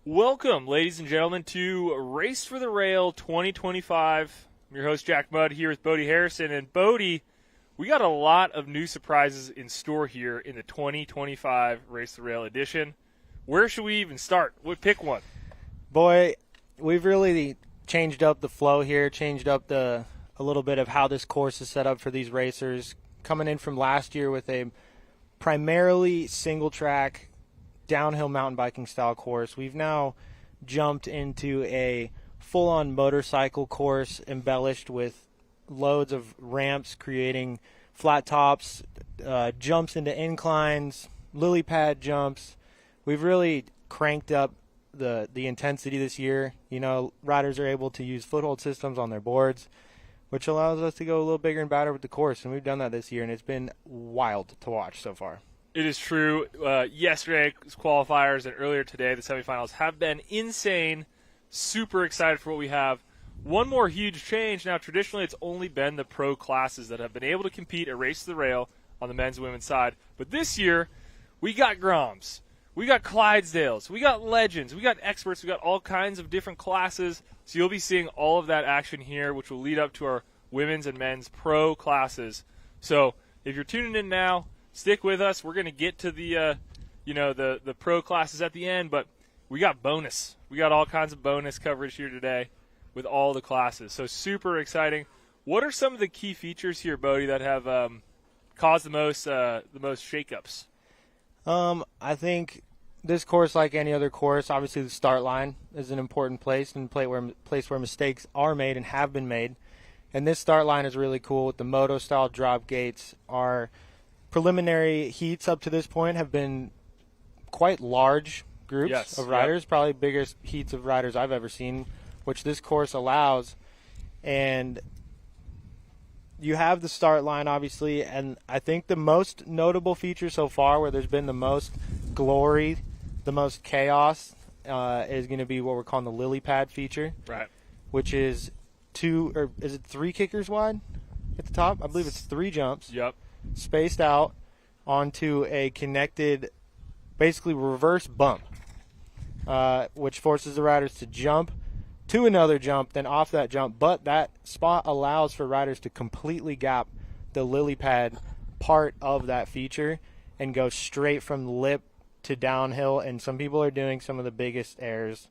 Welcome, ladies and gentlemen, to Race for the Rail 2025. I'm your host, Jack Mudd, here with Bodie Harrison. And Bodie, we got a lot of new surprises in store here in the 2025 Race for the Rail edition. Where should we even start? We'll pick one. Boy, we've really changed up the flow here, changed up a little bit of how this course is set up for these racers. Coming in from last year with a primarily single track downhill mountain biking style course, we've now jumped into a full-on motorcycle course embellished with loads of ramps, creating flat tops, jumps into inclines, lily pad jumps. We've really cranked up the intensity this year. You know, riders are able to use foothold systems on their boards, which allows us to go a little bigger and badder with the course, and we've done that this year, and it's been wild to watch so far. It is true. Yesterday's qualifiers and earlier today, the semifinals have been insane. Super excited for what we have. One more huge change. Now, traditionally, it's only been the pro classes that have been able to compete at Race to the Rail on the men's and women's side. But this year, we got Groms. We got Clydesdales. We got legends. We got experts. We got all kinds of different classes. So you'll be seeing all of that action here, which will lead up to our women's and men's pro classes. So if you're tuning in now, stick with us. We're going to get to the pro classes at the end, but we got bonus. We got all kinds of bonus coverage here today with all the classes. So super exciting. What are some of the key features here, Bodie, that have caused the most shakeups? I think this course, like any other course, obviously the start line is an important place and place where mistakes are made and have been made. And this start line is really cool with the moto-style drop gates. Our preliminary heats up to this point have been quite large groups of riders, probably biggest heats of riders I've ever seen, which this course allows. And you have the start line, obviously, and I think the most notable feature so far, where there's been the most glory, the most chaos, is going to be what we're calling the lily pad feature, right? Which is three kickers wide at the top? I believe it's 3 jumps. Yep. Spaced out onto a connected, basically reverse bump, which forces the riders to jump to another jump, then off that jump. But that spot allows for riders to completely gap the lily pad part of that feature and go straight from lip to downhill. And some people are doing some of the biggest errors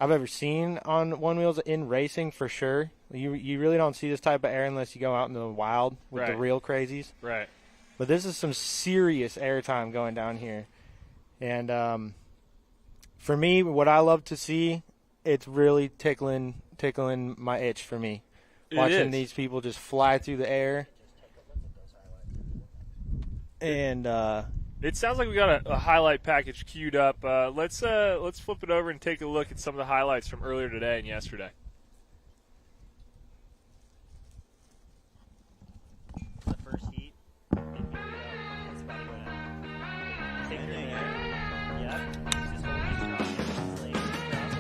I've ever seen on Onewheels in racing, for sure. You really don't see this type of air unless you go out in the wild with the real crazies. Right. But this is some serious air time going down here. And for me, what I love to see, it's really tickling my itch for me. Watching these people just fly through the air. And it sounds like we got a highlight package queued up. Let's flip it over and take a look at some of the highlights from earlier today and yesterday. The first heat. And here we go. It's about to go down. Take your air. Yep. Just hold these drops. Lay these drops.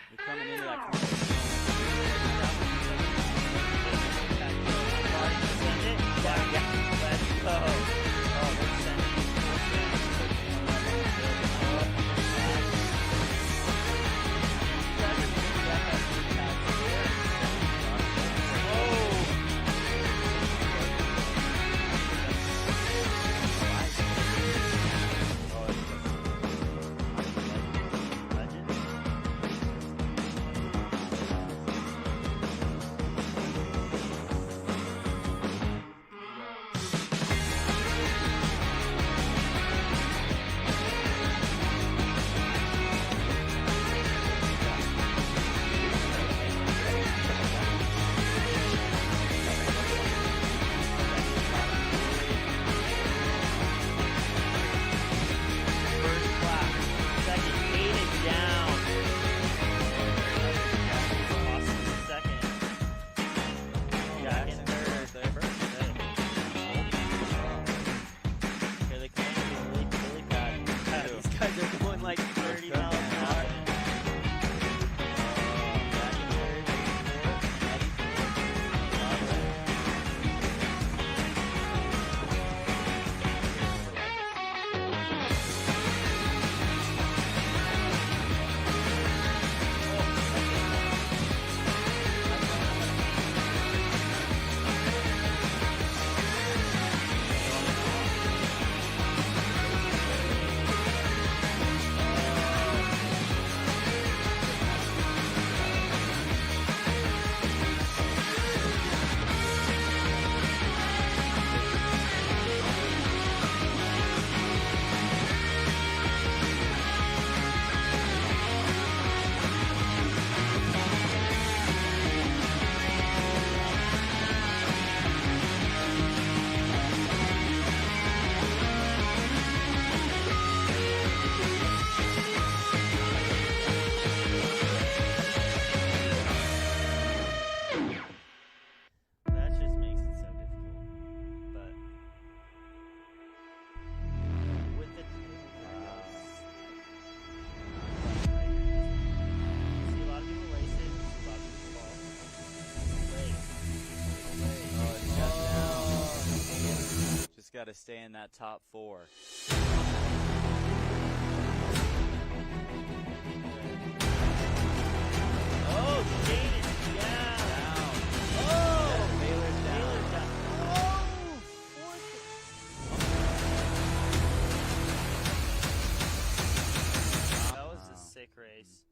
You're coming into that corner. Let's go. Oh, we're sending just got to stay in that top 4. Oh, Jaden down. Oh, Taylor's down. Oh, that was a sick race.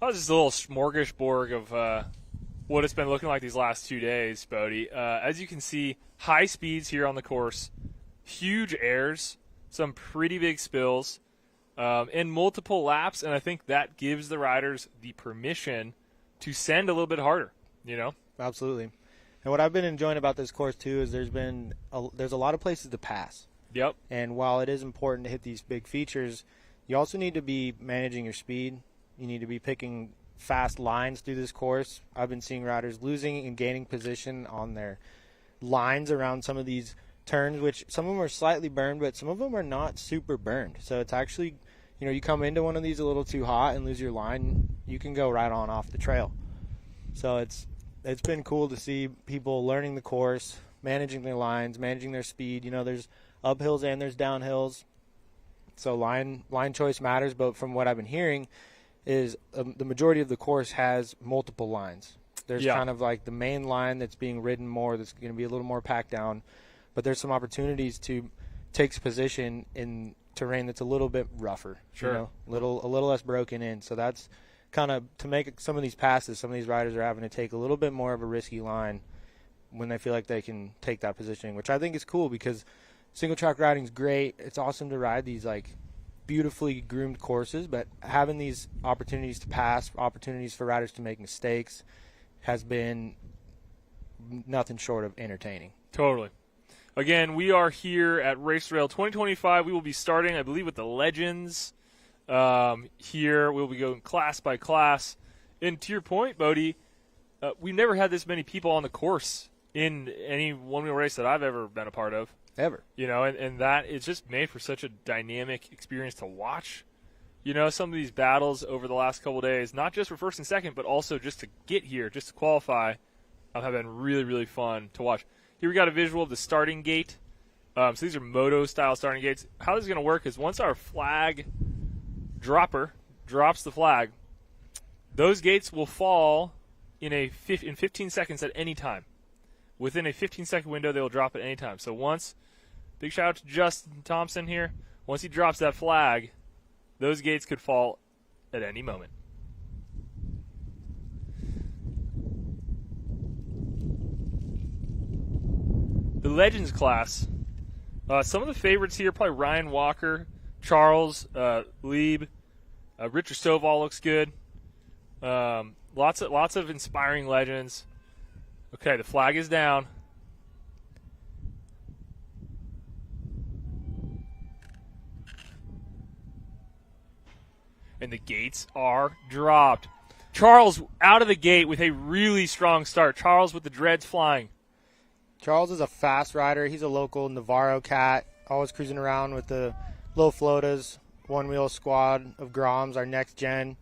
That was just a little smorgasbord of what it's been looking like these last 2 days, Bodie. As you can see, high speeds here on the course, huge airs, some pretty big spills, and multiple laps, and I think that gives the riders the permission to send a little bit harder, you know? Absolutely. And what I've been enjoying about this course, too, is there's a lot of places to pass. Yep. And while it is important to hit these big features, you also need to be managing your speed. You need to be picking fast lines through this course. I've been seeing riders losing and gaining position on their lines around some of these turns, which some of them are slightly burned, but some of them are not super burned. So it's actually, you know, you come into one of these a little too hot and lose your line, you can go right on off the trail. So it's been cool to see people learning the course, managing their lines, managing their speed. You know, there's uphills and there's downhills. So line choice matters, but from what I've been hearing is the majority of the course has multiple lines. There's kind of like the main line that's being ridden more, that's going to be a little more packed down, but there's some opportunities to take position in terrain that's a little bit rougher. Sure. You know, a little less broken in. So that's kind of, to make some of these passes, some of these riders are having to take a little bit more of a risky line when they feel like they can take that positioning, which I think is cool because single track riding is great. It's awesome to ride these like beautifully groomed courses, but having these opportunities to pass, opportunities for riders to make mistakes has been nothing short of entertaining. Totally. Again, we are here at Race Rail 2025. We will be starting, I believe, with the Legends. Here we'll be going class by class. And to your point, Bodie, we've never had this many people on the course in any one-wheel race that I've ever been a part of. Ever. You know, and that is just made for such a dynamic experience to watch. You know, some of these battles over the last couple of days, not just for first and second, but also just to get here, just to qualify, have been really, really fun to watch. Here we got a visual of the starting gate. So these are moto-style starting gates. How this is going to work is once our flag dropper drops the flag, those gates will fall in 15 seconds at any time. Within a 15-second window, they will drop at any time. So once, big shout out to Justin Thompson here, once he drops that flag, those gates could fall at any moment. The Legends class, some of the favorites here, probably Ryan Walker, Charles, Lieb, Richard Stovall looks good. Lots of inspiring legends. Okay, the flag is down. And the gates are dropped. Charles out of the gate with a really strong start. Charles with the dreads flying. Charles is a fast rider. He's a local Navarro cat, always cruising around with the low flotas, one-wheel squad of Groms, our next gen.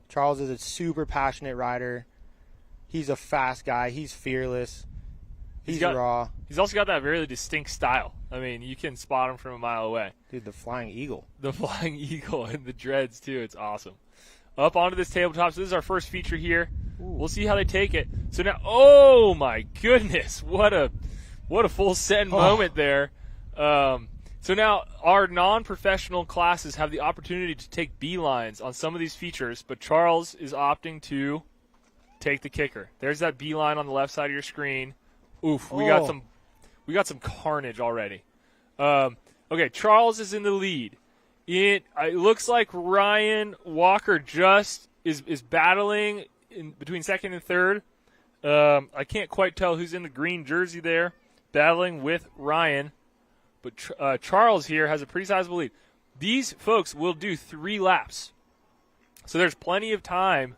Charles is a super passionate rider. He's a fast guy. He's fearless. He's raw. He's also got that very distinct style. I mean, you can spot him from a mile away. Dude, the flying eagle. The flying eagle and the dreads, too. It's awesome. Up onto this tabletop. So this is our first feature here. We'll see how they take it. So now, oh my goodness, what a full send moment there. So now our non-professional classes have the opportunity to take beelines on some of these features, but Charles is opting to take the kicker. There's that beeline on the left side of your screen. Oof, we got some carnage already. Okay, Charles is in the lead. It looks like Ryan Walker just is battling in between second and third. I can't quite tell who's in the green jersey there, battling with Ryan. But Charles here has a pretty sizable lead. These folks will do 3 laps. So there's plenty of time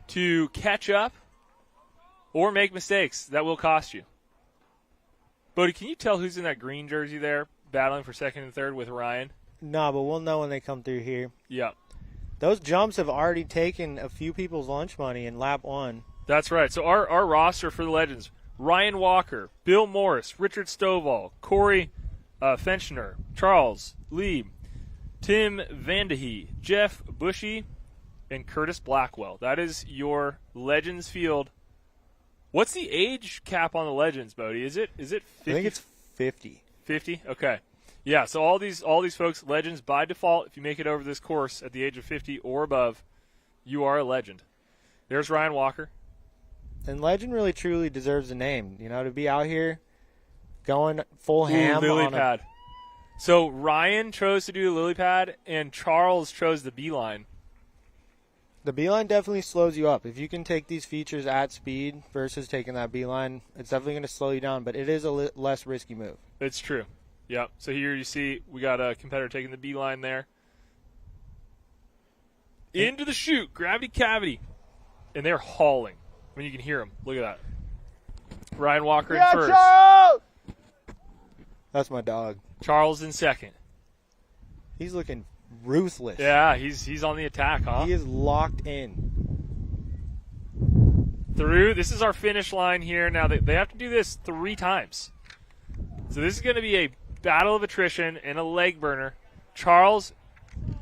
to catch up or make mistakes that will cost you. Bodie, can you tell who's in that green jersey there, battling for second and third with Ryan? No, but we'll know when they come through here. Yeah. Those jumps have already taken a few people's lunch money in lap 1. That's right. So our roster for the Legends, Ryan Walker, Bill Morris, Richard Stovall, Corey Fenchner, Charles Lee, Tim Vandehee, Jeff Bushy, and Curtis Blackwell. That is your Legends field. What's the age cap on the Legends, Bodie? Is it 50? I think it's 50. 50? Okay. Yeah, so all these folks, Legends by default, if you make it over this course at the age of 50 or above, you are a legend. There's Ryan Walker. And legend really truly deserves a name, to be out here going full ham lily on pad. So Ryan chose to do the lily pad, and Charles chose the beeline. The beeline definitely slows you up. If you can take these features at speed versus taking that beeline, it's definitely going to slow you down, but it is a less risky move. It's true. Yep. So here you see we got a competitor taking the beeline there. Into the chute, gravity cavity. And they're hauling. I mean, you can hear them. Look at that. Ryan Walker in first. Charles! That's my dog. Charles in second. He's looking ruthless. Yeah, he's on the attack, huh? He is locked in. Through. This is our finish line here. Now, they have to do this 3 times. So this is going to be a battle of attrition and a leg burner. Charles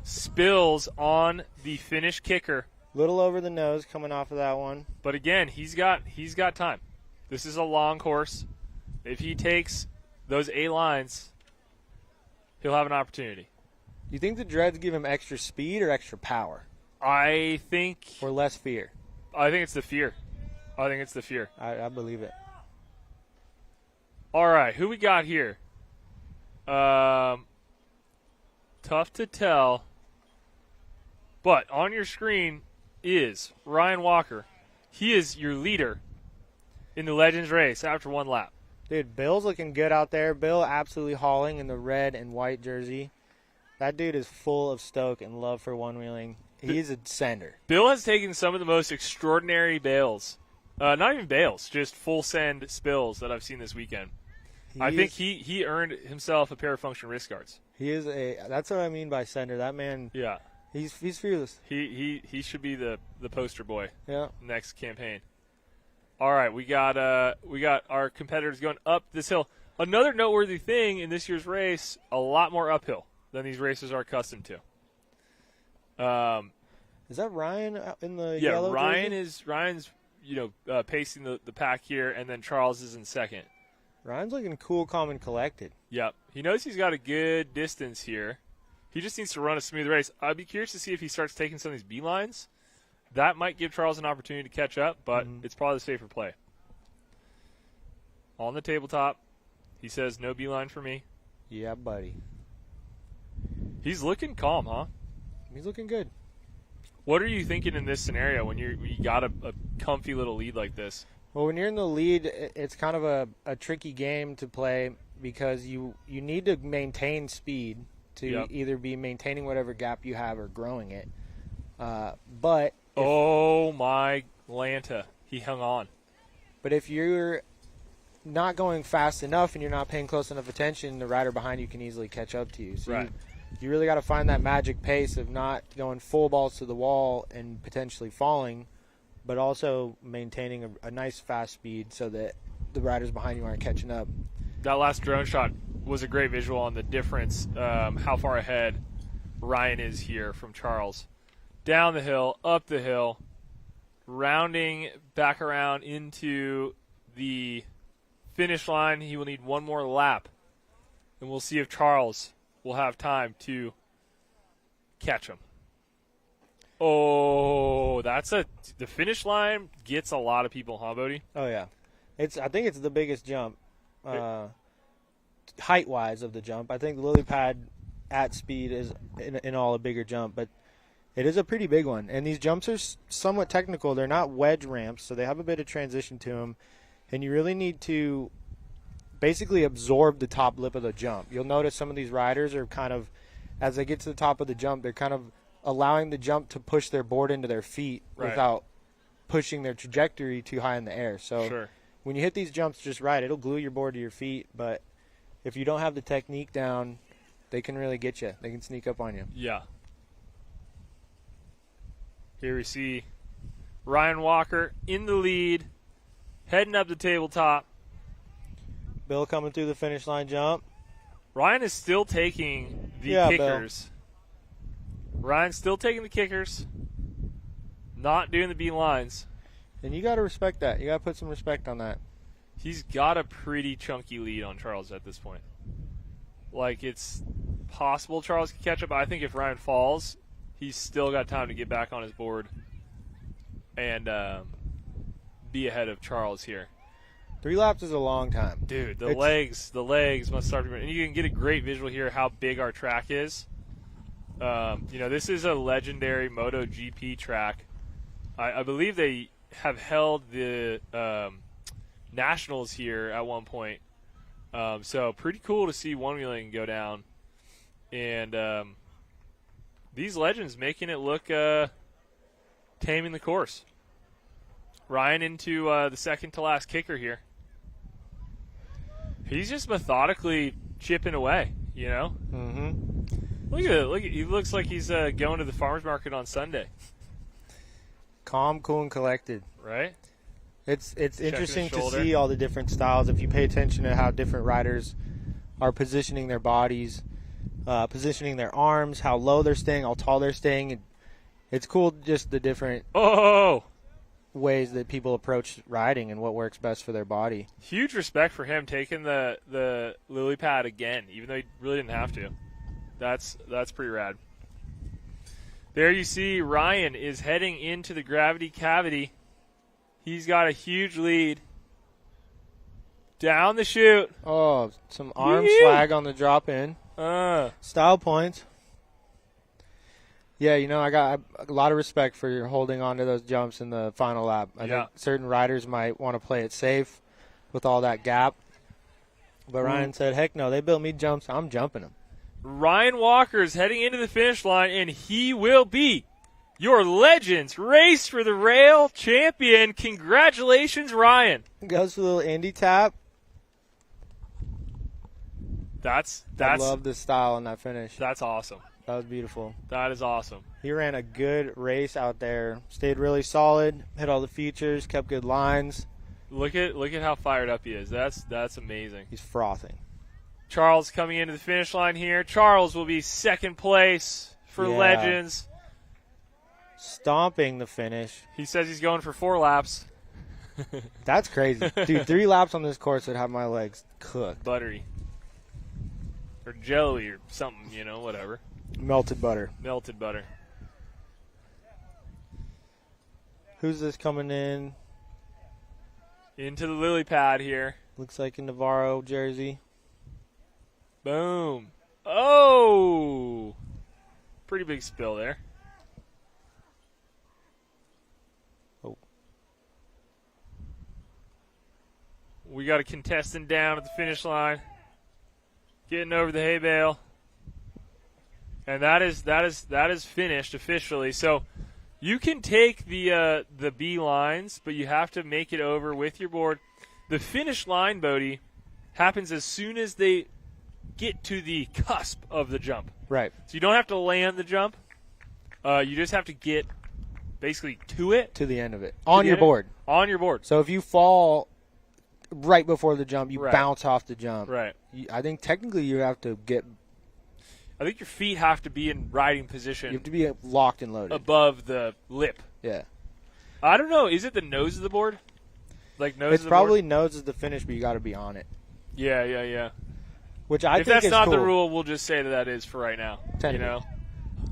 spills on the finish kicker. Little over the nose coming off of that one. But again, he's got time. This is a long course. If he takes those 8 lines, he'll have an opportunity. You think the dreads give him extra speed or extra power? I think less fear? I think it's the fear. I believe it. All right, who we got here? Tough to tell. But on your screen is Ryan Walker. He is your leader in the Legends race after 1 lap. Dude, Bill's looking good out there. Bill absolutely hauling in the red and white jersey. That dude is full of stoke and love for one-wheeling. He's a sender. Bill has taken some of the most extraordinary bails. Not even bails, just full send spills that I've seen this weekend. I think he earned himself a pair of function wrist guards. That's what I mean by sender. That man, yeah, he's fearless. He should be the poster boy. Yeah. Next campaign. All right, we got our competitors going up this hill. Another noteworthy thing in this year's race, a lot more uphill than these racers are accustomed to. Is that Ryan in the yeah, yellow Ryan's jersey? pacing the pack here, and then Charles is in second. Ryan's looking cool, calm, and collected. Yep. He knows he's got a good distance here. He just needs to run a smooth race. I'd be curious to see if he starts taking some of these beelines. That might give Charles an opportunity to catch up, but it's probably the safer play. On the tabletop, he says, no beeline for me. Yeah, buddy. He's looking calm, huh? He's looking good. What are you thinking in this scenario when you got a comfy little lead like this? Well, when you're in the lead, it's kind of a tricky game to play because you need to maintain speed to either be maintaining whatever gap you have or growing it. But oh, my Lanta. He hung on. But if you're not going fast enough and you're not paying close enough attention, the rider behind you can easily catch up to you. So you really got to find that magic pace of not going full balls to the wall and potentially falling, but also maintaining a nice fast speed so that the riders behind you aren't catching up. That last drone shot was a great visual on the difference, how far ahead Ryan is here from Charles. Down the hill, up the hill. rounding back around into the finish line. He will need one more lap, and we'll see if Charles will have time to catch him. Oh, the finish line gets a lot of people, huh, Bodie? Oh yeah, I think it's the biggest jump, height wise of the jump. I think the lily pad at speed is in all a bigger jump, but it is a pretty big one. And these jumps are somewhat technical. They're not wedge ramps, so they have a bit of transition to them, and you really need to basically absorb the top lip of the jump. You'll notice some of these riders are kind of, as they get to the top of the jump, they're kind of allowing the jump to push their board into their feet without pushing their trajectory too high in the air. So when you hit these jumps just right, it'll glue your board to your feet. But if you don't have the technique down, they can really get you. They can sneak up on you. Yeah. Here we see Ryan Walker in the lead, heading up the tabletop. Bill coming through the finish line jump. Ryan is still taking the kickers. Ryan's still taking the kickers, not doing the B lines. And you got to respect that. You got to put some respect on that. He's got a pretty chunky lead on Charles at this point. Like, it's possible Charles can catch up. I think if Ryan falls, he's still got time to get back on his board and be ahead of Charles here. 3 laps is a long time. Dude, the legs must start to – and you can get a great visual here how big our track is. This is a legendary MotoGP track. I believe they have held the Nationals here at one point. So pretty cool to see one-wheeling go down. And these legends making it look taming the course. Ryan into the second-to-last kicker here. He's just methodically chipping away, you know? Mm-hmm. Look at it. He looks like he's going to the farmer's market on Sunday. Calm, cool, and collected. Right? It's interesting to see all the different styles. If you pay attention to how different riders are positioning their bodies, positioning their arms, how low they're staying, how tall they're staying. It's cool just the different ways that people approach riding and what works best for their body. Huge respect for him taking the lily pad again, even though he really didn't have to. That's pretty rad. There you see Ryan is heading into the gravity cavity. He's got a huge lead. Down the chute. Oh, some arm slag on the drop in. Style points. Yeah, I got a lot of respect for your holding on to those jumps in the final lap. I think certain riders might want to play it safe with all that gap. But Ryan said, heck no, they built me jumps. I'm jumping them. Ryan Walker is heading into the finish line, and he will be your Legends Race for the Rail champion. Congratulations, Ryan. Goes for a little Indy tap. I love the style on that finish. That's awesome. That was beautiful. That is awesome. He ran a good race out there. Stayed really solid. Hit all the features. Kept good lines. Look at how fired up he is. That's amazing. He's frothing. Charles coming into the finish line here. Charles will be second place for Legends. Stomping the finish. He says he's going for 4 laps. That's crazy. Dude, 3 laps on this course would have my legs cooked. Buttery. Or jelly or something, whatever. Melted butter. Melted butter. Who's this coming in? Into the lily pad here. Looks like a Navarro jersey. Boom. Oh! Pretty big spill there. Oh. We got a contestant down at the finish line. Getting over the hay bale. And that is finished officially. So you can take the B lines, but you have to make it over with your board. The finish line, Bodie, happens as soon as they get to the cusp of the jump. Right. So you don't have to land the jump. You just have to get basically to it. To the end of it. On your board. On your board. So if you fall right before the jump, you bounce off the jump. Right. I think technically you have to get... I think your feet have to be in riding position. You have to be locked and loaded. Above the lip. Yeah. I don't know. Is it the nose of the board? Like nose It's of the probably board? nose is the finish, but you got to be on it. Yeah. Which I If think that's is not cool. the rule, we'll just say that is for right now. Tend You to. know?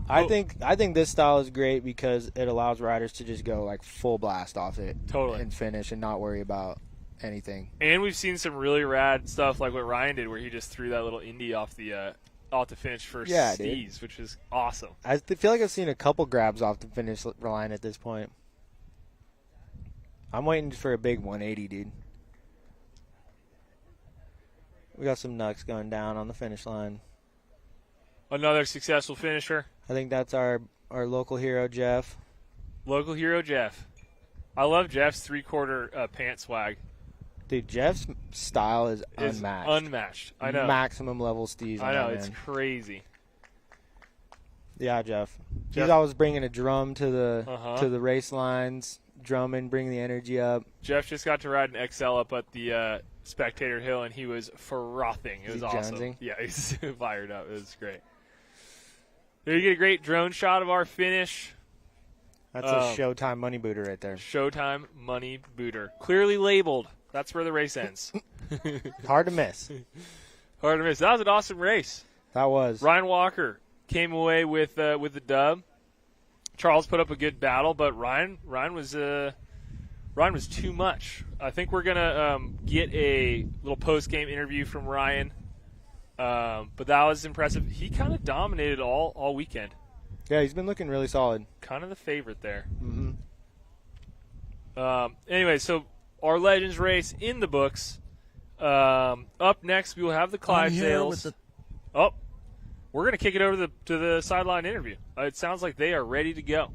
I think this style is great because it allows riders to just go like full blast off it. Totally. And finish and not worry about anything. And we've seen some really rad stuff like what Ryan did, where he just threw that little indie off the finish for Yeah, dude. Steez, which is awesome. I feel like I've seen a couple grabs off the finish line at this point. I'm waiting for a big 180, dude. We got some knucks going down on the finish line. Another successful finisher. I think that's our local hero, Jeff. Local hero Jeff. I love Jeff's 3/4 pant swag. Dude, Jeff's style is It's unmatched. unmatched. I know. Maximum level steez. I know. on that, It's man. crazy. Yeah, Jeff. Jeff- He's always bringing a drum to the Uh-huh. to the race lines, drumming, bringing the energy up. Jeff just got to ride an XL up at the Spectator Hill, and he was frothing. It Is was he awesome. jonesing? Yeah, he's fired up. It was great. There you get a great drone shot of our finish. That's a Showtime money booter right there. Showtime money booter. Clearly labeled. That's where the race ends. Hard to miss. Hard to miss. That was an awesome race. That was. Ryan Walker came away with the dub. Charles put up a good battle, but Ryan was too much. I think we're gonna get a little post game interview from Ryan, but that was impressive. He kind of dominated all weekend. Yeah, he's been looking really solid. Kind of the favorite there. Mm-hmm. Anyway, so our Legends race in the books. Up next, we will have the Clydesdales. Oh, we're going to kick it over to the sideline interview. It sounds like they are ready to go.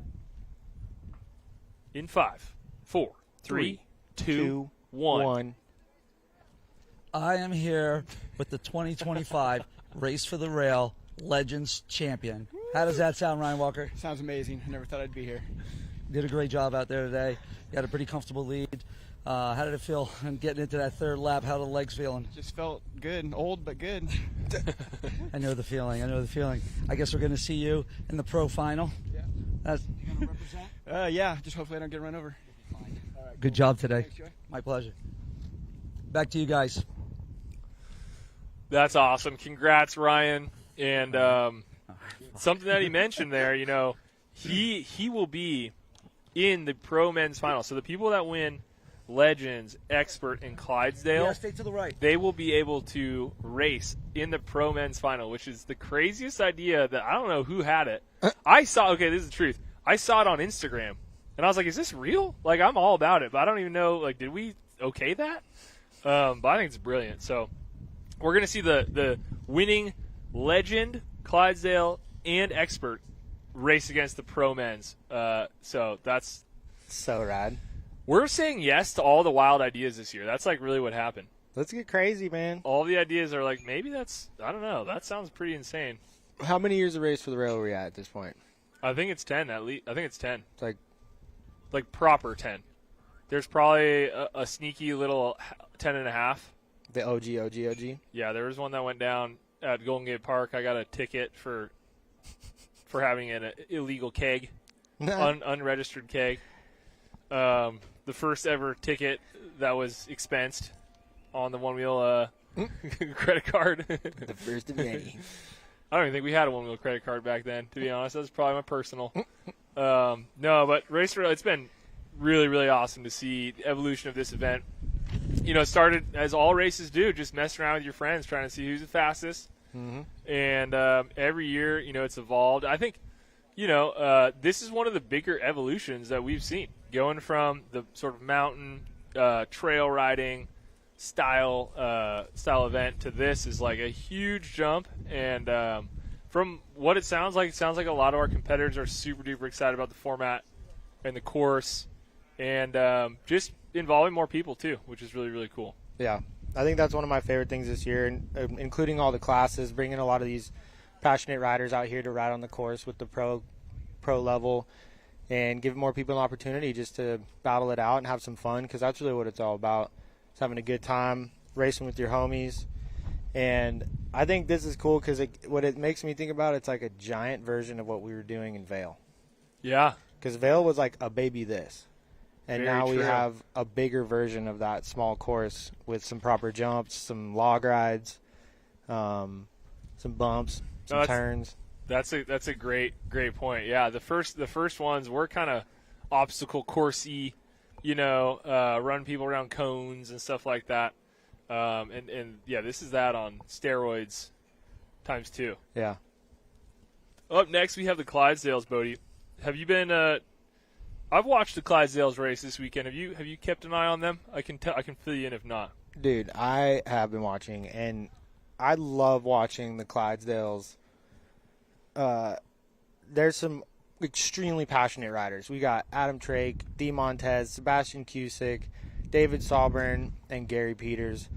In 5, 4, 3, 2, 1. I am here with the 2025 Race for the Rail Legends Champion. How does that sound, Ryan Walker? Sounds amazing. I never thought I'd be here. Did a great job out there today. You had a pretty comfortable lead. How did it feel getting into that third lap? How are the legs feeling? Just felt good. Old, but good. I know the feeling. I guess we're going to see you in the pro final. Yeah. That's You going to represent? Yeah. Just hopefully I don't get run over. good job today. Thanks, Joey. My pleasure. Back to you guys. That's awesome. Congrats, Ryan. And something that he mentioned there, he will be in the pro men's final. So the people that win Legends, Expert, and Clydesdale, Yeah, stay to the right. they will be able to race in the pro men's final, which is the craziest idea that I don't know who had it. This is the truth. I saw it on Instagram, and I was like, is this real? Like, I'm all about it, but I don't even know, like, did we okay that? But I think it's brilliant. So we're going to see the winning Legend, Clydesdale, and Expert race against the pro men's. So that's So rad. we're saying yes to all the wild ideas this year. That's like really what happened. Let's get crazy, man. All the ideas are like, maybe I don't know. That sounds pretty insane. How many years of Race for the Rail are we at this point? I think it's 10 at least. I think it's 10. It's Like proper 10. There's probably a sneaky little 10 and a half. the OG. Yeah, there was one that went down at Golden Gate Park. I got a ticket for having an illegal keg, unregistered keg. The first ever ticket that was expensed on the Onewheel credit card. The first of many. I don't even think we had a Onewheel credit card back then, to be honest. That was probably my personal. No, but Race for Rail, it's been really, really awesome to see the evolution of this event. It started as all races do, just messing around with your friends, trying to see who's the fastest. Mm-hmm. And every year, it's evolved. I think, this is one of the bigger evolutions that we've seen, going from the sort of mountain trail riding style event to this is like a huge jump. And from what it sounds like a lot of our competitors are super duper excited about the format and the course, and just involving more people too, which is really, really cool. Yeah. I think that's one of my favorite things this year, including all the classes, bringing a lot of these passionate riders out here to ride on the course with the pro level and giving more people an opportunity just to battle it out and have some fun, because that's really what it's all about. It's having a good time, racing with your homies. And I think this is cool because what it makes me think about, it's like a giant version of what we were doing in Vail. Yeah. Because Vail was like a baby this. And Very now we true. have a bigger version of that small course with some proper jumps, some log rides, some bumps, some turns. That's a great point. Yeah, the first ones were kind of obstacle coursey, run people around cones and stuff like that. And yeah, this is that on steroids times 2. Yeah. Up next, we have the Clydesdales, Bodie. Have you been? I've watched the Clydesdales race this weekend. Have you kept an eye on them? I can fill you in if not. Dude, I have been watching, and I love watching the Clydesdales. There's some extremely passionate riders. We got Adam Trake, D. Montez, Sebastian Cusick, David Sauburn, and Gary Peters.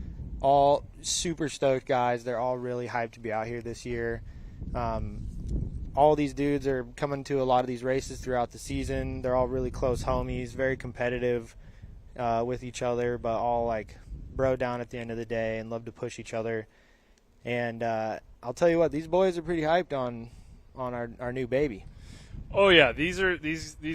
All super stoked guys. They're all really hyped to be out here this year. All these dudes are coming to a lot of these races throughout the season. They're all really close homies, very competitive with each other, but all like bro down at the end of the day and love to push each other. And I'll tell you what, these boys are pretty hyped on our new baby. Oh yeah, these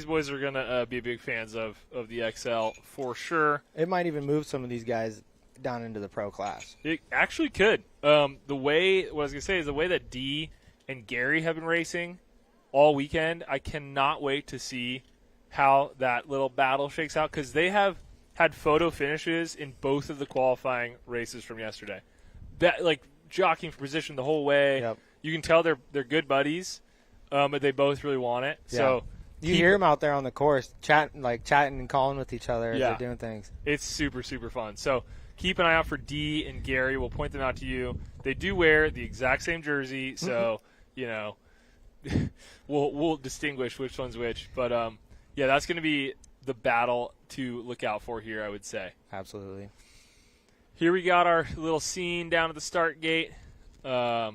boys are gonna be big fans of the XL for sure. It might even move some of these guys down into the pro class. It actually could. What I was gonna say is the way that D and Gary have been racing all weekend. I cannot wait to see how that little battle shakes out because they have had photo finishes in both of the qualifying races from yesterday. That like jockeying for position the whole way. Yep. You can tell they're good buddies, but they both really want it. Yeah. So You hear them out there on the course chatting and calling with each other as Yeah. they're doing things. it's super, super fun. So keep an eye out for D and Gary. We'll point them out to you. They do wear the exact same jersey, so we'll distinguish which one's which. But yeah, that's going to be the battle to look out for here, I would say. Absolutely. Here we got our little scene down at the start gate. Riders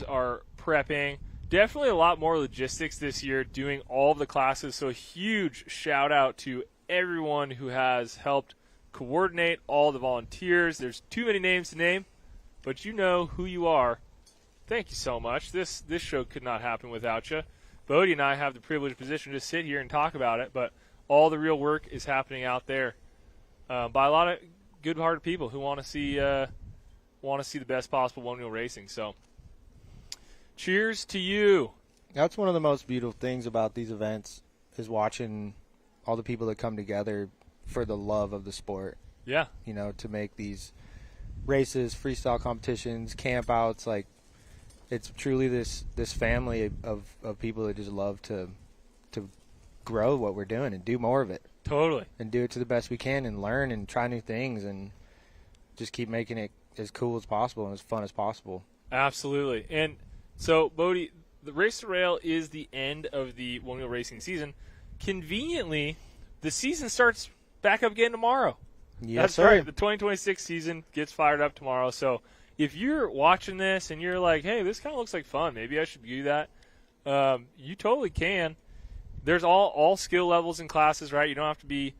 are prepping. Definitely a lot more logistics this year doing all of the classes. So a huge shout out to everyone who has helped coordinate all the volunteers. There's too many names to name, but you know who you are. Thank you so much. This show could not happen without you. Bodie and I have the privileged position to sit here and talk about it, but all the real work is happening out there by a lot of good-hearted people who want to see the best possible one-wheel racing. So, cheers to you. That's one of the most beautiful things about these events is watching all the people that come together for the love of the sport. Yeah. To make these races, freestyle competitions, camp outs, like it's truly this family of people that just love to grow what we're doing and do more of it. Totally. And do it to the best we can and learn and try new things and just keep making it as cool as possible and as fun as possible. Absolutely. And so, Bodie, the Race to Rail is the end of the one-wheel racing season. Conveniently, the season starts back up again tomorrow. Yes, That's sir. right. The 2026 season gets fired up tomorrow. So if you're watching this and you're like, hey, this kind of looks like fun, maybe I should do that, you totally can. There's all skill levels and classes, right? You don't have to be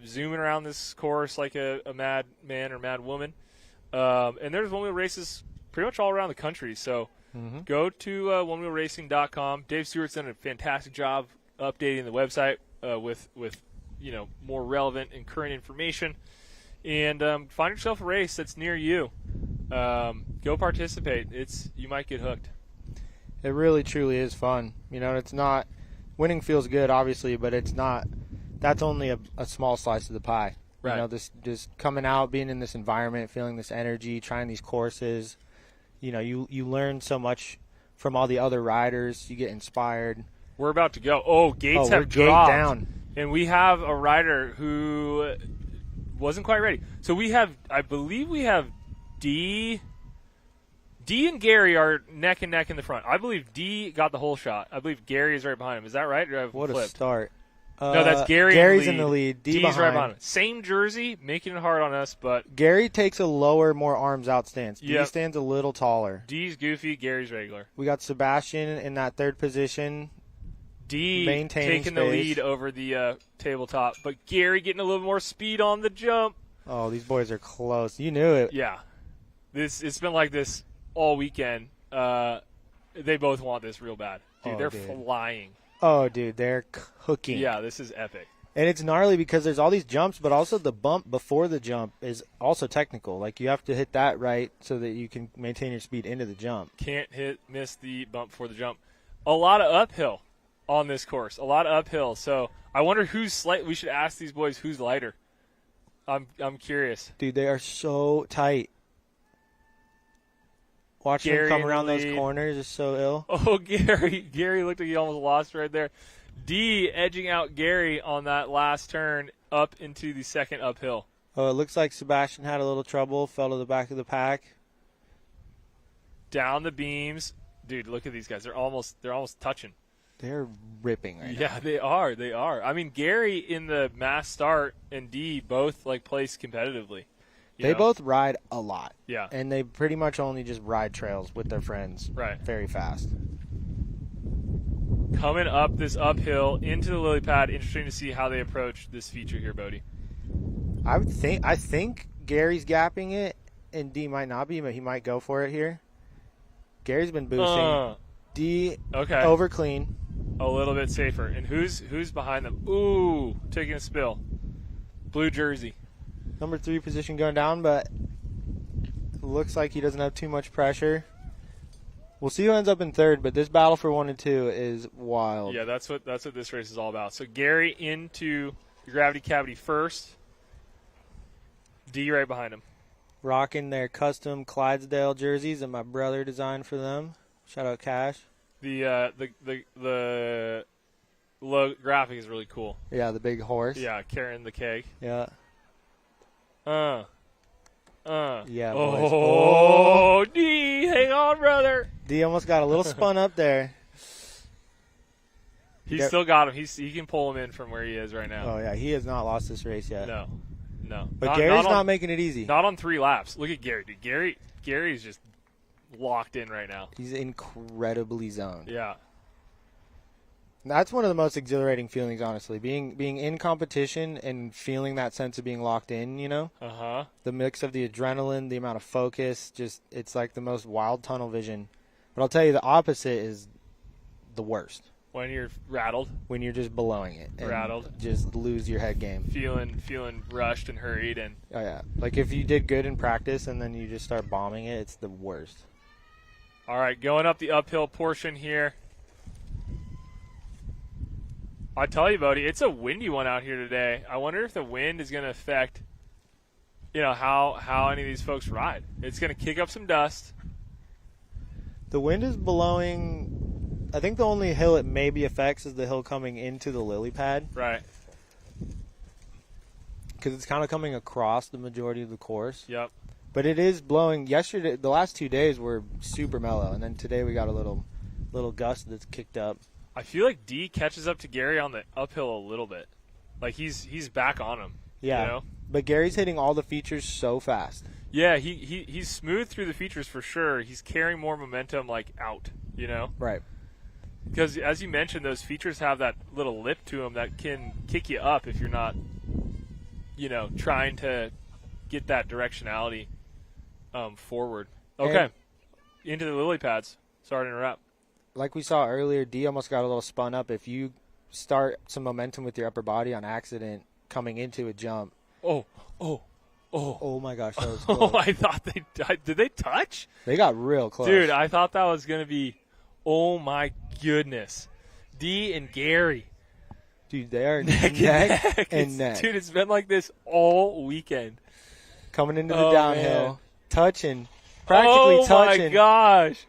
zooming around this course like a mad man or mad woman. And there's one-wheel races pretty much all around the country. So go to onewheelracing.com. Dave Stewart's done a fantastic job updating the website with more relevant and current information. And find yourself a race that's near you. Go participate. You might get hooked. It really, truly is fun. It's not – winning feels good, obviously, but it's not – that's only a small slice of the pie. Right. This just coming out, being in this environment, feeling this energy, trying these courses. You learn so much from all the other riders. You get inspired. We're about to go. Oh, gates we're have dropped. gate down. And we have a rider who wasn't quite ready. So I believe we have D and Gary are neck and neck in the front. I believe D got the whole shot. I believe Gary is right behind him. Is that right? Or have What flipped? a start. No, that's Gary. Gary's in the lead. D's behind. right behind him. Same jersey, making it hard on us, but Gary takes a lower, more arms out stance. D Yep. stands a little taller. D's goofy, Gary's regular. We got Sebastian in that third position. D Maintaining taking the space. lead over the tabletop, but Gary getting a little more speed on the jump. Oh, these boys are close. You knew it. Yeah. It's been like this all weekend. They both want this real bad. Dude, Oh, they're dude. flying. Oh, dude, they're cooking. Yeah, this is epic. And it's gnarly because there's all these jumps, but also the bump before the jump is also technical. Like, you have to hit that right so that you can maintain your speed into the jump. Can't miss the bump before the jump. A lot of uphill on this course. A lot of uphill. So I wonder who's light. We should ask these boys who's lighter. I'm curious. Dude, they are so tight. Watching them come around those corners is so ill. Oh, Gary looked like he almost lost right there. D edging out Gary on that last turn up into the second uphill. Oh, it looks like Sebastian had a little trouble, fell to the back of the pack. Down the beams. Dude, look at these guys. They're almost touching. They're ripping right now. Yeah, they are. I mean, Gary in the mass start and D both like place competitively. They both ride a lot. Yeah. And they pretty much only just ride trails with their friends. Right. Very fast. Coming up this uphill into the lily pad. Interesting to see how they approach this feature here, Bodie. I think Gary's gapping it, and D might not be, but he might go for it here. Gary's been boosting. D over clean. A little bit safer. And who's behind them? Ooh, taking a spill. Blue jersey. Number 3 position going down, but looks like he doesn't have too much pressure. We'll see who ends up in third, but this battle for 1 and 2 is wild. Yeah, that's what this race is all about. So Gary into the gravity cavity first. D right behind him. Rocking their custom Clydesdale jerseys that my brother designed for them. Shout out Cash. The graphic is really cool. Yeah, the big horse. Yeah, carrying the keg. Yeah. Yeah. Boys. Oh, D, hang on, brother. D almost got a little spun up there. He's still got him. He can pull him in from where he is right now. Oh yeah, he has not lost this race yet. No. But Gary's not making it easy. Not on 3 laps. Look at Gary, dude. Gary's just locked in right now. He's incredibly zoned. Yeah. That's one of the most exhilarating feelings, honestly. Being in competition and feeling that sense of being locked in, you know? Uh-huh. The mix of the adrenaline, the amount of focus, it's like the most wild tunnel vision. But I'll tell you, the opposite is the worst. When you're rattled. When you're just blowing it. And rattled. Just lose your head game. Feeling rushed and hurried. And oh, yeah. Like if you did good in practice and then you just start bombing it, it's the worst. All right, going up the uphill portion here. I tell you, Bodie, it's a windy one out here today. I wonder if the wind is going to affect, how any of these folks ride. It's going to kick up some dust. The wind is blowing. I think the only hill it maybe affects is the hill coming into the lily pad. Right. Because it's kind of coming across the majority of the course. Yep. But it is blowing. Yesterday, the last 2 days were super mellow, and then today we got a little gust that's kicked up. I feel like D catches up to Gary on the uphill a little bit. Like he's back on him. Yeah. You know? But Gary's hitting all the features so fast. Yeah, he's smooth through the features for sure. He's carrying more momentum out, Right. Because as you mentioned, those features have that little lip to them that can kick you up if you're not, trying to get that directionality forward. Okay. Into the lily pads. Sorry to interrupt. Like we saw earlier, D almost got a little spun up. If you start some momentum with your upper body on accident coming into a jump. Oh my gosh, that was close. Oh, I thought did they touch? They got real close. Dude, I thought that was going to be, oh my goodness. D and Gary. Dude, they are neck and neck. Dude, it's been like this all weekend. Coming into the downhill, man. Practically touching. Oh my gosh.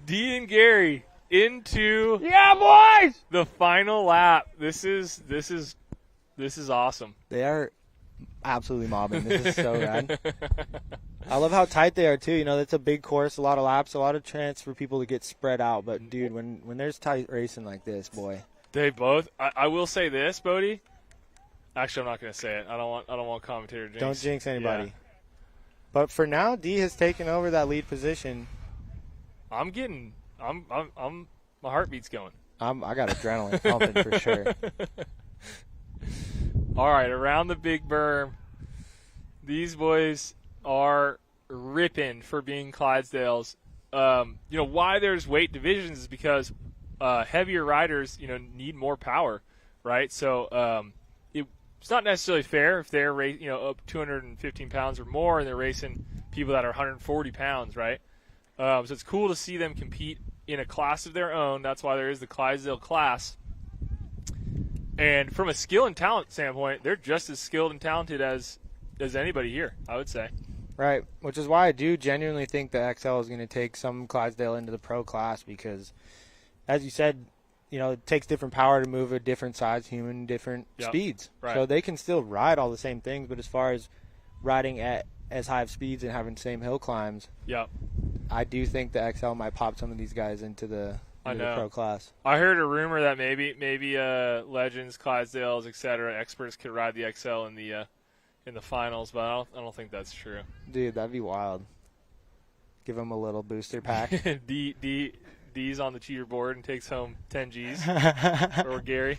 D and Gary into boys! The final lap. This is awesome. They are absolutely mobbing. This is so rad. I love how tight they are too. It's a big course, a lot of laps, a lot of chance for people to get spread out. But dude, when there's tight racing like this, boy. They both. I will say this, Bodie. Actually, I'm not going to say it. I don't want commentator jinx. Don't jinx anybody. Yeah. But for now, D has taken over that lead position. My heartbeat's going. I got adrenaline pumping for sure. All right, around the big berm, these boys are ripping for being Clydesdales. Why there's weight divisions is because heavier riders, need more power, right? So It's not necessarily fair if they're up 215 pounds or more and they're racing people that are 140 pounds, right? So it's cool to see them compete in a class of their own. That's why there is the Clydesdale class. And from a skill and talent standpoint, they're just as skilled and talented as anybody here, I would say. Right, which is why I do genuinely think the XL is going to take some Clydesdale into the pro class because, as you said, it takes different power to move a different size human, different speeds. Right. So they can still ride all the same things, but as far as riding at as high of speeds and having the same hill climbs, I do think the XL might pop some of these guys into the pro class. I heard a rumor that maybe Legends, Clydesdales, etc. experts could ride the XL in the finals, but I don't think that's true. Dude, that'd be wild. Give them a little booster pack. D's on the cheater board and takes home 10 G's. Or Gary.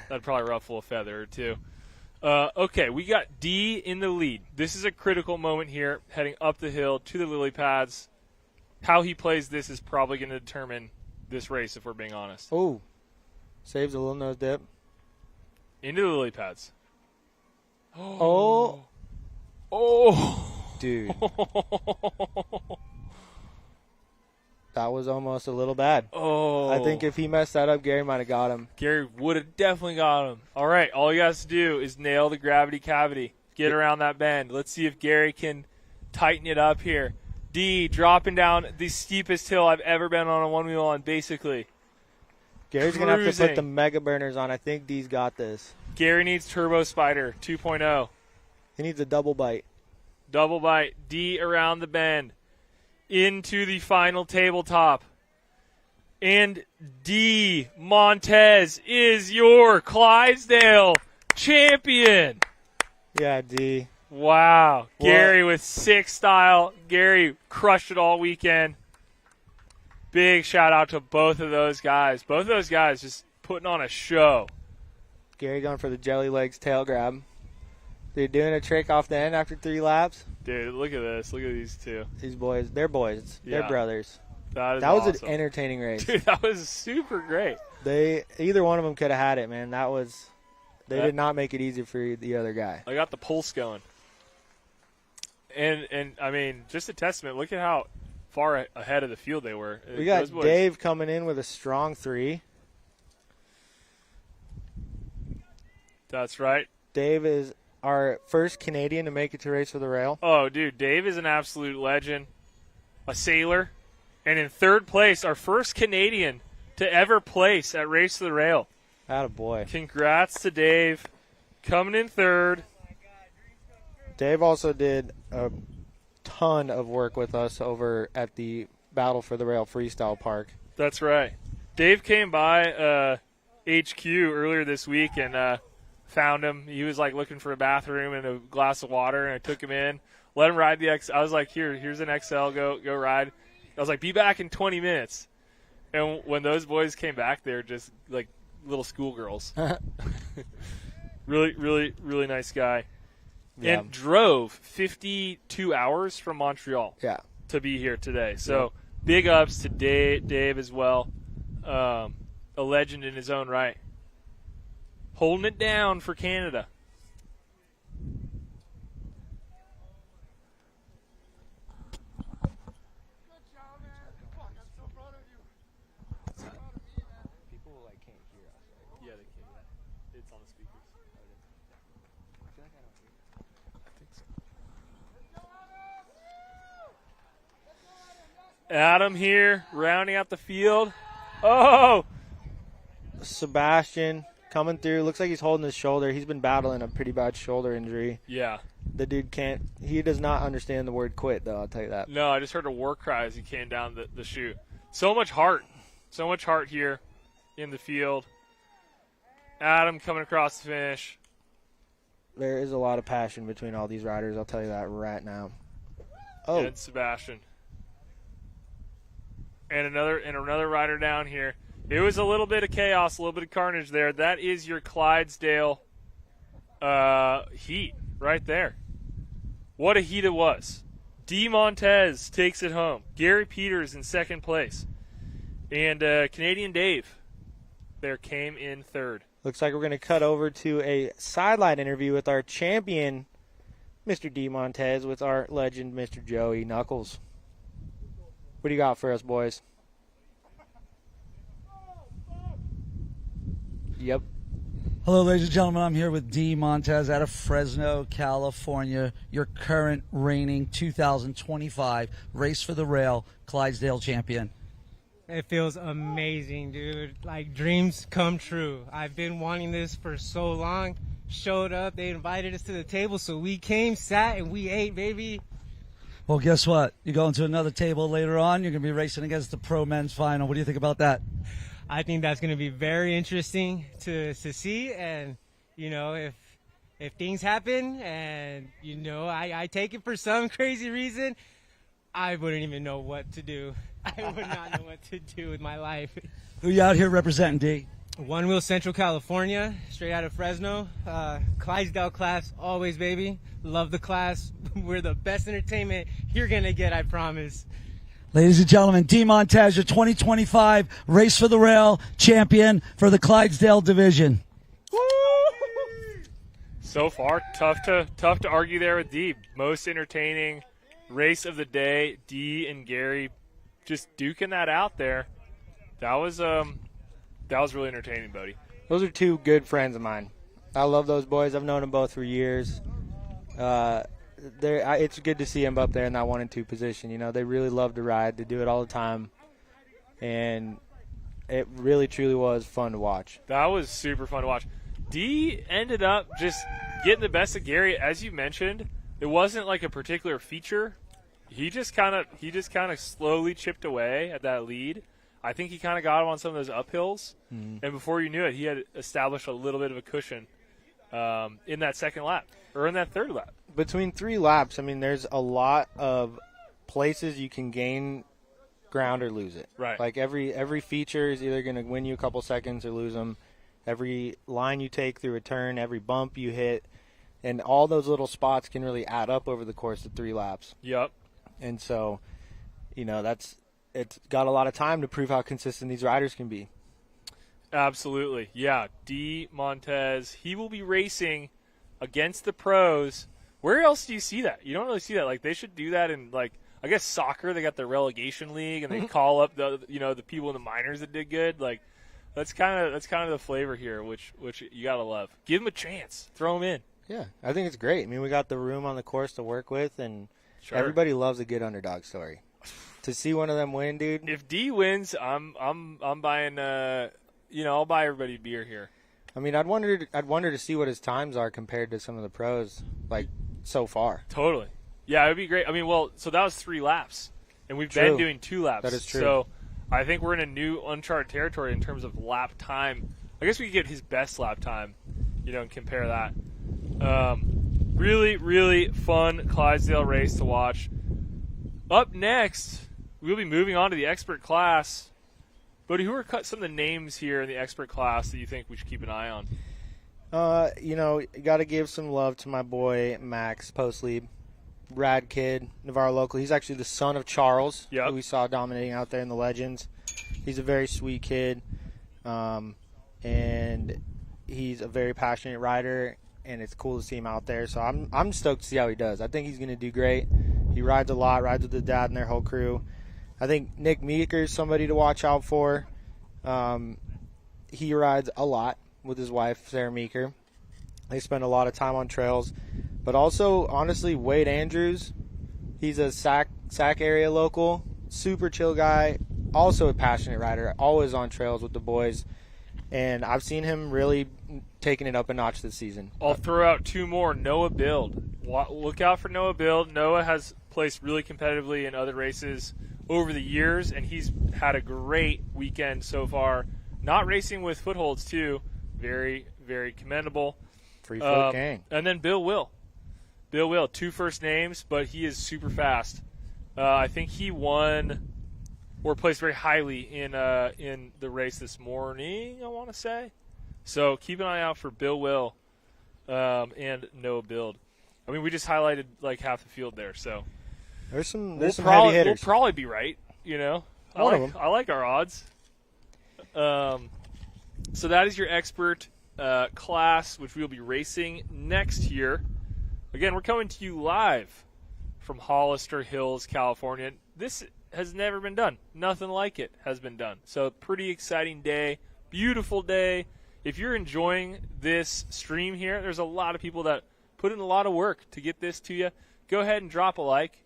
That'd probably ruffle a feather or two. Okay, we got D in the lead. This is a critical moment here, heading up the hill to the lily pads. How he plays this is probably going to determine this race, if we're being honest. Oh, saves a little nose dip. Into the lily pads. Oh. Dude. That was almost a little bad. I think if he messed that up, Gary might have got him. Gary would have definitely got him. All right, all he has to do is nail the gravity cavity. Get around that bend. Let's see if Gary can tighten it up here. D dropping down the steepest hill I've ever been on a one-wheel on, basically. Gary's going to have to put the mega burners on. I think D's got this. Gary needs Turbo Spider 2.0. He needs a double bite. Double bite. D around the bend. Into the final tabletop. And D. Montez is your Clydesdale champion. Yeah, D. Wow. Gary with 6 style. Gary crushed it all weekend. Big shout out to both of those guys. Both of those guys just putting on a show. Gary going for the jelly legs tail grab. They're doing a trick off the end after 3 laps. Dude, look at this. Look at these two. These boys, they're boys. They're brothers. That was awesome. An entertaining race. Dude, that was super great. Either one of them could have had it, man. They did not make it easy for the other guy. I got the pulse going. And I mean, just a testament. Look at how far ahead of the field they were. We got Dave coming in with a strong 3. That's right. Dave is our first Canadian to make it to Race for the Rail. Oh, dude, Dave is an absolute legend, a sailor, and in 3rd place, our first Canadian to ever place at Race for the Rail. Attaboy. Congrats to Dave, coming in 3rd. Dave also did a ton of work with us over at the Battle for the Rail Freestyle Park. That's right. Dave came by HQ earlier this week and found him. He was like looking for a bathroom and a glass of water, and I took him in, let him ride the XL. I was like, here's an XL, go ride. I was like, be back in 20 minutes. And when those boys came back, they were just like little schoolgirls. Really, really, really nice guy. Yeah. And drove 52 hours from Montreal to be here today. So big ups to Dave as well. A legend in his own right. Holding it down for Canada. Adam here, rounding out the field. Oh! Sebastian coming through. Looks like he's holding his shoulder. He's been battling a pretty bad shoulder injury. Yeah. The dude he does not understand the word quit, though, I'll tell you that. No, I just heard a war cry as he came down the chute. So much heart. So much heart here in the field. Adam coming across the finish. There is a lot of passion between all these riders, I'll tell you that right now. Oh. And Sebastian. And another rider down here. It was a little bit of chaos, a little bit of carnage there. That is your Clydesdale heat right there. What a heat it was. D. Montez takes it home. Gary Peters in 2nd place. And Canadian Dave there came in 3rd. Looks like we're going to cut over to a sideline interview with our champion, Mr. D. Montez, with our legend, Mr. Joey Knuckles. What do you got for us, boys? Yep. Hello, ladies and gentlemen. I'm here with D. Montez out of Fresno, California, your current reigning 2025 Race for the Rail Clydesdale champion. It feels amazing, dude. Like dreams come true. I've been wanting this for so long. Showed up, they invited us to the table, so we came, sat, and we ate, baby. Well, guess what? You're going to another table later on. You're going to be racing against the pro men's final. What do you think about that? I think that's going to be very interesting to see, and you know, if things happen, and you know, I take it for some crazy reason, I wouldn't even know what to do. I would not know what to do with my life. Who you out here representing, D? Onewheel, Central California, straight out of Fresno. Clydesdale class, always, baby. Love the class. We're the best entertainment you're going to get, I promise. Ladies and gentlemen, D. Montez, your 2025 Race for the Rail champion for the Clydesdale division. So far, tough to argue there with D. Most entertaining race of the day. D and Gary just duking that out there. That was really entertaining, Bodie. Those are two good friends of mine. I love those boys. I've known them both for years. It's good to see them up there in that 1 and 2 position. You know, they really love to ride. They do it all the time. And it really, truly was fun to watch. That was super fun to watch. D ended up just getting the best of Gary, as you mentioned. It wasn't like a particular feature. He just kind of slowly chipped away at that lead. I think he kind of got him on some of those uphills, and before you knew it, he had established a little bit of a cushion in that second lap or in that third lap. Between 3 laps, I mean, there's a lot of places you can gain ground or lose it. Right. Like every feature is either going to win you a couple seconds or lose them. Every line you take through a turn, every bump you hit, and all those little spots can really add up over the course of 3 laps. Yep. And so, you know, it's got a lot of time to prove how consistent these riders can be. Absolutely. Yeah. D. Montez, he will be racing against the pros. Where else do you see that? You don't really see that. Like, they should do that in, like, I guess soccer. They got their relegation league, and they call up the people in the minors that did good. Like, that's kind of the flavor here, which you gotta love. Give them a chance. Throw them in. Yeah, I think it's great. I mean, we got the room on the course to work with, and everybody loves a good underdog story. To see one of them win, dude. If D wins, I'm buying. I'll buy everybody a beer here. I mean, I'd wonder to see what his times are compared to some of the pros, like so far. Totally. Yeah, it would be great. I mean, so that was 3 laps, and we've True. been doing 2 laps. That is true. So I think we're in a new uncharted territory in terms of lap time. I guess we could get his best lap time, and compare that. Really, really fun Clydesdale race to watch. Up next, we'll be moving on to the expert class. Bodie, who are some of the names here in the expert class that you think we should keep an eye on? You got to give some love to my boy Max Postleib, rad kid, Navarro local. He's actually the son of Charles, who we saw dominating out there in the Legends. He's a very sweet kid, and he's a very passionate rider, and it's cool to see him out there. So I'm stoked to see how he does. I think he's going to do great. He rides a lot, rides with his dad and their whole crew. I think Nick Meeker is somebody to watch out for. He rides a lot with his wife, Sarah Meeker. They spend a lot of time on trails. But also, honestly, Wade Andrews, he's a Sac area local, super chill guy, also a passionate rider, always on trails with the boys. And I've seen him really taking it up a notch this season. I'll throw out 2 more. Noah Bild. Look out for Noah Bild. Noah has placed really competitively in other races over the years, and he's had a great weekend so far. Not racing with footholds, too. Very, very commendable. Free foot gang. And then Bill Will. 2 first names, but he is super fast. I think he won or placed very highly in the race this morning, I want to say. So keep an eye out for Bill Will and Noah Bild. I mean, we just highlighted like half the field there, so there's some heavy hitters. We'll probably be right, I like our odds. So that is your expert class, which we'll be racing next year. Again, we're coming to you live from Hollister Hills, California. This has never been done. Nothing like it has been done. So pretty exciting day, beautiful day. If you're enjoying this stream here, there's a lot of people that put in a lot of work to get this to you. Go ahead and drop a like,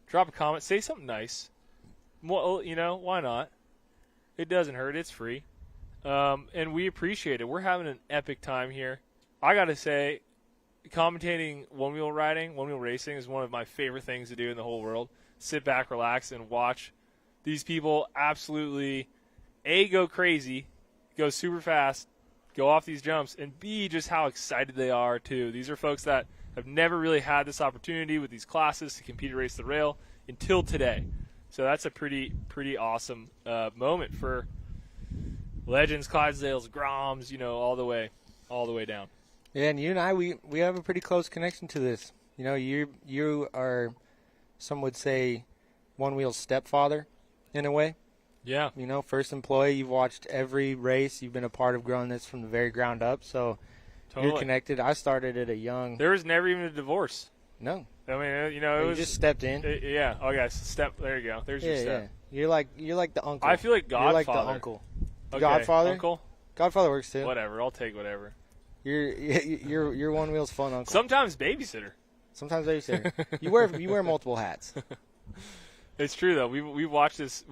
drop a comment, say something nice. Well, why not? It doesn't hurt. It's free. And we appreciate it. We're having an epic time here. I got to say, commentating one-wheel riding, one-wheel racing is one of my favorite things to do in the whole world. Sit back, relax, and watch these people absolutely, A, go crazy, go super fast, go off these jumps, and B, just how excited they are, too. These are folks that have never really had this opportunity with these classes to compete and race the rail until today. So that's a pretty awesome moment for Legends, Clydesdales, Groms, all the way down. Yeah, and you and I, we have a pretty close connection to this. You are, some would say, one-wheel's stepfather in a way. Yeah. First employee. You've watched every race. You've been a part of growing this from the very ground up. So totally. You're connected. I started at a young. There was never even a divorce. No. I mean, it you was just stepped in. Yeah. Oh, yeah. Step. There you go. There's your step. Yeah. You're like the uncle. I feel like Godfather. You're like the uncle. Okay. Godfather. Uncle. Godfather works too. Whatever. I'll take whatever. You're one wheel's fun uncle. Sometimes babysitter. Sometimes babysitter. you wear multiple hats. It's true though. We've watched this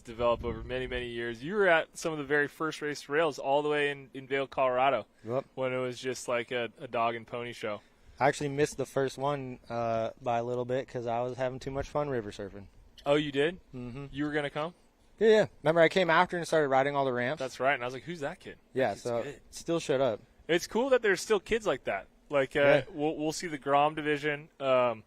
develop over many years. You were at some of the very first race rails all the way in Vail, Colorado. Yep. When it was just like a dog and pony show. I actually missed the first one by a little bit because I was having too much fun river surfing. Oh, you did? Mm-hmm. You were gonna come? Yeah. Remember, I came after and started riding all the ramps. That's right. And I was like, "Who's that kid?" Yeah. So still showed up. It's cool that there's still kids like that. Like we'll see the Grom division. There's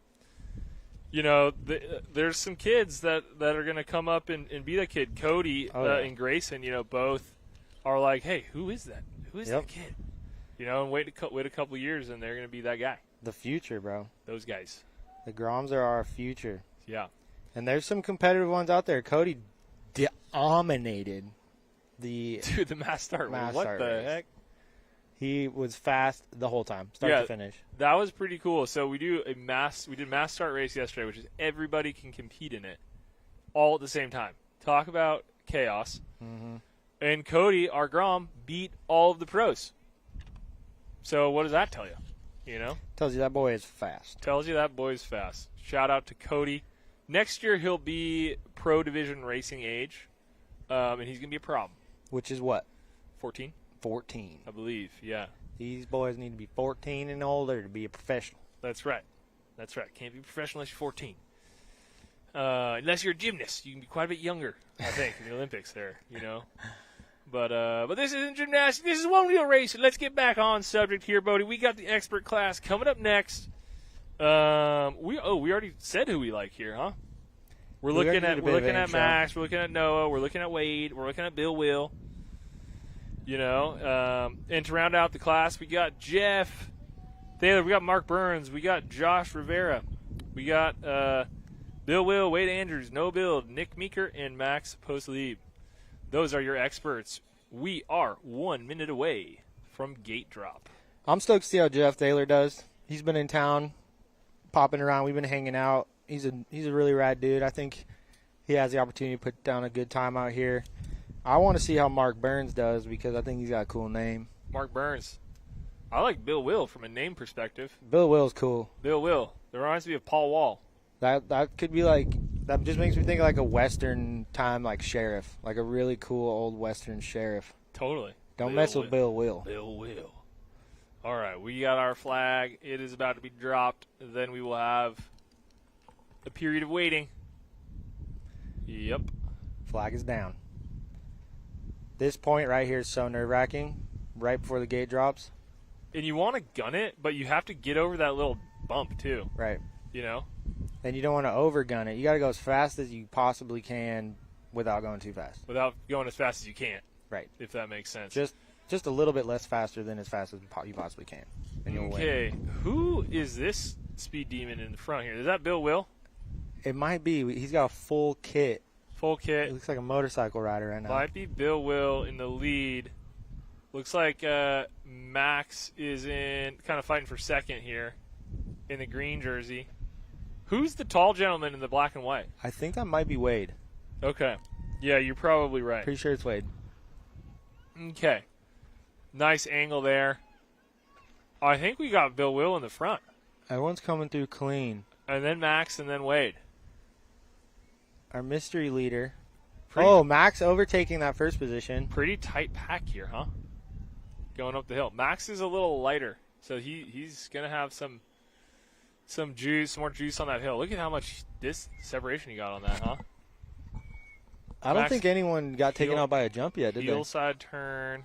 some kids that are going to come up and be that kid. Cody and Grayson, both are like, hey, who is that? Who is that kid? And wait a couple of years, and they're going to be that guy. The future, bro. Those guys. The Groms are our future. Yeah. And there's some competitive ones out there. Cody dominated the mass start. Mass what start the race. heck? He was fast the whole time, start to finish. That was pretty cool. So we did mass start race yesterday, which is everybody can compete in it all at the same time. Talk about chaos. Mm-hmm. And Cody, our Grom, beat all of the pros. So what does that tell you? Tells you that boy is fast. Tells you that boy's fast. Shout out to Cody. Next year he'll be pro division racing age, and he's going to be a problem. Which is what? 14? 14. I believe, yeah. These boys need to be 14 and older to be a professional. That's right. Can't be professional unless you're 14. Unless you're a gymnast. You can be quite a bit younger, I think, in the Olympics there, But this isn't gymnastics. This is one-wheel racing. Let's get back on subject here, Bodie. We got the expert class coming up next. We already said who we like here, huh? We're looking at Max. We're looking at Noah. We're looking at Wade. We're looking at Bill Will. And to round out the class, we got Jeff Thaler, we got Mark Burns, we got Josh Rivera, we got Bill Will, Wade Andrews, Noah Bill, Nick Meeker, and Max Postlieb. Those are your experts. We are 1 minute away from gate drop. I'm stoked to see how Jeff Thaler does. He's been in town, popping around. We've been hanging out. He's a really rad dude. I think he has the opportunity to put down a good time out here. I want to see how Mark Burns does because I think he's got a cool name. Mark Burns. I like Bill Will from a name perspective. Bill Will's cool. Bill Will. That reminds me of Paul Wall. That could be like, that just makes me think of like a Western time like sheriff, like a really cool old Western sheriff. Totally. Don't mess with Bill Will. Bill Will. All right, we got our flag. It is about to be dropped. Then we will have a period of waiting. Yep. Flag is down. This point right here is so nerve-wracking, right before the gate drops. And you want to gun it, but you have to get over that little bump, too. Right. And you don't want to over-gun it. You got to go as fast as you possibly can without going too fast. Without going as fast as you can. Right. If that makes sense. Just a little bit less faster than as fast as you possibly can. And you'll win. Who is this speed demon in the front here? Is that Bill Will? It might be. He's got a full kit. Full kit. It looks like a motorcycle rider right now. Might be Bill Will in the lead. Looks like Max is in kind of fighting for second here in the green jersey. Who's the tall gentleman in the black and white? I think that might be Wade. Okay. Yeah, you're probably right. Pretty sure it's Wade. Okay. Nice angle there. I think we got Bill Will in the front. Everyone's coming through clean. And then Max and then Wade. Our mystery leader. Pretty- Max overtaking that first position. Pretty tight pack here, huh? Going up the hill. Max is a little lighter, so he's going to have some juice, more juice on that hill. Look at how much this separation he got on that, huh? I don't Max- think anyone got taken heel- out by a jump yet, did they? Heel side turn.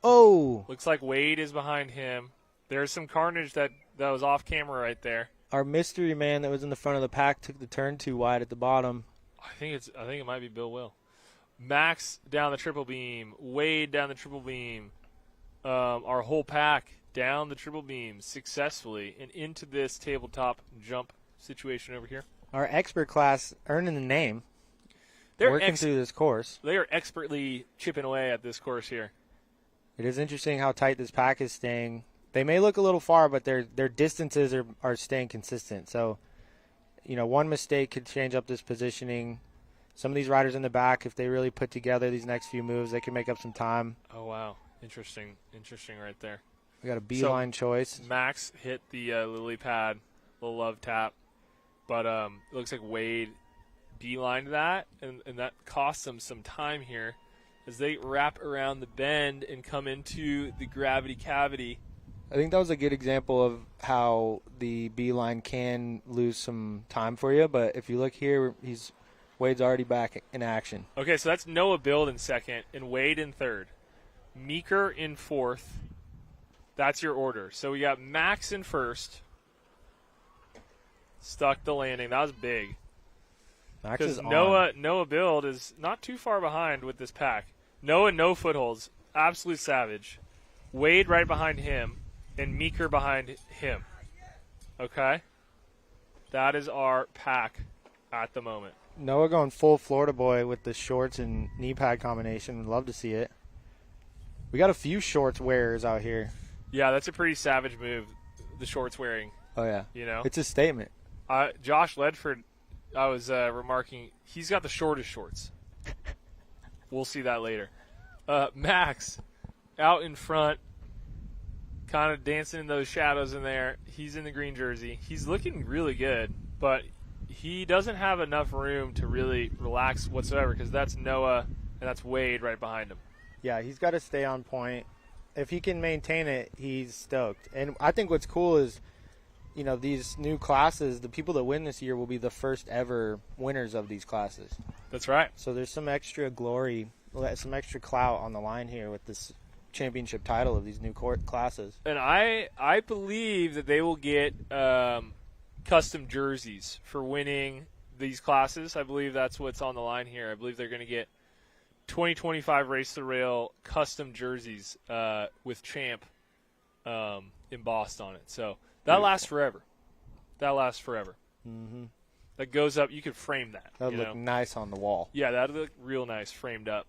Oh! Looks like Wade is behind him. There's some carnage that was off camera right there. Our mystery man that was in the front of the pack took the turn too wide at the bottom. I think it might be Bill Will. Max down the triple beam. Wade down the triple beam. Our whole pack down the triple beam successfully and into this tabletop jump situation over here. Our expert class earning the name. They're working through this course. They are expertly chipping away at this course here. It is interesting how tight this pack is staying. They may look a little far, but their distances are staying consistent. So, one mistake could change up this positioning. Some of these riders in the back, if they really put together these next few moves, they can make up some time. Oh, wow. Interesting right there. We got a beeline choice. Max hit the lily pad, little love tap. But it looks like Wade beelined that, and that cost them some time here as they wrap around the bend and come into the gravity cavity. I think that was a good example of how the beeline can lose some time for you. But if you look here, Wade's already back in action. Okay, so that's Noah Build in second and Wade in third. Meeker in fourth. That's your order. So we got Max in first. Stuck the landing. That was big. Max is Because Noah Build is not too far behind with this pack. Noah, no footholds. Absolute savage. Wade right behind him, and Meeker behind him. Okay? That is our pack at the moment. Noah going full Florida boy with the shorts and knee pad combination. Would love to see it. We got a few shorts wearers out here. Yeah, that's a pretty savage move, the shorts wearing. Oh, yeah. It's a statement. Josh Ledford, I was remarking, he's got the shortest shorts. We'll see that later. Max, out in front, kind of dancing in those shadows in there. He's in the green jersey. He's looking really good, but he doesn't have enough room to really relax whatsoever because that's Noah and that's Wade right behind him. Yeah, he's got to stay on point. If he can maintain it, he's stoked. And I think what's cool is, these new classes, the people that win this year will be the first ever winners of these classes. That's right. So there's some extra glory, some extra clout on the line here with this championship title of these new classes. And I believe that they will get custom jerseys for winning these classes. I believe that's what's on the line here. I believe they're going to get 2025 Race the Rail custom jerseys with Champ embossed on it. So that lasts forever. Mm-hmm. That goes up. You could frame that. That would look nice on the wall. Yeah, that would look real nice framed up.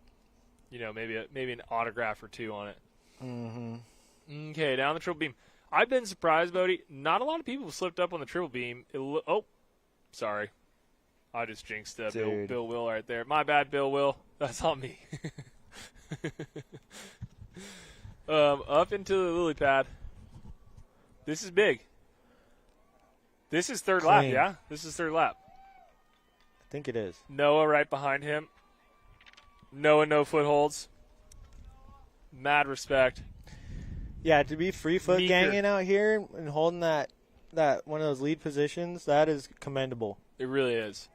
Maybe an autograph or two on it. Mm-hmm. Okay, down the triple beam. I've been surprised, Bodie. Not a lot of people have slipped up on the triple beam. Sorry. I just jinxed Bill Will right there. My bad, Bill Will. That's on me. Up into the lily pad. This is big. This is third lap, yeah? This is third lap. I think it is. Noah right behind him. Noah, no footholds. Mad respect. Yeah, to be free foot Meeker. ganging out here and holding that one of those lead positions, that is commendable. It really is.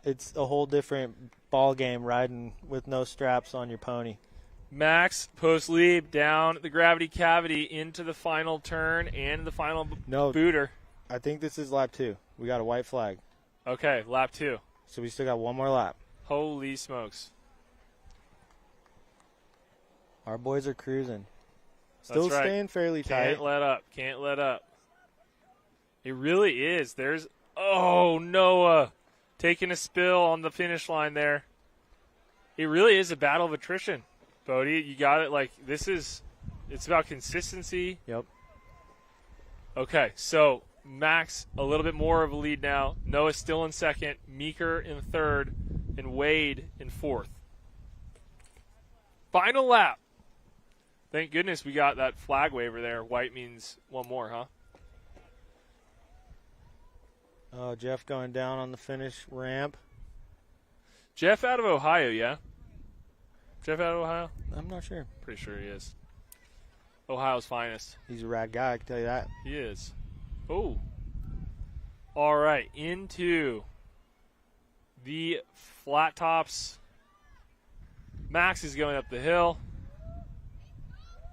It's a whole different ball game riding with no straps on your pony. Max, post lead, down the gravity cavity into the final turn and the final booter. I think this is lap 2. We got a white flag. Okay, lap 2. So we still got one more lap. Holy smokes. Our boys are cruising. Still That's right. staying fairly tight. Can't let up. It really is. Noah taking a spill on the finish line there. It really is a battle of attrition. Bodie, you got it. Like, it's about consistency. Yep. Okay, so Max a little bit more of a lead now. Noah's still in second, Meeker in third, and Wade in fourth. Final lap. Thank goodness we got that flag waiver there. White means one more, huh? Oh, Jeff going down on the finish ramp. Jeff out of Ohio, yeah? Jeff out of Ohio? I'm not sure. Pretty sure he is. Ohio's finest. He's a rad guy, I can tell you that. He is. Oh. All right, into the flat tops. Max is going up the hill.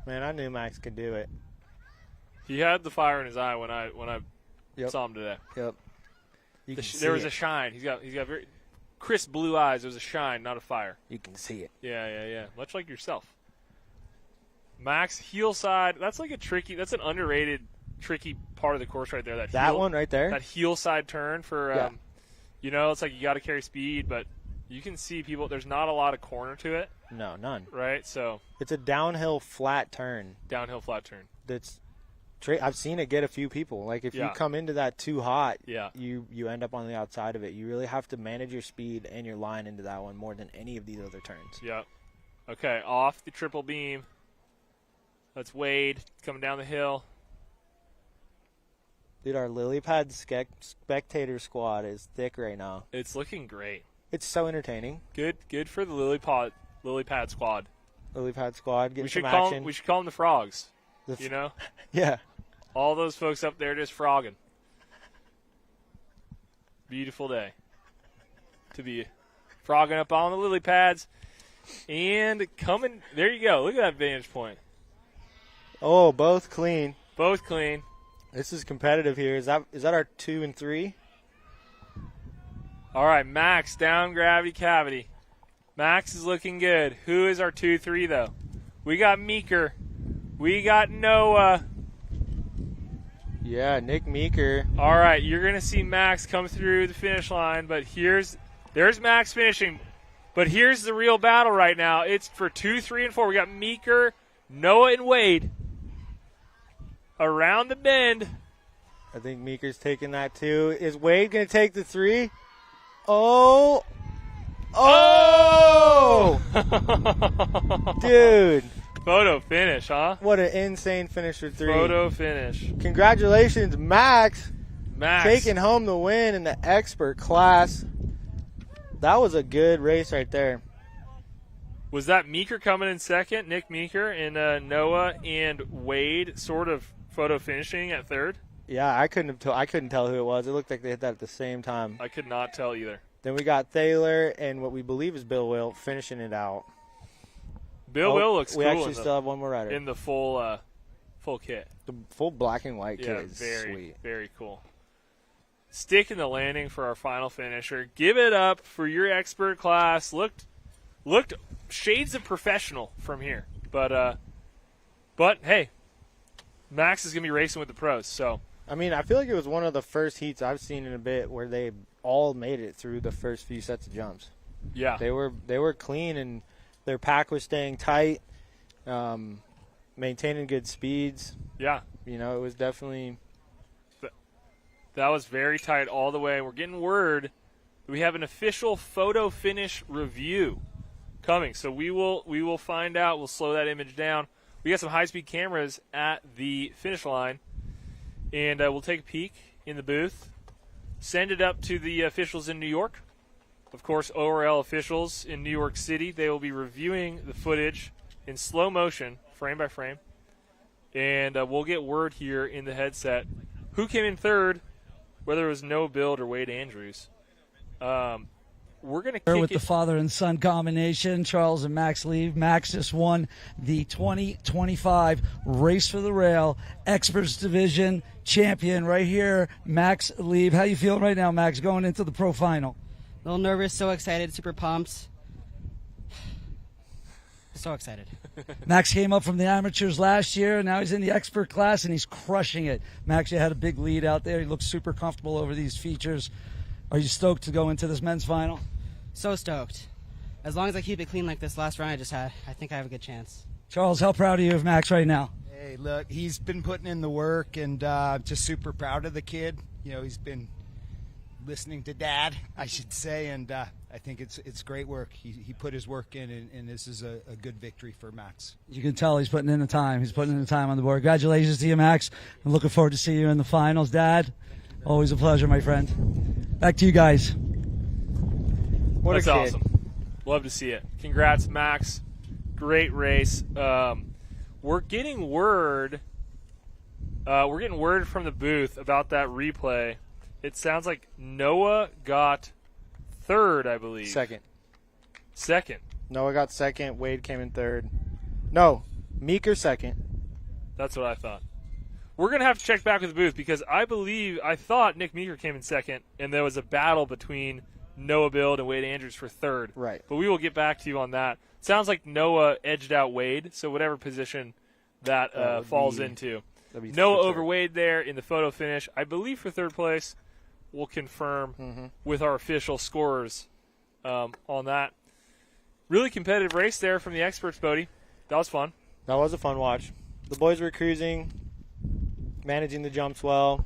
Man, I knew Max could do it. He had the fire in his eye when I Yep. saw him today. Yep. You can see There was it. a shine. He's got very crisp blue eyes. There was a shine, not a fire. You can see it. Yeah. Much like yourself. Max heel side. That's like that's an underrated, tricky part of the course right there. That heel, one right there? That heel side turn for, Yeah. it's like you got to carry speed, but you can see people. There's not a lot of corner to it, No, none. right? So It's a downhill flat turn. downhill flat turn. That's I've seen it get a few people. Like if you Yeah. come into that too hot, Yeah. you end up on the outside of it. You really have to manage your speed and your line into that one more than any of these other turns. Yep. Okay, off the triple beam. That's Wade coming down the hill. Dude, our lily pad spectator squad is thick right now. It's looking great. It's so entertaining. Good for the lily pad squad. Lily pad squad getting We should some call action. them the frogs. The f- You know, Yeah. all those folks up there just frogging. Beautiful day to be frogging up on the lily pads and coming. There you go. Look at that vantage point. Oh, both clean. Both clean. This is competitive here. Is that our 2 and 3? All right, Max down gravity cavity. Max is looking good. Who is our 2-3 though? We got Meeker. We got Noah. Yeah, Nick Meeker. All right, you're going to see Max come through the finish line, but there's Max finishing. But here's the real battle right now. It's for 2, 3, and 4. We got Meeker, Noah, and Wade around the bend. I think Meeker's taking that too. Is Wade going to take the 3? Oh! Oh! Dude, Photo finish, huh? what an insane finish for 3. Photo finish. Congratulations, Max. Max. Taking home the win in the expert class. That was a good race right there. Was that Meeker coming in second, Nick Meeker, and Noah and Wade sort of photo finishing at third? Yeah, I couldn't tell who it was. It looked like they hit that at the same time. I could not tell either. Then we got Thaler and what we believe is Bill Will finishing it out. Bill Will looks we cool actually still have one more rider. in the full kit. The full black and white Yeah, kit is very, sweet. very cool. Sticking the landing for our final finisher. Give it up for your expert class. Looked shades of professional from here, but hey, Max is gonna be racing with the pros. So I mean, I feel like it was one of the first heats I've seen in a bit where they all made it through the first few sets of jumps. yeah, They were clean and their pack was staying tight, maintaining good speeds. yeah. You know, it was definitely. That was very tight all the way. We're getting word that we have an official photo finish review coming. So we will find out. We'll slow that image down. We got some high-speed cameras at the finish line, and we'll take a peek in the booth, send it up to the officials in New York. Of course, ORL officials in New York City. They will be reviewing the footage in slow motion, frame by frame, and we'll get word here in the headset who came in third, whether it was Noah Bild or Wade Andrews. We're going to kick with it. the father and son combination, Charles and Max Lee. Max just won the 2025 Race for the Rail Experts Division champion right here, Max Lee. How you feeling right now, Max, going into the pro final? A little nervous, so excited, super pumped. So excited. Max came up from the amateurs last year, and now he's in the expert class, and he's crushing it. Max, you had a big lead out there. He looks super comfortable over these features. Are you stoked to go into this men's final? So stoked. As long as I keep it clean like this last run I just had, I think I have a good chance. Charles, how proud are you of Max right now? Hey, look, he's been putting in the work, and just super proud of the kid. You know, he's been listening to Dad, I should say, and I think it's great work. He put his work in, and this is a good victory for Max. You can tell he's putting in the time. He's putting in the time on the board. Congratulations to you, Max. I'm looking forward to seeing you in the finals. Dad, always a pleasure, my friend. Back to you guys. What That's a kid. awesome. Love to see it. Congrats, Max. Great race. We're getting word. We're getting word from the booth about that replay. It sounds like Noah got third, I believe. Second. Noah got second. Wade came in third. No, Meeker second. That's what I thought. We're going to have to check back with the booth because I thought Nick Meeker came in second, and there was a battle between Noah Build and Wade Andrews for third. Right. But we will get back to you on that. Sounds like Noah edged out Wade, so whatever position that falls into. Noah over Wade there in the photo finish. I believe for third place. We'll confirm with our official scorers on that. Really competitive race there from the experts, Bodie. That was fun. That was a fun watch. The boys were cruising, managing the jumps well.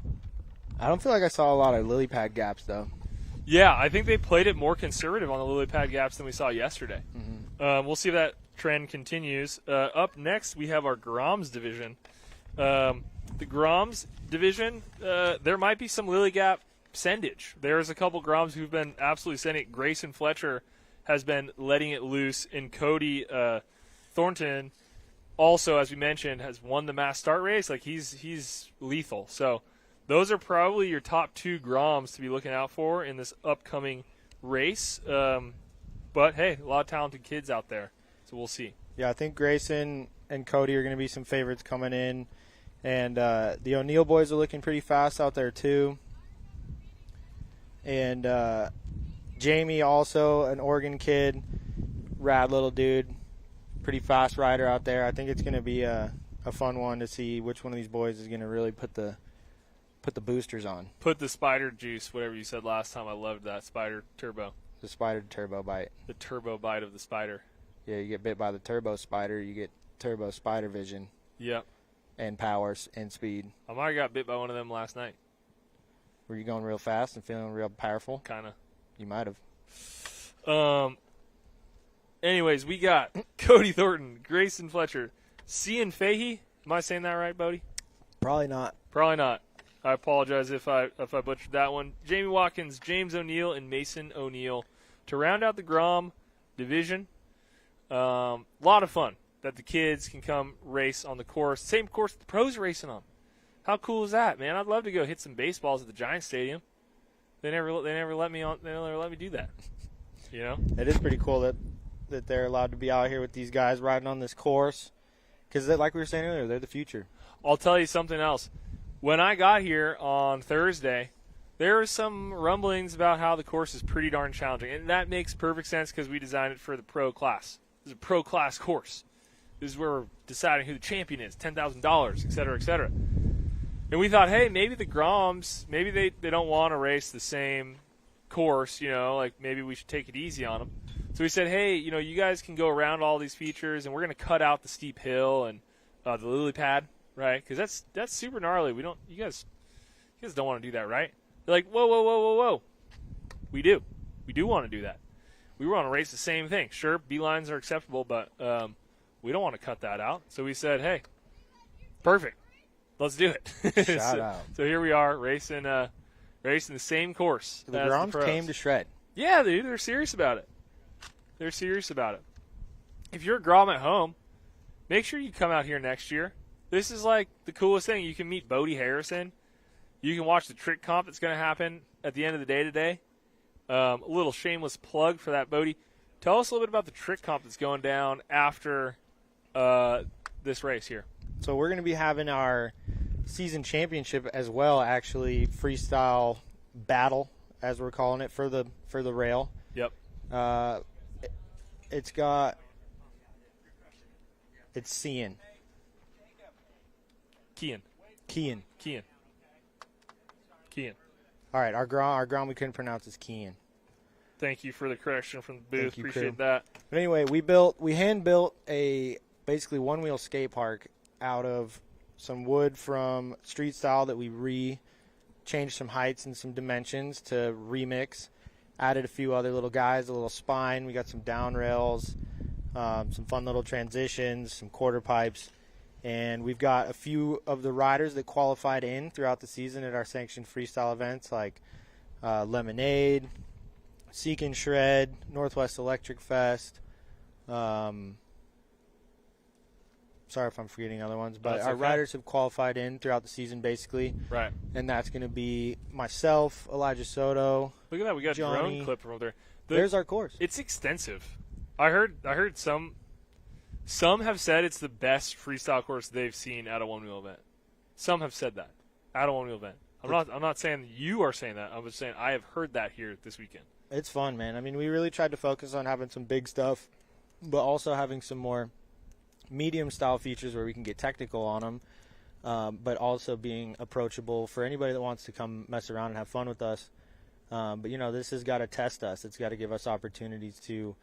I don't feel like I saw a lot of lily pad gaps, though. Yeah, I think they played it more conservative on the lily pad gaps than we saw yesterday. We'll see if that trend continues. Up next, we have our Groms division. The Groms division, there might be some lily gap sendage. There's a couple Groms who've been absolutely sending it. Grayson Fletcher has been letting it loose, and Cody Thornton also, as we mentioned, has won the mass start race. Like he's lethal. So those are probably your top two Groms to be looking out for in this upcoming race. But hey, a lot of talented kids out there, so we'll see. Yeah, I think Grayson and Cody are going to be some favorites coming in, and the O'Neill boys are looking pretty fast out there too. And Jamie, also an Oregon kid, rad little dude, pretty fast rider out there. I think it's going to be a fun one to see which one of these boys is going to really put the boosters on. Put the spider juice, whatever you said last time. I loved that spider turbo. The spider turbo bite. The turbo bite of the spider. Yeah, you get bit by the turbo spider, you get turbo spider vision. Yep. And power and speed. I might have got bit by one of them last night. Were you going real fast and feeling real powerful? Kind of. You might have. Anyways, we got Cody Thornton, Grayson Fletcher, Cian Fahey. Am I saying that right, Bodie? Probably not. Probably not. I apologize if I butchered that one. Jamie Watkins, James O'Neill, and Mason O'Neill to round out the Grom division. A lot of fun that the kids can come race on the course. Same course the pros are racing on. How cool is that, man? I'd love to go hit some baseballs at the Giants Stadium. They never let me do that. You know? It is pretty cool that they're allowed to be out here with these guys riding on this course. Because like we were saying earlier, they're the future. I'll tell you something else. When I got here on Thursday, there were some rumblings about how the course is pretty darn challenging. And that makes perfect sense because we designed it for the pro class. This is a pro class course. This is where we're deciding who the champion is, $10,000, et cetera, et cetera. And we thought, hey, maybe the Groms, maybe they don't want to race the same course, you know, like maybe we should take it easy on them. So we said, hey, you know, you guys can go around all these features, and we're going to cut out the steep hill and the lily pad, right? Because that's super gnarly. You guys don't want to do that, right? They're like, whoa. We do want to do that. We want to race the same thing. Sure, B-lines are acceptable, but we don't want to cut that out. So we said, hey, perfect. Let's do it. Shout out. So here we are racing the same course. The as Groms pros. came to shred. Yeah, dude, they're serious about it. They're serious about it. If you're a Grom at home, make sure you come out here next year. This is like the coolest thing. You can meet Bodie Harrison. You can watch the trick comp that's going to happen at the end of the day today. A little shameless plug for that, Bodie. Tell us a little bit about the trick comp that's going down after this race here. So we're going to be having our season championship as well, actually, freestyle battle, as we're calling it, for the rail. Yep. It's Cian. Kian. All right, our Grom we couldn't pronounce is Kian. Thank you for the correction from the booth. Thank you, Appreciate crew. that. But anyway, we hand built a basically one-wheel skate park out of some wood from street style that we changed some heights and some dimensions to remix. Added a few other little guys, a little spine. We got some down rails, some fun little transitions, some quarter pipes. And we've got a few of the riders that qualified in throughout the season at our sanctioned freestyle events like Lemonade, Seek and Shred, Northwest Electric Fest. Sorry if I'm forgetting other ones, but our riders have qualified in throughout the season basically. Right. And that's going to be myself, Elijah Soto. Look at that. We got Johnny. a drone clip from over there. There's our course. It's extensive. I heard some have said it's the best freestyle course they've seen at a one-wheel event. Some have said that at a one-wheel event. I'm not saying you are saying that. I'm just saying I have heard that here this weekend. It's fun, man. I mean, we really tried to focus on having some big stuff, but also having some more medium-style features where we can get technical on them, but also being approachable for anybody that wants to come mess around and have fun with us. But, this has got to test us. It's got to give us opportunities to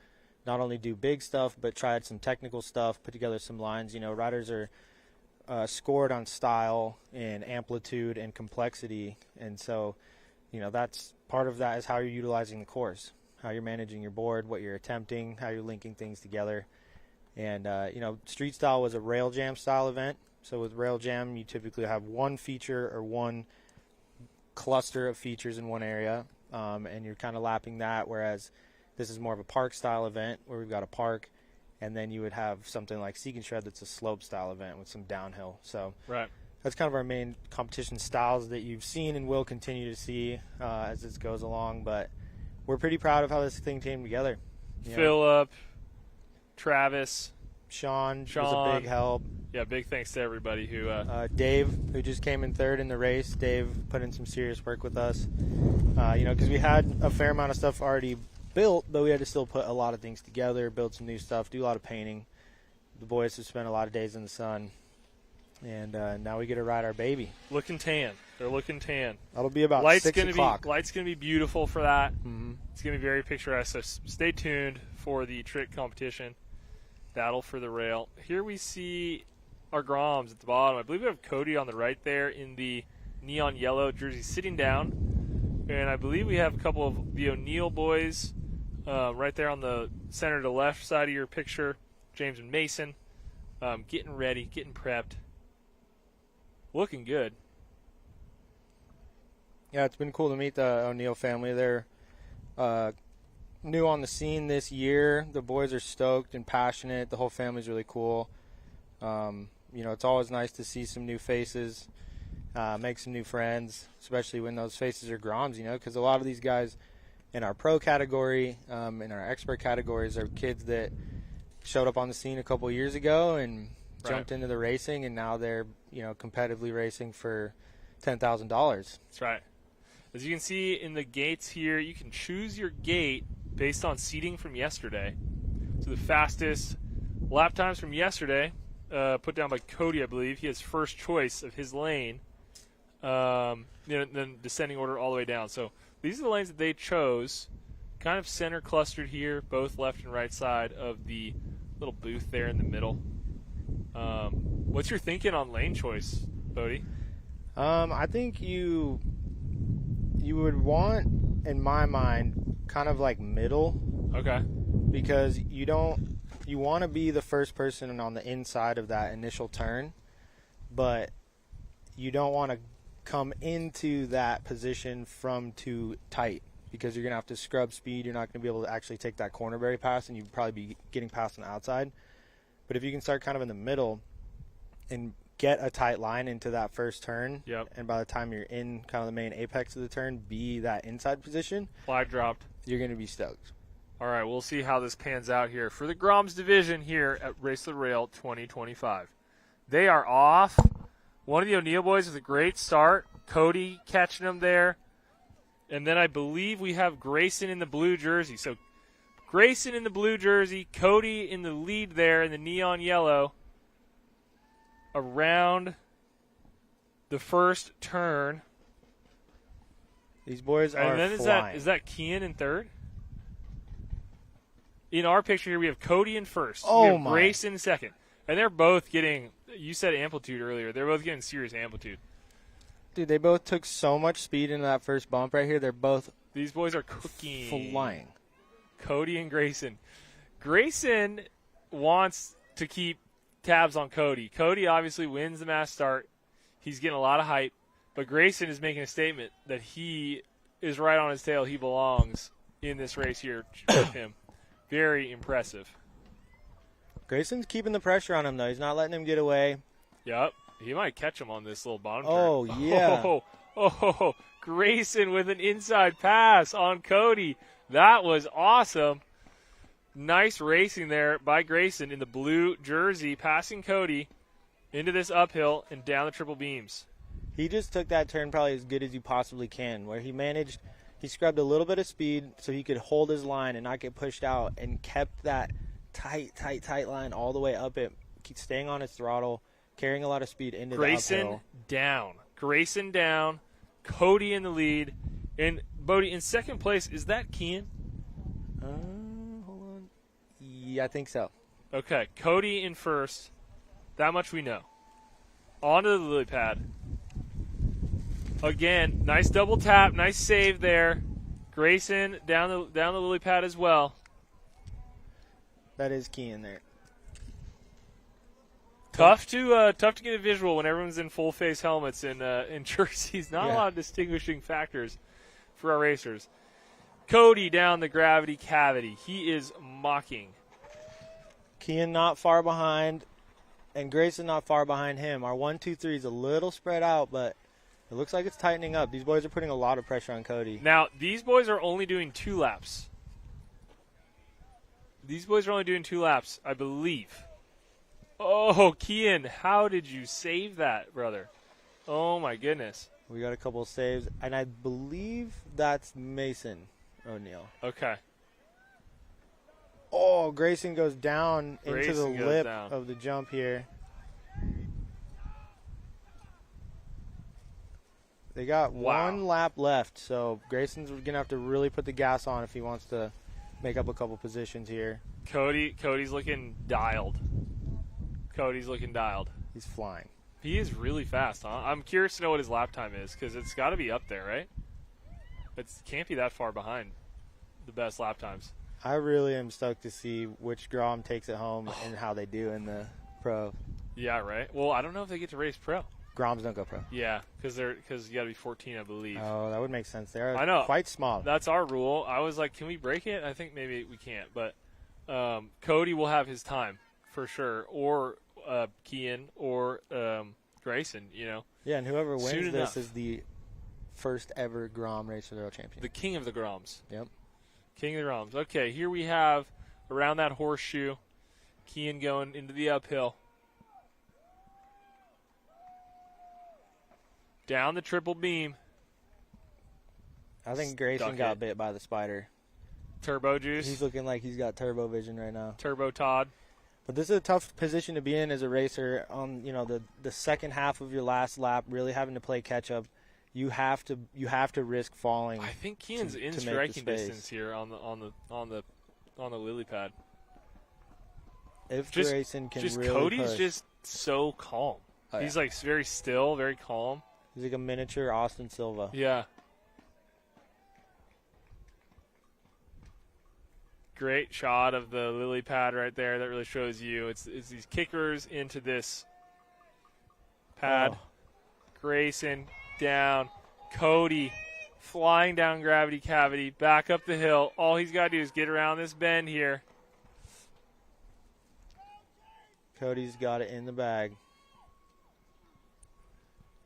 not only do big stuff, but try some technical stuff, put together some lines. Riders are scored on style and amplitude and complexity, and so that's part of that is how you're utilizing the course, how you're managing your board, what you're attempting, how you're linking things together. And street style was a rail jam style event, so with rail jam you typically have one feature or one cluster of features in one area, and you're kind of lapping that, whereas this is more of a park style event where we've got a park. And then you would have something like Seek and Shred that's a slope-style event with some downhill. So right. That's kind of our main competition styles that you've seen and will continue to see as this goes along. But we're pretty proud of how this thing came together. Philip, Travis, Sean was a big help. Yeah, big thanks to everybody who Dave, who just came in third in the race. Dave put in some serious work with us. Because we had a fair amount of stuff already built, but we had to still put a lot of things together, build some new stuff, do a lot of painting. The boys have spent a lot of days in the sun, and now we get to ride our baby. Looking tan. They're looking tan. That'll be about 6 o'clock. Light's going to be beautiful for that. Mm-hmm. It's going to be very picturesque, so stay tuned for the trick competition. Battle for the rail. Here we see our Groms at the bottom. I believe we have Cody on the right there in the neon yellow jersey sitting down, and I believe we have a couple of the O'Neill boys right there on the center to left side of your picture, James and Mason, getting ready, getting prepped. Looking good. Yeah, it's been cool to meet the O'Neill family. They're new on the scene this year. The boys are stoked and passionate. The whole family's really cool. It's always nice to see some new faces, make some new friends, especially when those faces are Groms, because a lot of these guys in our pro category, in our expert categories, are kids that showed up on the scene a couple years ago and jumped into the racing, and now they're competitively racing for $10,000. That's right. As you can see in the gates here, you can choose your gate based on seating from yesterday. So the fastest lap times from yesterday, put down by Cody, I believe. He has first choice of his lane, then descending order all the way down. So these are the lanes that they chose, kind of center clustered here, both left and right side of the little booth there in the middle. What's your thinking on lane choice, Bodie? I think you would want, in my mind, kind of like middle. Okay. Because you want to be the first person on the inside of that initial turn, but you don't want to come into that position from too tight, because you're going to have to scrub speed. You're not going to be able to actually take that corner very fast, and you'd probably be getting past on the outside. But if you can start kind of in the middle and get a tight line into that first turn, and by the time you're in kind of the main apex of the turn, be that inside position, flag dropped, you're going to be stoked. All right, we'll see how this pans out here for the Groms division here at Race the Rail 2025. They are off. One of the O'Neill boys with a great start. Cody catching them there. And then I believe we have Grayson in the blue jersey. So Grayson in the blue jersey, Cody in the lead there in the neon yellow around the first turn. These boys are and then flying. Is that Kian in third? in our picture here, we have Cody in first. Oh, we have my. Grayson second. And they're both getting, you said amplitude earlier, they're both getting serious amplitude. Dude, they both took so much speed into that first bump right here. They're both These boys are cooking. flying. Cody and Grayson. Grayson wants to keep tabs on Cody. Cody obviously wins the mass start. He's getting a lot of hype. But Grayson is making a statement that he is right on his tail. He belongs in this race here with him. Very impressive. Grayson's keeping the pressure on him, though. He's not letting him get away. Yep. He might catch him on this little bottom Oh, turn. yeah. Oh, Grayson with an inside pass on Cody. That was awesome. Nice racing there by Grayson in the blue jersey, passing Cody into this uphill and down the triple beams. He just took that turn probably as good as you possibly can, where he scrubbed a little bit of speed so he could hold his line and not get pushed out, and kept that tight line all the way up it, keep staying on his throttle, carrying a lot of speed into the uphill. Grayson down. Cody in the lead. And Bodie, in second place, is that Kian? Hold on. Yeah, I think so. Okay, Cody in first. That much we know. Onto the lily pad. Again, nice double tap, nice save there. Grayson down the lily pad as well. That is key in there. Tough to get a visual when everyone's in full face helmets and in jerseys. Not a lot of distinguishing factors for our racers. Cody down the gravity cavity. He is mocking. Kian not far behind, and Grayson not far behind him. Our 1, 2, 3 is a little spread out, but it looks like it's tightening up. These boys are putting a lot of pressure on Cody. Now, these boys are only doing 2 laps. I believe. Oh, Kian, how did you save that, brother? Oh, my goodness. We got a couple of saves, and I believe that's Mason O'Neill. Okay. Oh, Grayson goes down into the Grayson goes lip down. of the jump here. They got one lap left, so Grayson's going to have to really put the gas on if he wants to make up a couple positions here. Cody's looking dialed. He's flying. He is really fast, huh? I'm curious to know what his lap time is, because it's got to be up there, right? It can't be that far behind the best lap times. I really am stoked to see which Grom takes it home and how they do in the pro. Yeah, right? Well, I don't know if they get to race pro. Groms don't go pro. Yeah, because you got to be 14, I believe. Oh, that would make sense. They're I know. quite small. That's our rule. I was like, can we break it? I think maybe we can't. But Cody will have his time for sure, or Kian, or Grayson, Yeah, and whoever wins Soon this enough. is the first ever Grom Race for the World Champion. The king of the Groms. Yep. King of the Groms. Okay, here we have around that horseshoe, Kian going into the uphill. Down the triple beam. I think Grayson Stuck got it. bit by the spider. Turbo juice. He's looking like he's got turbo vision right now. Turbo Todd. But this is a tough position to be in as a racer. On the second half of your last lap, really having to play catch up. You have to risk falling. I think Kian's in to make the striking space. distance here on the lily pad. If Just- Grayson can Just really Cody's push. just so calm. Oh, He's yeah. like very still, very calm. He's like a miniature Austin Silva. Yeah. Great shot of the lily pad right there. That really shows you. It's these kickers into this pad. Oh. Grayson down. Cody flying down gravity cavity, back up the hill. All he's got to do is get around this bend here. Cody's got it in the bag.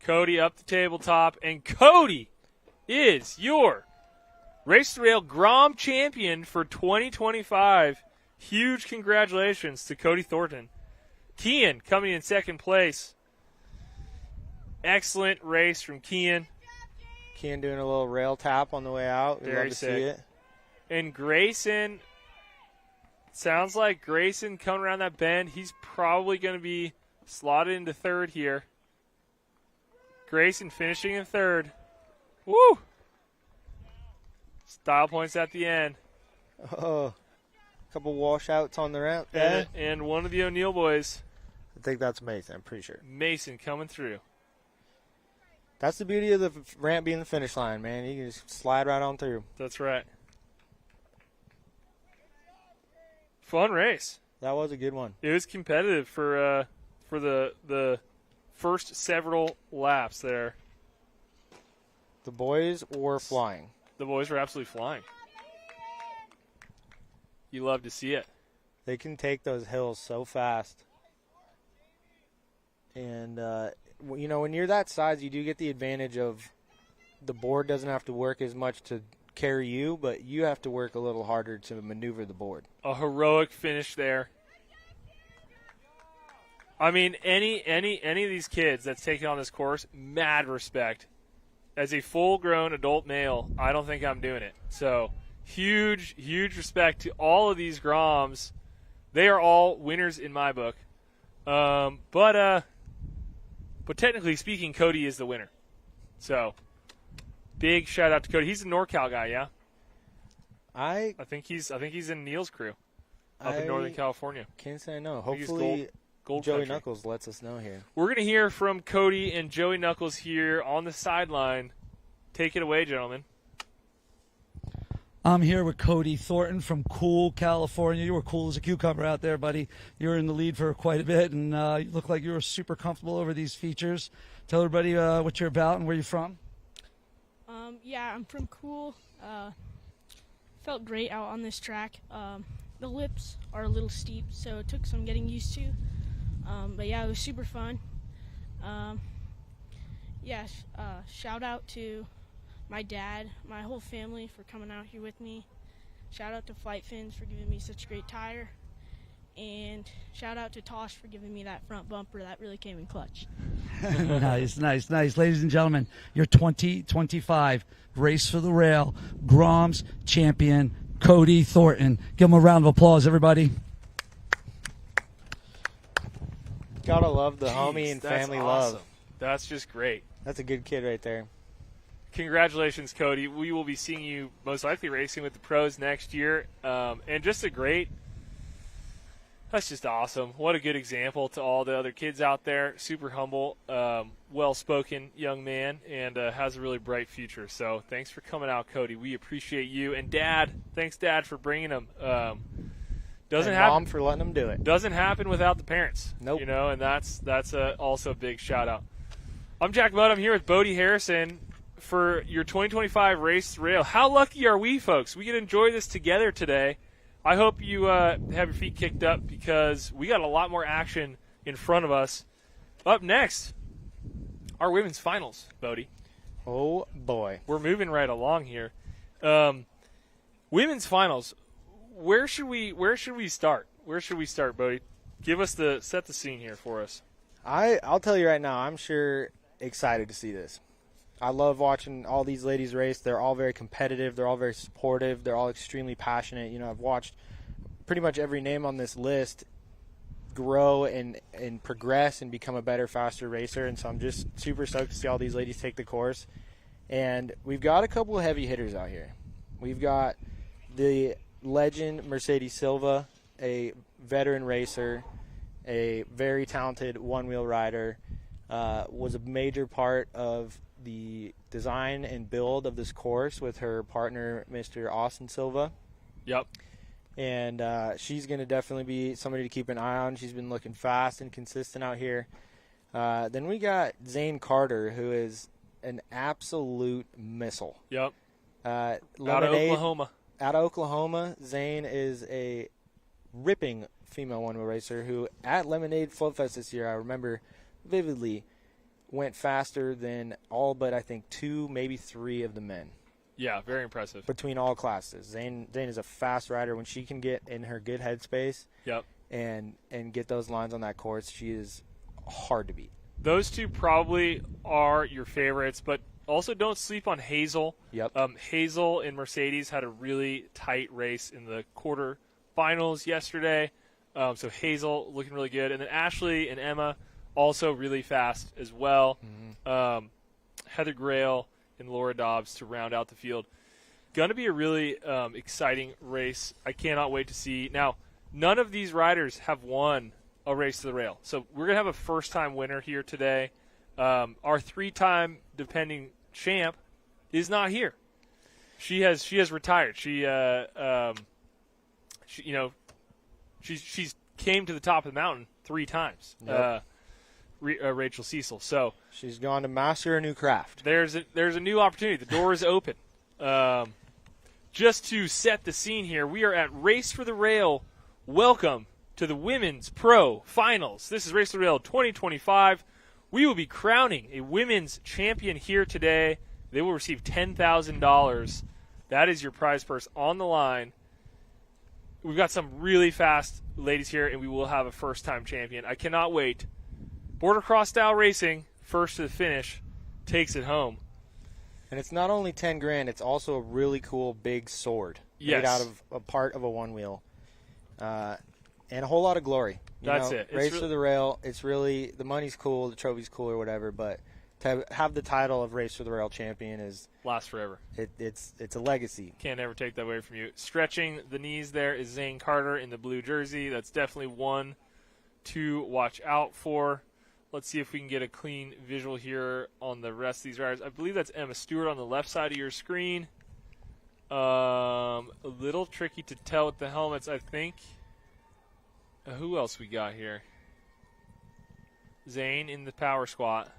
Cody up the tabletop, and Cody is your Race to Rail Grom champion for 2025. Huge congratulations to Cody Thornton. Kian coming in second place. Excellent race from Kian. Kian doing a little rail tap on the way out. We'd Very love to sick. see it. And Grayson, sounds like Grayson coming around that bend. He's probably going to be slotted into third here. Grayson finishing in third. Woo! Style points at the end. Oh, Couple washouts on the ramp there. And one of the O'Neill boys, I think that's Mason, I'm pretty sure. Mason, coming through. That's the beauty of the ramp being the finish line, man. You can just slide right on through. That's right. Fun race. That was a good one. It was competitive for the first several laps there. The boys were flying. The boys were absolutely flying. You love to see it. They can take those hills so fast. And, when you're that size, you do get the advantage of the board doesn't have to work as much to carry you, but you have to work a little harder to maneuver the board. A heroic finish there. I mean, any of these kids that's taking on this course, mad respect. As a full-grown adult male, I don't think I'm doing it. So, huge respect to all of these Groms. They are all winners in my book. But technically speaking, Cody is the winner. So, big shout out to Cody. He's a NorCal guy, yeah. I think he's in Neil's crew up in Northern California. Can't say no. Hopefully, Gold Joey country. Knuckles lets us know here. We're going to hear from Cody and Joey Knuckles here on the sideline. Take it away, gentlemen. I'm here with Cody Thornton from Cool, California. You were cool as a cucumber out there, buddy. You were in the lead for quite a bit, and you look like you were super comfortable over these features. Tell everybody what you're about and where you're from. Yeah, I'm from Cool. Felt great out on this track. The lips are a little steep, so it took some getting used to. But yeah, it was super fun. Shout out to my dad, my whole family for coming out here with me. Shout out to Flight Fins for giving me such a great tire. And shout out to Tosh for giving me that front bumper. That really came in clutch. Nice. Ladies and gentlemen, your 2025 Race for the Rail Groms champion, Cody Thornton. Give him a round of applause, everybody. Gotta love the homie and family awesome. love. That's just great. That's a good kid right there. Congratulations, Cody. We will be seeing you most likely racing with the pros next year. And just that's just awesome. What a good example to all the other kids out there. Super humble, well-spoken young man, and has a really bright future. So thanks for coming out, Cody. We appreciate you. And Dad, thanks, Dad, for bringing him. Doesn't happen. Mom for letting them do it. Doesn't happen without the parents. Nope. And that's also a big shout-out. I'm Jack Mudd. I'm here with Bodie Harrison for your 2025 Race Rail. How lucky are we, folks? We get to enjoy this together today. I hope you have your feet kicked up because we got a lot more action in front of us. Up next, our women's finals, Bodie. Oh, boy. We're moving right along here. Women's finals. Where should we start? Where should we start, Bodie? Set the scene here for us. I'll tell you right now, I'm sure excited to see this. I love watching all these ladies race. They're all very competitive. They're all very supportive. They're all extremely passionate. I've watched pretty much every name on this list grow and progress and become a better, faster racer. And so I'm just super stoked to see all these ladies take the course. And we've got a couple of heavy hitters out here. We've got the legend Mercedes Silva, a veteran racer, a very talented one-wheel rider, was a major part of the design and build of this course with her partner, Mr. Austin Silva. Yep. And she's going to definitely be somebody to keep an eye on. She's been looking fast and consistent out here. Then we got Zane Carter, who is an absolute missile. Yep. Out of Oklahoma. Out of Oklahoma, Zane is a ripping female one-wheel racer who, at Lemonade Float Fest this year, I remember vividly, went faster than all but I think 2, maybe 3 of the men. Yeah, very impressive. Between all classes. Zane is a fast rider. When she can get in her good headspace and get those lines on that course, she is hard to beat. Those two probably are your favorites, but also don't sleep on Hazel. Yep. Hazel and Mercedes had a really tight race in the quarterfinals yesterday. So Hazel looking really good. And then Ashley and Emma also really fast as well. Mm-hmm. Heather Grail and Laura Dobbs to round out the field. going to be a really exciting race. I cannot wait to see. Now, none of these riders have won a race to the rail. So we're going to have a first-time winner here today. Our 3-time defending champ is not here. She has retired. She's came to the top of the mountain 3 times. Yep. Rachel Cecil. So she's gone to master a new craft. There's a new opportunity. The door is open. Just to set the scene here, we are at Race for the Rail. Welcome to the Women's Pro Finals. This is Race for the Rail 2025. We will be crowning a women's champion here today. They will receive $10,000. That is your prize purse on the line. We've got some really fast ladies here, and we will have a first-time champion. I cannot wait. Border Cross style racing, first to the finish, takes it home. And it's not only $10,000; it's also a really cool big sword made out of a part of a one-wheel, and a whole lot of glory. That's it. Race for the Rail. It's really the money's cool, the trophy's cool, or whatever. But to have the title of Race for the Rail champion is lasts forever. It's a legacy. Can't ever take that away from you. Stretching the knees there is Zane Carter in the blue jersey. That's definitely one to watch out for. Let's see if we can get a clean visual here on the rest of these riders. I believe that's Emma Stewart on the left side of your screen. A little tricky to tell with the helmets, I think. Who else we got here? Zane in the power squat.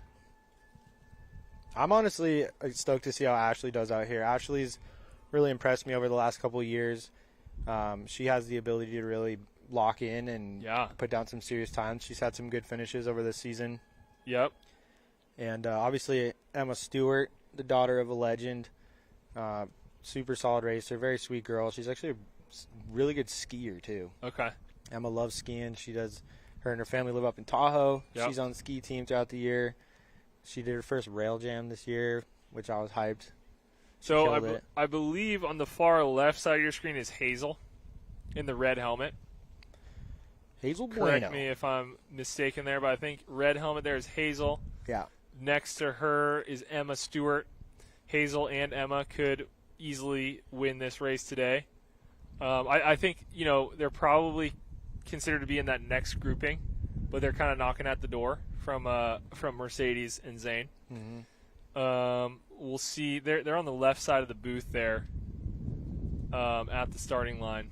I'm honestly stoked to see how Ashley does out here. Ashley's really impressed me over the last couple of years. She has the ability to really lock in and put down some serious times. She's had some good finishes over this season. Yep. And obviously Emma Stewart, the daughter of a legend, super solid racer, very sweet girl. She's actually a really good skier too. Okay. Emma loves skiing. Her and her family live up in Tahoe. Yep. She's on the ski team throughout the year. She did her first rail jam this year, which I was hyped. So I believe on the far left side of your screen is Hazel in the red helmet. Hazel Bueno. Correct me if I'm mistaken there, but I think red helmet there is Hazel. Yeah. Next to her is Emma Stewart. Hazel and Emma could easily win this race today. I think, they're probably considered to be in that next grouping, but they're kind of knocking at the door from Mercedes and Zane. Mm-hmm. We'll see. They're on the left side of the booth there at the starting line.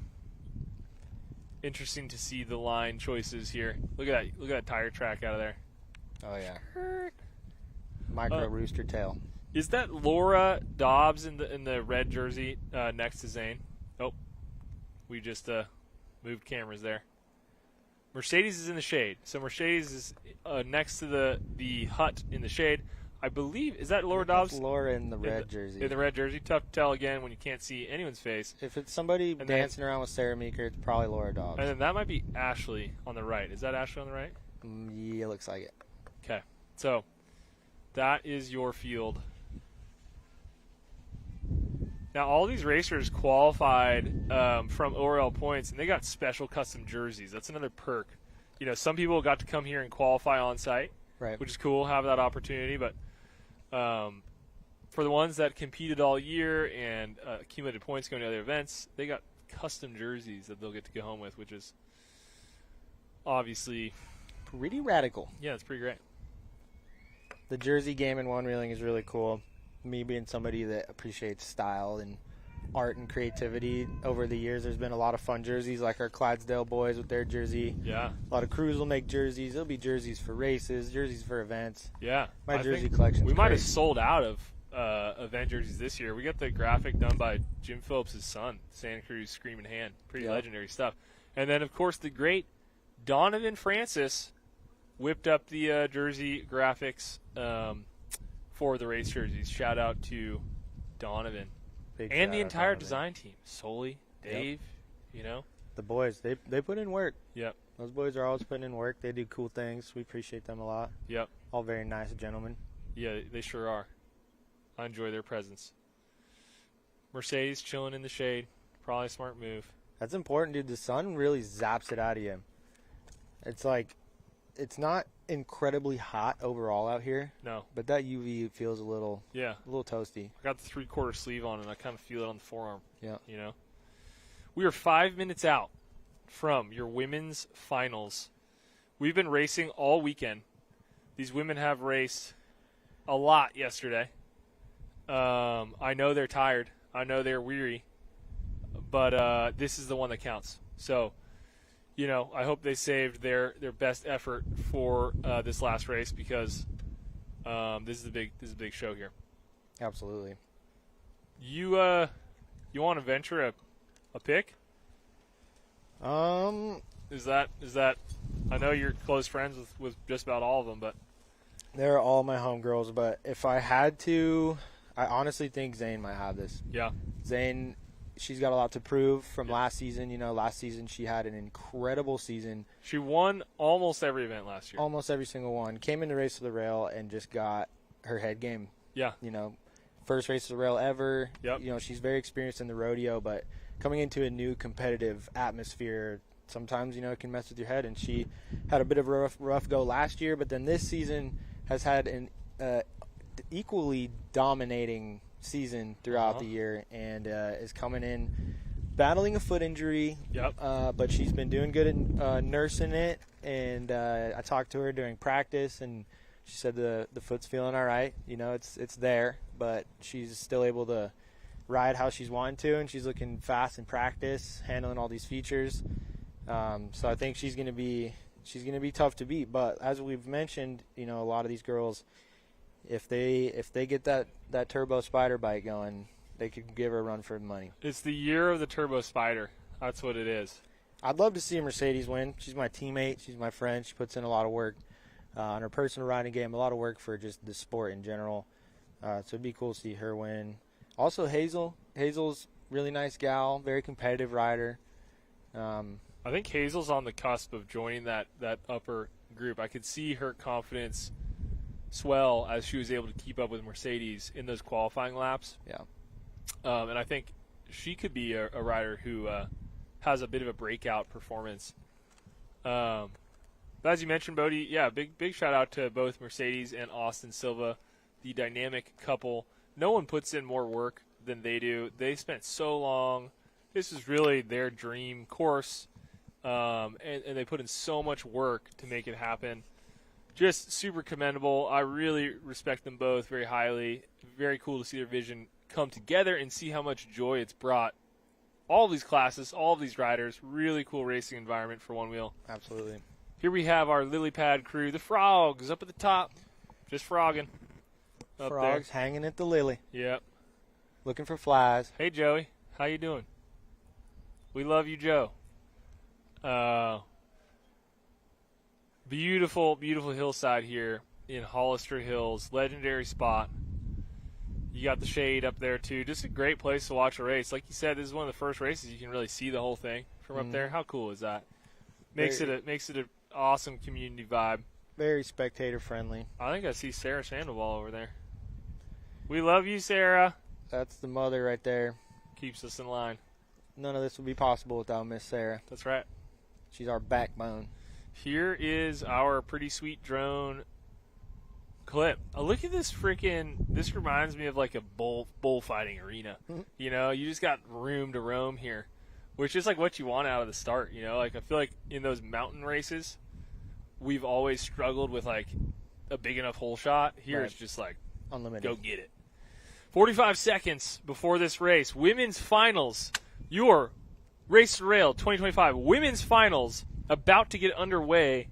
Interesting to see the line choices here. Look at that tire track out of there. Oh yeah. Micro rooster tail. Is that Laura Dobbs in the red jersey next to Zane? Oh, we just moved cameras there. Mercedes is in the shade. So Mercedes is next to the hut in the shade. I believe, is that Laura Dobbs? Laura in the red jersey. In the red jersey. Tough to tell again when you can't see anyone's face. If it's somebody dancing around with Sarah Meeker, it's probably Laura Dobbs. And then that might be Ashley on the right. Is that Ashley on the right? Yeah, looks like it. Okay. So that is your field. Now, all these racers qualified from ORL points, and they got special custom jerseys. That's another perk. Some people got to come here and qualify on site, right? Which is cool, have that opportunity. But for the ones that competed all year and accumulated points going to other events, they got custom jerseys that they'll get to go home with, which is obviously pretty radical. Yeah, it's pretty great. The jersey game in one-wheeling is really cool. Me being somebody that appreciates style and art and creativity, over the years there's been a lot of fun jerseys like our Clydesdale boys with their jersey. Yeah. A lot of crews will make jerseys. There'll be jerseys for races, jerseys for events. Yeah. My jersey collection. We might have sold out of event jerseys this year. We got the graphic done by Jim Phillips' son, Santa Cruz Screaming Hand. Pretty legendary stuff. And then, of course, the great Donovan Francis whipped up the jersey graphics for the race jerseys. Shout out to Donovan. And the entire design team. Sully, Dave, The boys, they put in work. Yep. Those boys are always putting in work. They do cool things. We appreciate them a lot. Yep. All very nice gentlemen. Yeah, they sure are. I enjoy their presence. Mercedes chilling in the shade. Probably a smart move. That's important, dude. The sun really zaps it out of you. It's like, it's not incredibly hot overall out here. No. But that UV feels a little toasty. I got the 3/4 sleeve on, and I kind of feel it on the forearm. Yeah. You know? We are 5 minutes out from your women's finals. We've been racing all weekend. These women have raced a lot yesterday. I know they're tired. I know they're weary. But this is the one that counts. So, you know, I hope they saved their best effort for this last race because this is a big show here. Absolutely. You want to venture a pick? Is that? I know you're close friends with just about all of them, but they're all my homegirls. But if I had to, I honestly think Zane might have this. Yeah. Zane, she's got a lot to prove from last season. You know, last season she had an incredible season. She won almost every event last year. Almost every single one. Came in the race to the rail and just got her head game. Yeah. You know, first race to the rail ever. Yep. You know, she's very experienced in the rodeo, but coming into a new competitive atmosphere, sometimes, you know, it can mess with your head. And she had a bit of a rough go last year, but then this season has had an equally dominating season throughout the year and is coming in battling a foot injury. Yep. But she's been doing good at nursing it. And I talked to her during practice, and she said the foot's feeling all right. You know, it's there, but she's still able to ride how she's wanting to, and she's looking fast in practice, handling all these features. So I think she's gonna be tough to beat. But as we've mentioned, you know, a lot of these girls, if they get that turbo spider bike going, they could give her a run for the money. It's the year of the turbo spider. That's what it is. I'd love to see Mercedes win. She's my teammate. She's my friend. She puts in a lot of work on her personal riding game, a lot of work for just the sport in general. So it'd be cool to see her win. Also, Hazel. Hazel's really nice gal, very competitive rider. I think Hazel's on the cusp of joining that upper group. I could see her confidence swell as she was able to keep up with Mercedes in those qualifying laps. Yeah. And I think she could be a rider who has a bit of a breakout performance. But as you mentioned, Bodie, yeah, big shout out to both Mercedes and Austin Silva, the dynamic couple. No one puts in more work than they do. They spent so long. This is really their dream course, and they put in so much work to make it happen. Just super commendable. I really respect them both very highly. Very cool to see their vision come together and see how much joy it's brought. All of these classes, all of these riders, really cool racing environment for Onewheel. Absolutely. Here we have our lily pad crew, the frogs up at the top, just frogging. Up Frogs there. hanging at the lily. Yep. Looking for flies. Hey, Joey. How you doing? We love you, Joe. Beautiful, beautiful hillside here in Hollister Hills. Legendary spot. You got the shade up there, too. Just a great place to watch a race. Like you said, this is one of the first races you can really see the whole thing from up there. How cool is that? Makes it an awesome community vibe. Very spectator friendly. I think I see Sarah Sandoval over there. We love you, Sarah. That's the mother right there. Keeps us in line. None of this would be possible without Miss Sarah. That's right. She's our backbone. Here is our pretty sweet drone clip. Look at this this reminds me of like a bullfighting arena. You know, you just got room to roam here, which is like what you want out of the start. You know, like I feel like in those mountain races, we've always struggled with like a big enough hole shot. Here it's just like, unlimited. Go get it. 45 seconds before this race. Women's finals. Your Race to Rail 2025 women's finals about to get underway.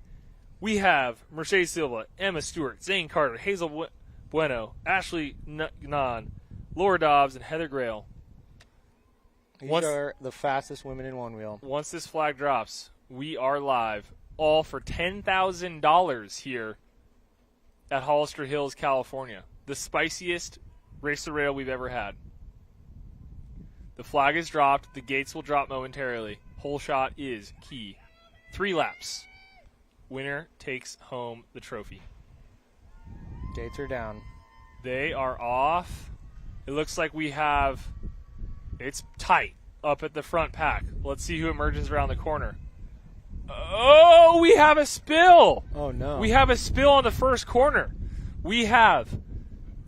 We have Mercedes Silva, Emma Stewart, Zane Carter, Hazel Bueno, Ashley Nan, Laura Dobbs, and Heather Grail. These are the fastest women in Onewheel. Once this flag drops, we are live. All for $10,000 here at Hollister Hills, California. The spiciest Race to Rail we've ever had. The flag is dropped. The gates will drop momentarily. Hole shot is key. 3 laps. Winner takes home the trophy. Gates are down. They are off. It looks like it's tight up at the front pack. Let's see who emerges around the corner. Oh, we have a spill. Oh, no. We have a spill on the first corner. We have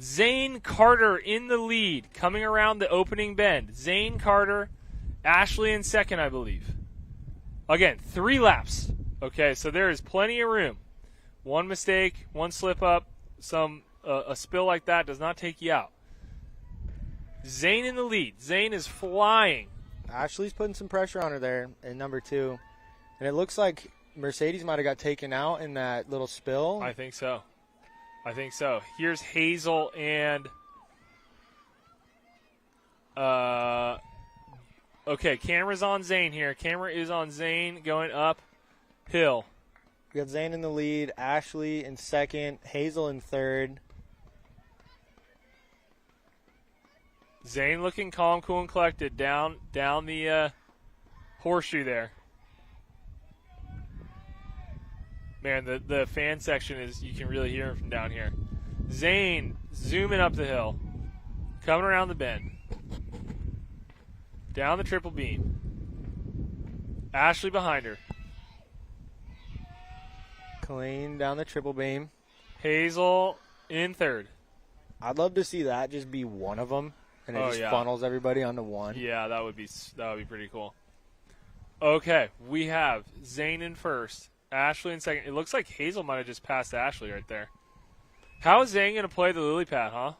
Zane Carter in the lead, coming around the opening bend. Zane Carter, Ashley in second, I believe. Again, 3 laps. Okay, so there is plenty of room. One mistake, one slip up, a spill like that does not take you out. Zane in the lead. Zane is flying. Ashley's putting some pressure on her there in number 2. And it looks like Mercedes might have got taken out in that little spill. I think so. Here's Hazel and okay, camera's on Zane here. Camera is on Zane going uphill. We got Zane in the lead, Ashley in second, Hazel in third. Zane looking calm, cool, and collected down the horseshoe there. Man, the fan section is, you can really hear him from down here. Zane zooming up the hill, coming around the bend, down the triple beam. Ashley behind her. Clean down the triple beam. Hazel in third. I'd love to see that just be one of them, and it just funnels everybody onto one. Yeah, that would be pretty cool. Okay, we have Zane in first, Ashley in second. It looks like Hazel might have just passed Ashley right there. How is Zane going to play the lily pad, huh?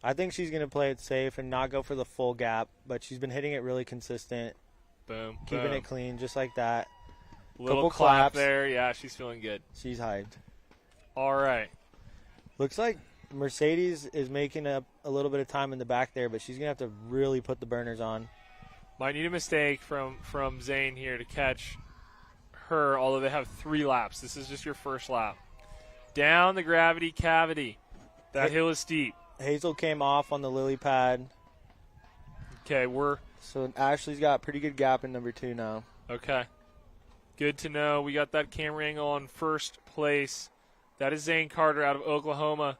I think she's going to play it safe and not go for the full gap, but she's been hitting it really consistent. Boom. Keeping it clean, just like that. Little Couple clap claps. there. Yeah, she's feeling good. She's hyped. All right. Looks like Mercedes is making up a little bit of time in the back there, but she's going to have to really put the burners on. Might need a mistake from Zane here to catch her, although they have 3 laps. This is just your first lap. Down the gravity cavity. That hill is steep. Hazel came off on the lily pad. Okay, So Ashley's got a pretty good gap in number 2 now. Okay. Good to know. We got that camera angle on first place. That is Zane Carter out of Oklahoma.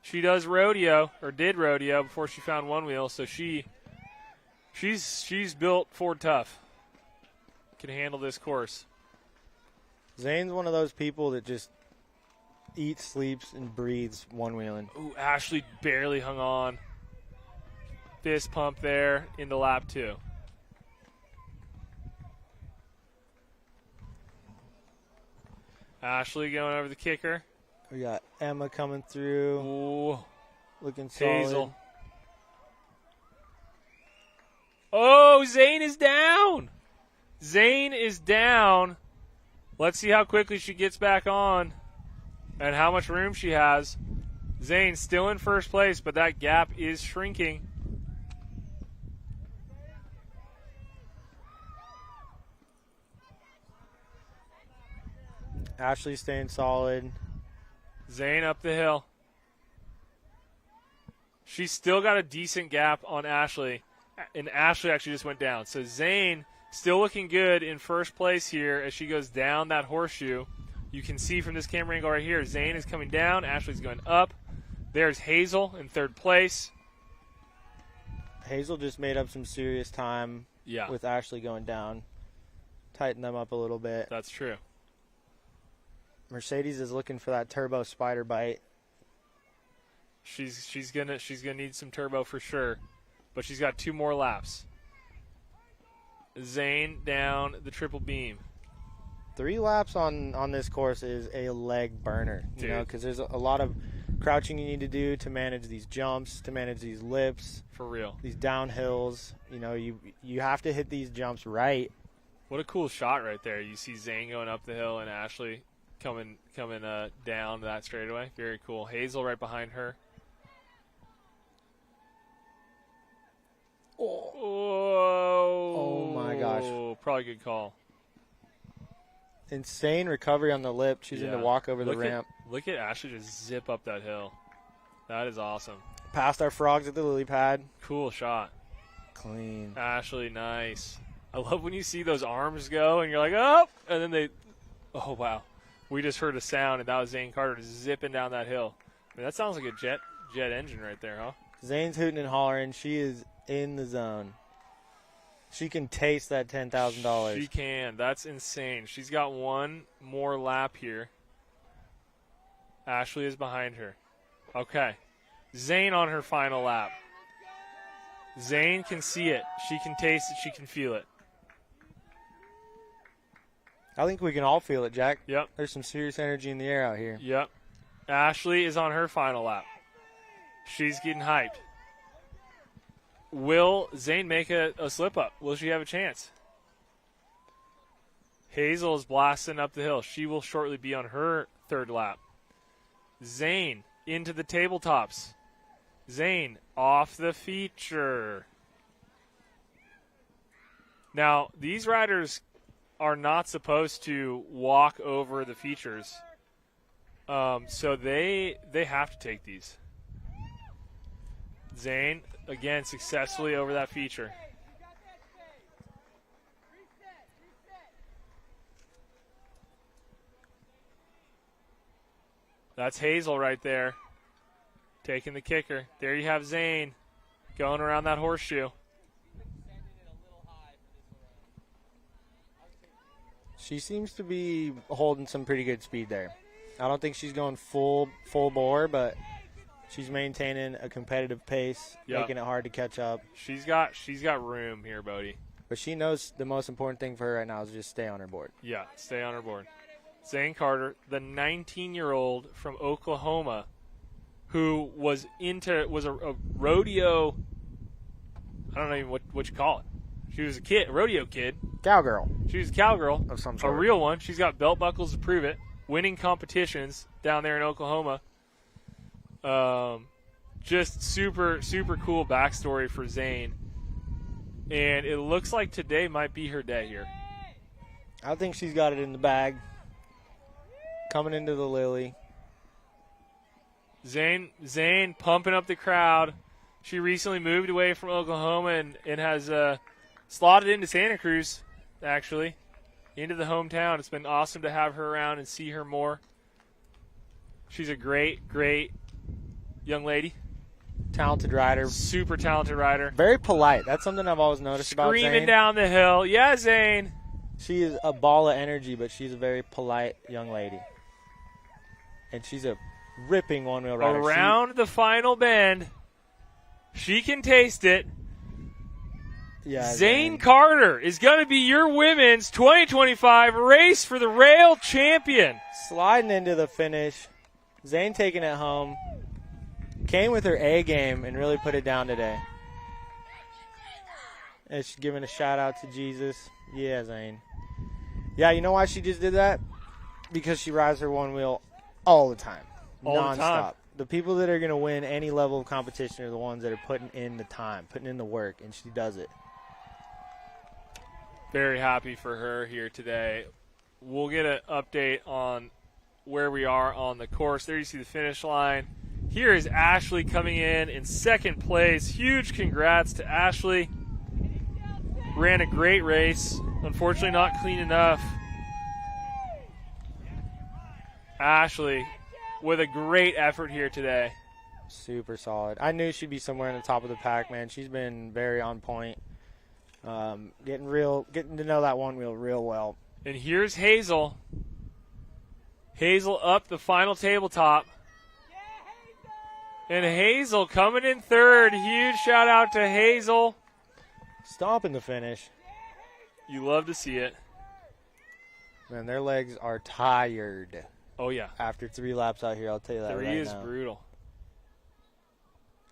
She does rodeo, or did rodeo, before she found Onewheel, so she's built Ford tough. Can handle this course. Zane's one of those people that just eats, sleeps, and breathes one-wheeling. Ooh, Ashley barely hung on. Fist pump there into lap 2. Ashley going over the kicker. We got Emma coming through. Ooh. Looking solid. Hazel. Oh, Zane is down. Zane is down. Let's see how quickly she gets back on and how much room she has. Zane still in first place, but that gap is shrinking. Ashley staying solid. Zane up the hill. She's still got a decent gap on Ashley, and Ashley actually just went down. So Zane still looking good in first place here as she goes down that horseshoe. You can see from this camera angle right here, Zane is coming down, Ashley's going up. There's Hazel in third place. Hazel just made up some serious time with Ashley going down. Tighten them up a little bit. That's true. Mercedes is looking for that turbo spider bite. She's gonna need some turbo for sure, but she's got 2 more laps. Zane down the triple beam. 3 laps on this course is a leg burner, you know, because there's a lot of crouching you need to do to manage these jumps, to manage these lips. For real. These downhills. You know, you have to hit these jumps right. What a cool shot right there. You see Zane going up the hill and Ashley coming down that straightaway. Very cool. Hazel right behind her. Oh my gosh. Probably a good call. Insane recovery on the lip, choosing to walk over the ramp. Look at Ashley just zip up that hill. That is awesome. Past our frogs at the lily pad. Cool shot. Clean. Ashley, nice. I love when you see those arms go and you're like, oh, and then oh, wow. We just heard a sound, and that was Zane Carter zipping down that hill. I mean, that sounds like a jet engine right there, huh? Zane's hooting and hollering. She is in the zone. She can taste that $10,000. She can. That's insane. She's got one more lap here. Ashley is behind her. Okay. Zane on her final lap. Zane can see it. She can taste it. She can feel it. I think we can all feel it, Jack. Yep. There's some serious energy in the air out here. Yep. Ashley is on her final lap. She's getting hyped. Will Zane make a slip-up? Will she have a chance? Hazel is blasting up the hill. She will shortly be on her third lap. Zane into the tabletops. Zane off the feature. Now, these riders are not supposed to walk over the features. So they have to take these. Zane, again, successfully over that feature. That's Hazel right there, taking the kicker. There you have Zane going around that horseshoe. She seems to be holding some pretty good speed there. I don't think she's going full bore, but she's maintaining a competitive pace, making it hard to catch up. She's got room here, Bodie. But she knows the most important thing for her right now is just stay on her board. Yeah, stay on her board. Zane Carter, the 19-year-old from Oklahoma, who was a rodeo. I don't know even what you call it. She was a rodeo kid. Cowgirl. She was a cowgirl of some sort. A real one. She's got belt buckles to prove it. Winning competitions down there in Oklahoma. Just super, super cool backstory for Zane. And it looks like today might be her day here. I think she's got it in the bag. Coming into the Lily. Zane pumping up the crowd. She recently moved away from Oklahoma and has slotted into Santa Cruz, actually, into the hometown. It's been awesome to have her around and see her more. She's a great, great young lady. Talented rider. Super talented rider. Very polite. That's something I've always noticed about Zane. Screaming down the hill. Yeah, Zane. She is a ball of energy, but she's a very polite young lady. And she's a ripping one-wheel rider. Around the final bend. She can taste it. Yeah, Zane Carter is going to be your women's 2025 Race for the Rail champion. Sliding into the finish. Zane taking it home. Came with her A game and really put it down today. And she's giving a shout out to Jesus. Yeah, Zane. Yeah, you know why she just did that? Because she rides her one wheel all the time. Non-stop. The people that are going to win any level of competition are the ones that are putting in the time, putting in the work, and she does it. Very happy for her here today. We'll get an update on where we are on the course. There you see the finish line. Here is Ashley coming in second place. Huge congrats to Ashley. Ran a great race. Unfortunately, not clean enough. Ashley with a great effort here today. Super solid. I knew she'd be somewhere in the top of the pack, man. She's been very on point. Getting to know that one wheel real well. And here's Hazel. Hazel up the final tabletop. And Hazel coming in third. Huge shout out to Hazel. Stomping the finish. You love to see it. Man, their legs are tired. Oh, yeah. After 3 laps out here, I'll tell you that right now. 3 is brutal.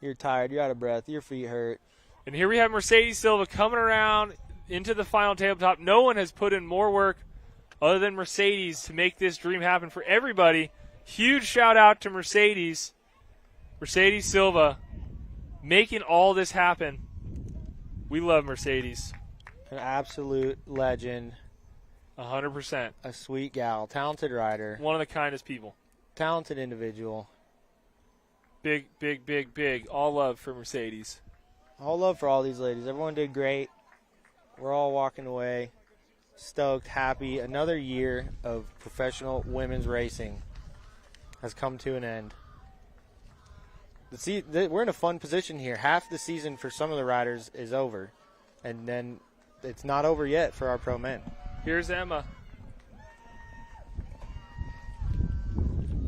You're tired. You're out of breath. Your feet hurt. And here we have Mercedes Silva coming around into the final tabletop. No one has put in more work other than Mercedes to make this dream happen for everybody. Huge shout out to Mercedes. Mercedes Silva making all this happen. We love Mercedes. An absolute legend. 100%. A sweet gal. Talented rider. One of the kindest people. Talented individual. Big, big, big, big. All love for Mercedes. All love for all these ladies. Everyone did great. We're all walking away stoked, happy. Another year of professional women's racing has come to an end. We're in a fun position here. Half the season for some of the riders is over, and then it's not over yet for our pro men. Here's Emma.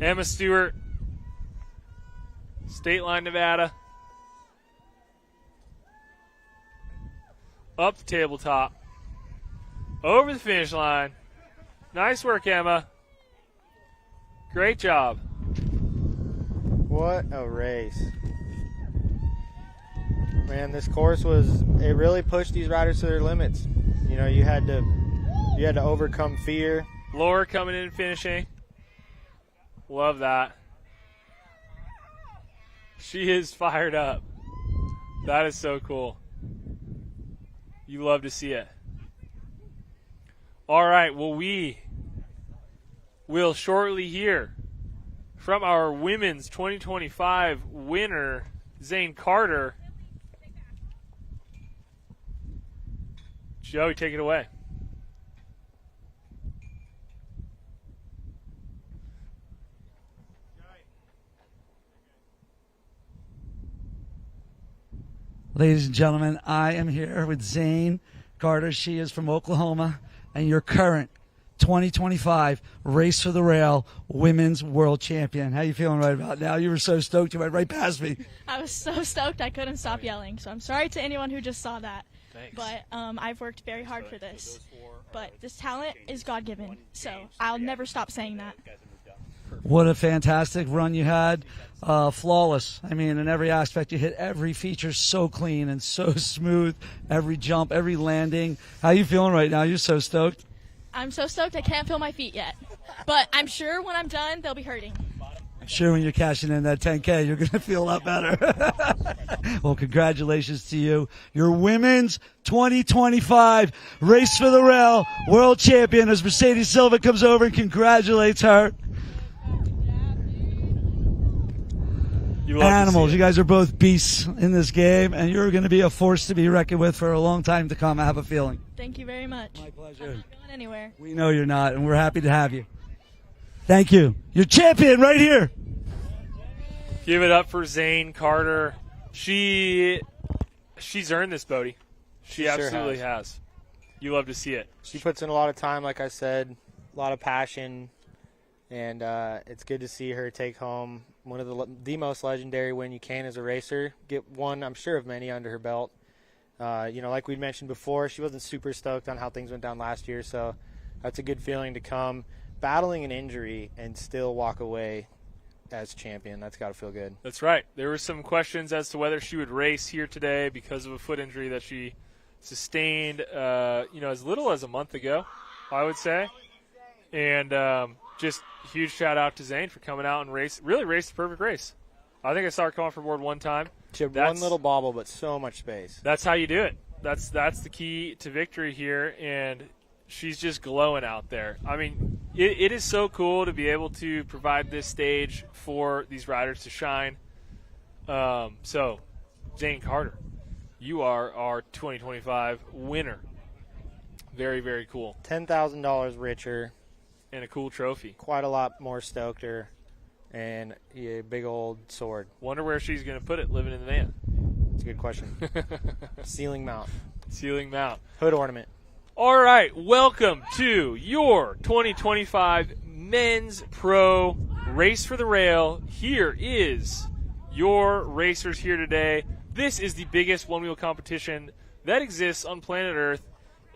Emma Stewart, State Line, Nevada. Up the tabletop. Over the finish line. Nice work, Emma. Great job. What a race. Man, this course it really pushed these riders to their limits. You know, you had to overcome fear. Laura coming in and finishing. Love that. She is fired up. That is so cool. You love to see it. All right, well, we will shortly hear from our women's 2025 winner, Zane Carter. Joey, take it away. Ladies and gentlemen, I am here with Zane Carter. She is from Oklahoma, and your current 2025 Race for the Rail Women's World Champion. How you feeling right about now? You were so stoked. You went right past me. I was so stoked I couldn't stop yelling. So I'm sorry to anyone who just saw that. Thanks. But I've worked very hard for this. But this talent is God-given. So I'll never stop saying that. What a fantastic run you had. Flawless. I mean, in every aspect, you hit every feature so clean and so smooth. Every jump, every landing. How you feeling right now? You're so stoked. I'm so stoked I can't feel my feet yet. But I'm sure when I'm done, they'll be hurting. I'm sure when you're cashing in that 10K, you're going to feel a lot better. Well, congratulations to you. Your women's 2025 Race for the Rail World Champion as Mercedes Silva comes over and congratulates her. Animals, you guys are both beasts in this game, and you're going to be a force to be reckoned with for a long time to come, I have a feeling. Thank you very much. My pleasure. I'm not going anywhere. We know you're not, and we're happy to have you. Thank you. You're champion right here. Give it up for Zane Carter. She's earned this, Bodie. She absolutely sure has. You love to see it. She puts in a lot of time, like I said, a lot of passion, and it's good to see her take home one of the most legendary win you can as a racer. Get one, I'm sure, of many under her belt. Like we mentioned before, she wasn't super stoked on how things went down last year, so that's a good feeling to come battling an injury and still walk away as champion. That's got to feel good. That's right. There were some questions as to whether she would race here today because of a foot injury that she sustained, as little as a month ago, I would say. And just huge shout out to Zane for coming out and really raced the perfect race. I think I saw her come off her board one time. She had one little bobble, but so much space. That's how you do it. That's the key to victory here, and she's just glowing out there. I mean, it is so cool to be able to provide this stage for these riders to shine. So, Zane Carter, you are our 2025 winner. Very, very cool. $10,000 richer. And a cool trophy. Quite a lot more stoked-er. And a big old sword. Wonder where she's going to put it living in the van. That's a good question. Ceiling mount. Ceiling mount. Hood ornament. All right, welcome to your 2025 Men's Pro Race for the Rail. Here is your racers here today. This is the biggest one-wheel competition that exists on planet Earth,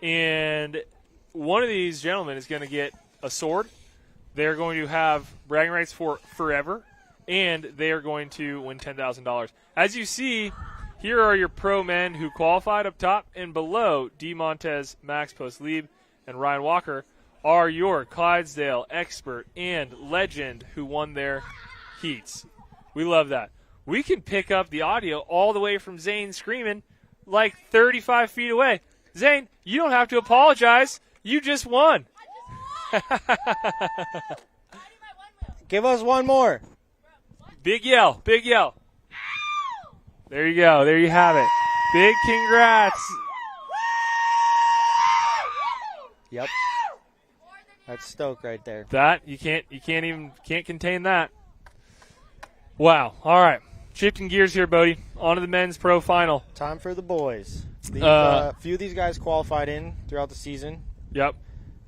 and one of these gentlemen is going to get a sword. They're going to have bragging rights for forever, and they are going to win $10,000. As you see, here are your pro men who qualified up top, and below, D. Montez, Max Post-Lieb, and Ryan Walker are your Clydesdale expert and legend who won their heats. We love that. We can pick up the audio all the way from Zane screaming like 35 feet away. Zane, you don't have to apologize. You just won. Give us one more. Big yell. Big yell. There you go. There you have it. Big congrats. Yep. That's stoked right there. That you can't contain that. Wow. All right. Shifting gears here, Bodie. On to the men's pro final. Time for the boys. Few of these guys qualified in throughout the season. Yep.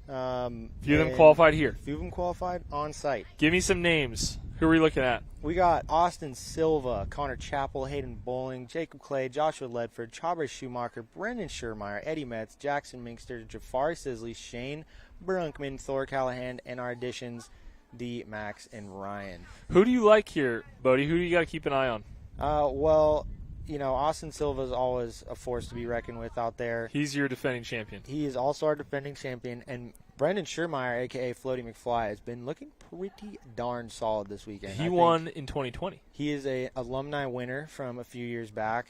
Few of them qualified here. Few of them qualified on site. Give me some names. Who are we looking at? We got Austin Silva, Connor Chappell, Hayden Bowling, Jacob Clay, Joshua Ledford, Chabra Schumacher, Brendan Schurmeyer, Eddie Metz, Jackson Minkster, Jafari Sisley, Shane Brunkman, Thor Callahan, and our additions, D, Max, and Ryan. Who do you like here, Bodie? Who do you got to keep an eye on? Well, Austin Silva is always a force to be reckoned with out there. He's your defending champion. He is also our defending champion, and Brendan Schurmeyer, a.k.a. Floaty McFly, has been looking pretty darn solid this weekend. He won in 2020. He is a alumni winner from a few years back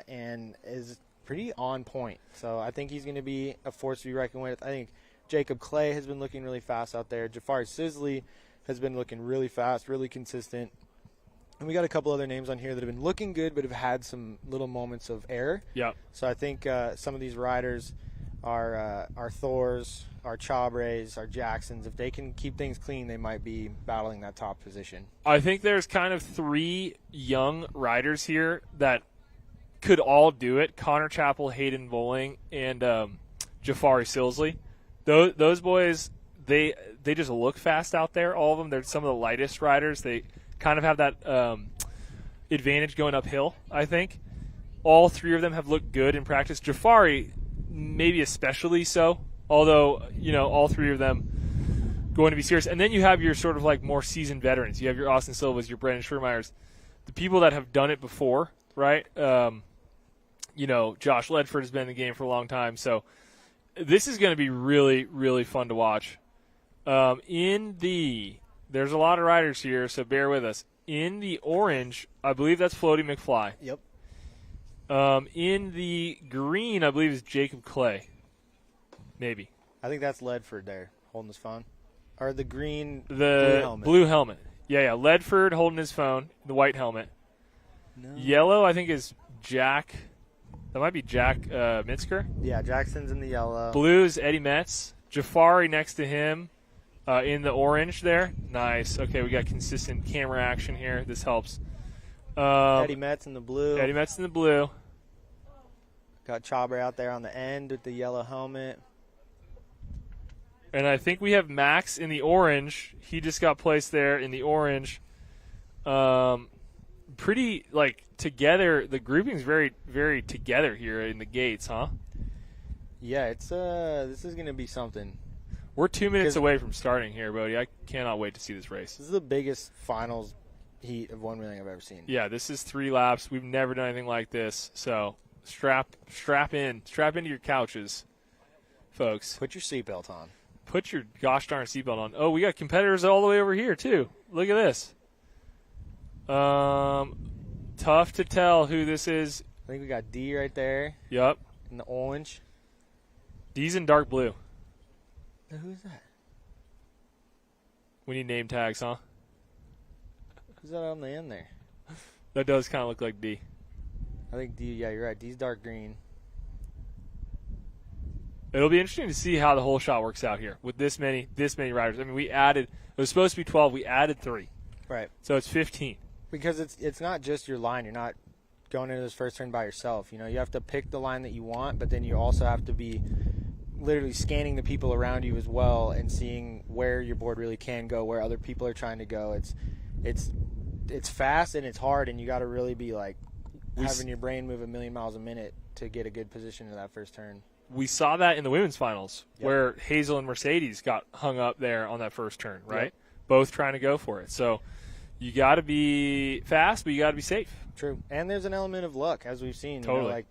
and is pretty on point. So I think he's going to be a force to be reckoned with. I think Jacob Clay has been looking really fast out there. Jafari Sisley has been looking really fast, really consistent. And we got a couple other names on here that have been looking good but have had some little moments of error. Yeah. So I think some of these riders, our Thors, our Chabres, our Jacksons, if they can keep things clean, they might be battling that top position. I think there's kind of 3 young riders here that could all do it. Connor Chappell, Hayden Bowling, and Jafari Sisley. Those boys, they just look fast out there, all of them. They're some of the lightest riders. They kind of have that advantage going uphill, I think. All 3 of them have looked good in practice. Jafari, maybe especially so, although, all 3 of them going to be serious. And then you have your sort of like more seasoned veterans. You have your Austin Silvas, your Brendan Schurmeyers, the people that have done it before, right? Josh Ledford has been in the game for a long time. So this is going to be really, really fun to watch. There's a lot of riders here, so bear with us. In the orange, I believe that's Floaty McFly. Yep. In the green, I believe is Jacob Clay. Maybe. I think that's Ledford there, holding his phone. Or the green blue helmet. Yeah. Ledford holding his phone, the white helmet. No. Yellow, I think, is Jack. That might be Jack Mitzker. Yeah, Jackson's in the yellow. Blue is Eddie Metz. Jafari next to him in the orange there. Nice. Okay, we got consistent camera action here. This helps. Eddie Metz in the blue. Eddie Metz in the blue. Got Chabra out there on the end with the yellow helmet. And I think we have Max in the orange. He just got placed there in the orange. Pretty, together. The grouping's very, very together here in the gates, huh? Yeah, this is going to be something. We're 2 minutes away from starting here, Bodie. I cannot wait to see this race. This is the biggest finals heat of 1 million I've ever seen. Yeah, this is 3 laps. We've never done anything like this. So strap into your couches, folks. Put your seatbelt on. Put your gosh darn seatbelt on. Oh, we got competitors all the way over here too. Look at this. Tough to tell who this is. I think we got D right there. Yep. In the orange. D's in dark blue. Now, who's that? We need name tags, huh? Who's that on the end there? That does kind of look like D. I think D, yeah, you're right. D's dark green. It'll be interesting to see how the whole shot works out here with this many riders. I mean, it was supposed to be 12. We added 3. Right. So it's 15. Because it's not just your line. You're not going into this first turn by yourself. You have to pick the line that you want, but then you also have to be literally scanning the people around you as well and seeing where your board really can go, where other people are trying to go. It's fast and it's hard, and you got to really be having your brain move 1,000,000 miles a minute to get a good position in that first turn. We saw that in the women's finals where Hazel and Mercedes got hung up there on that first turn, right? Yep. Both trying to go for it. So you got to be fast, but you got to be safe. True. And there's an element of luck, as we've seen. Totally.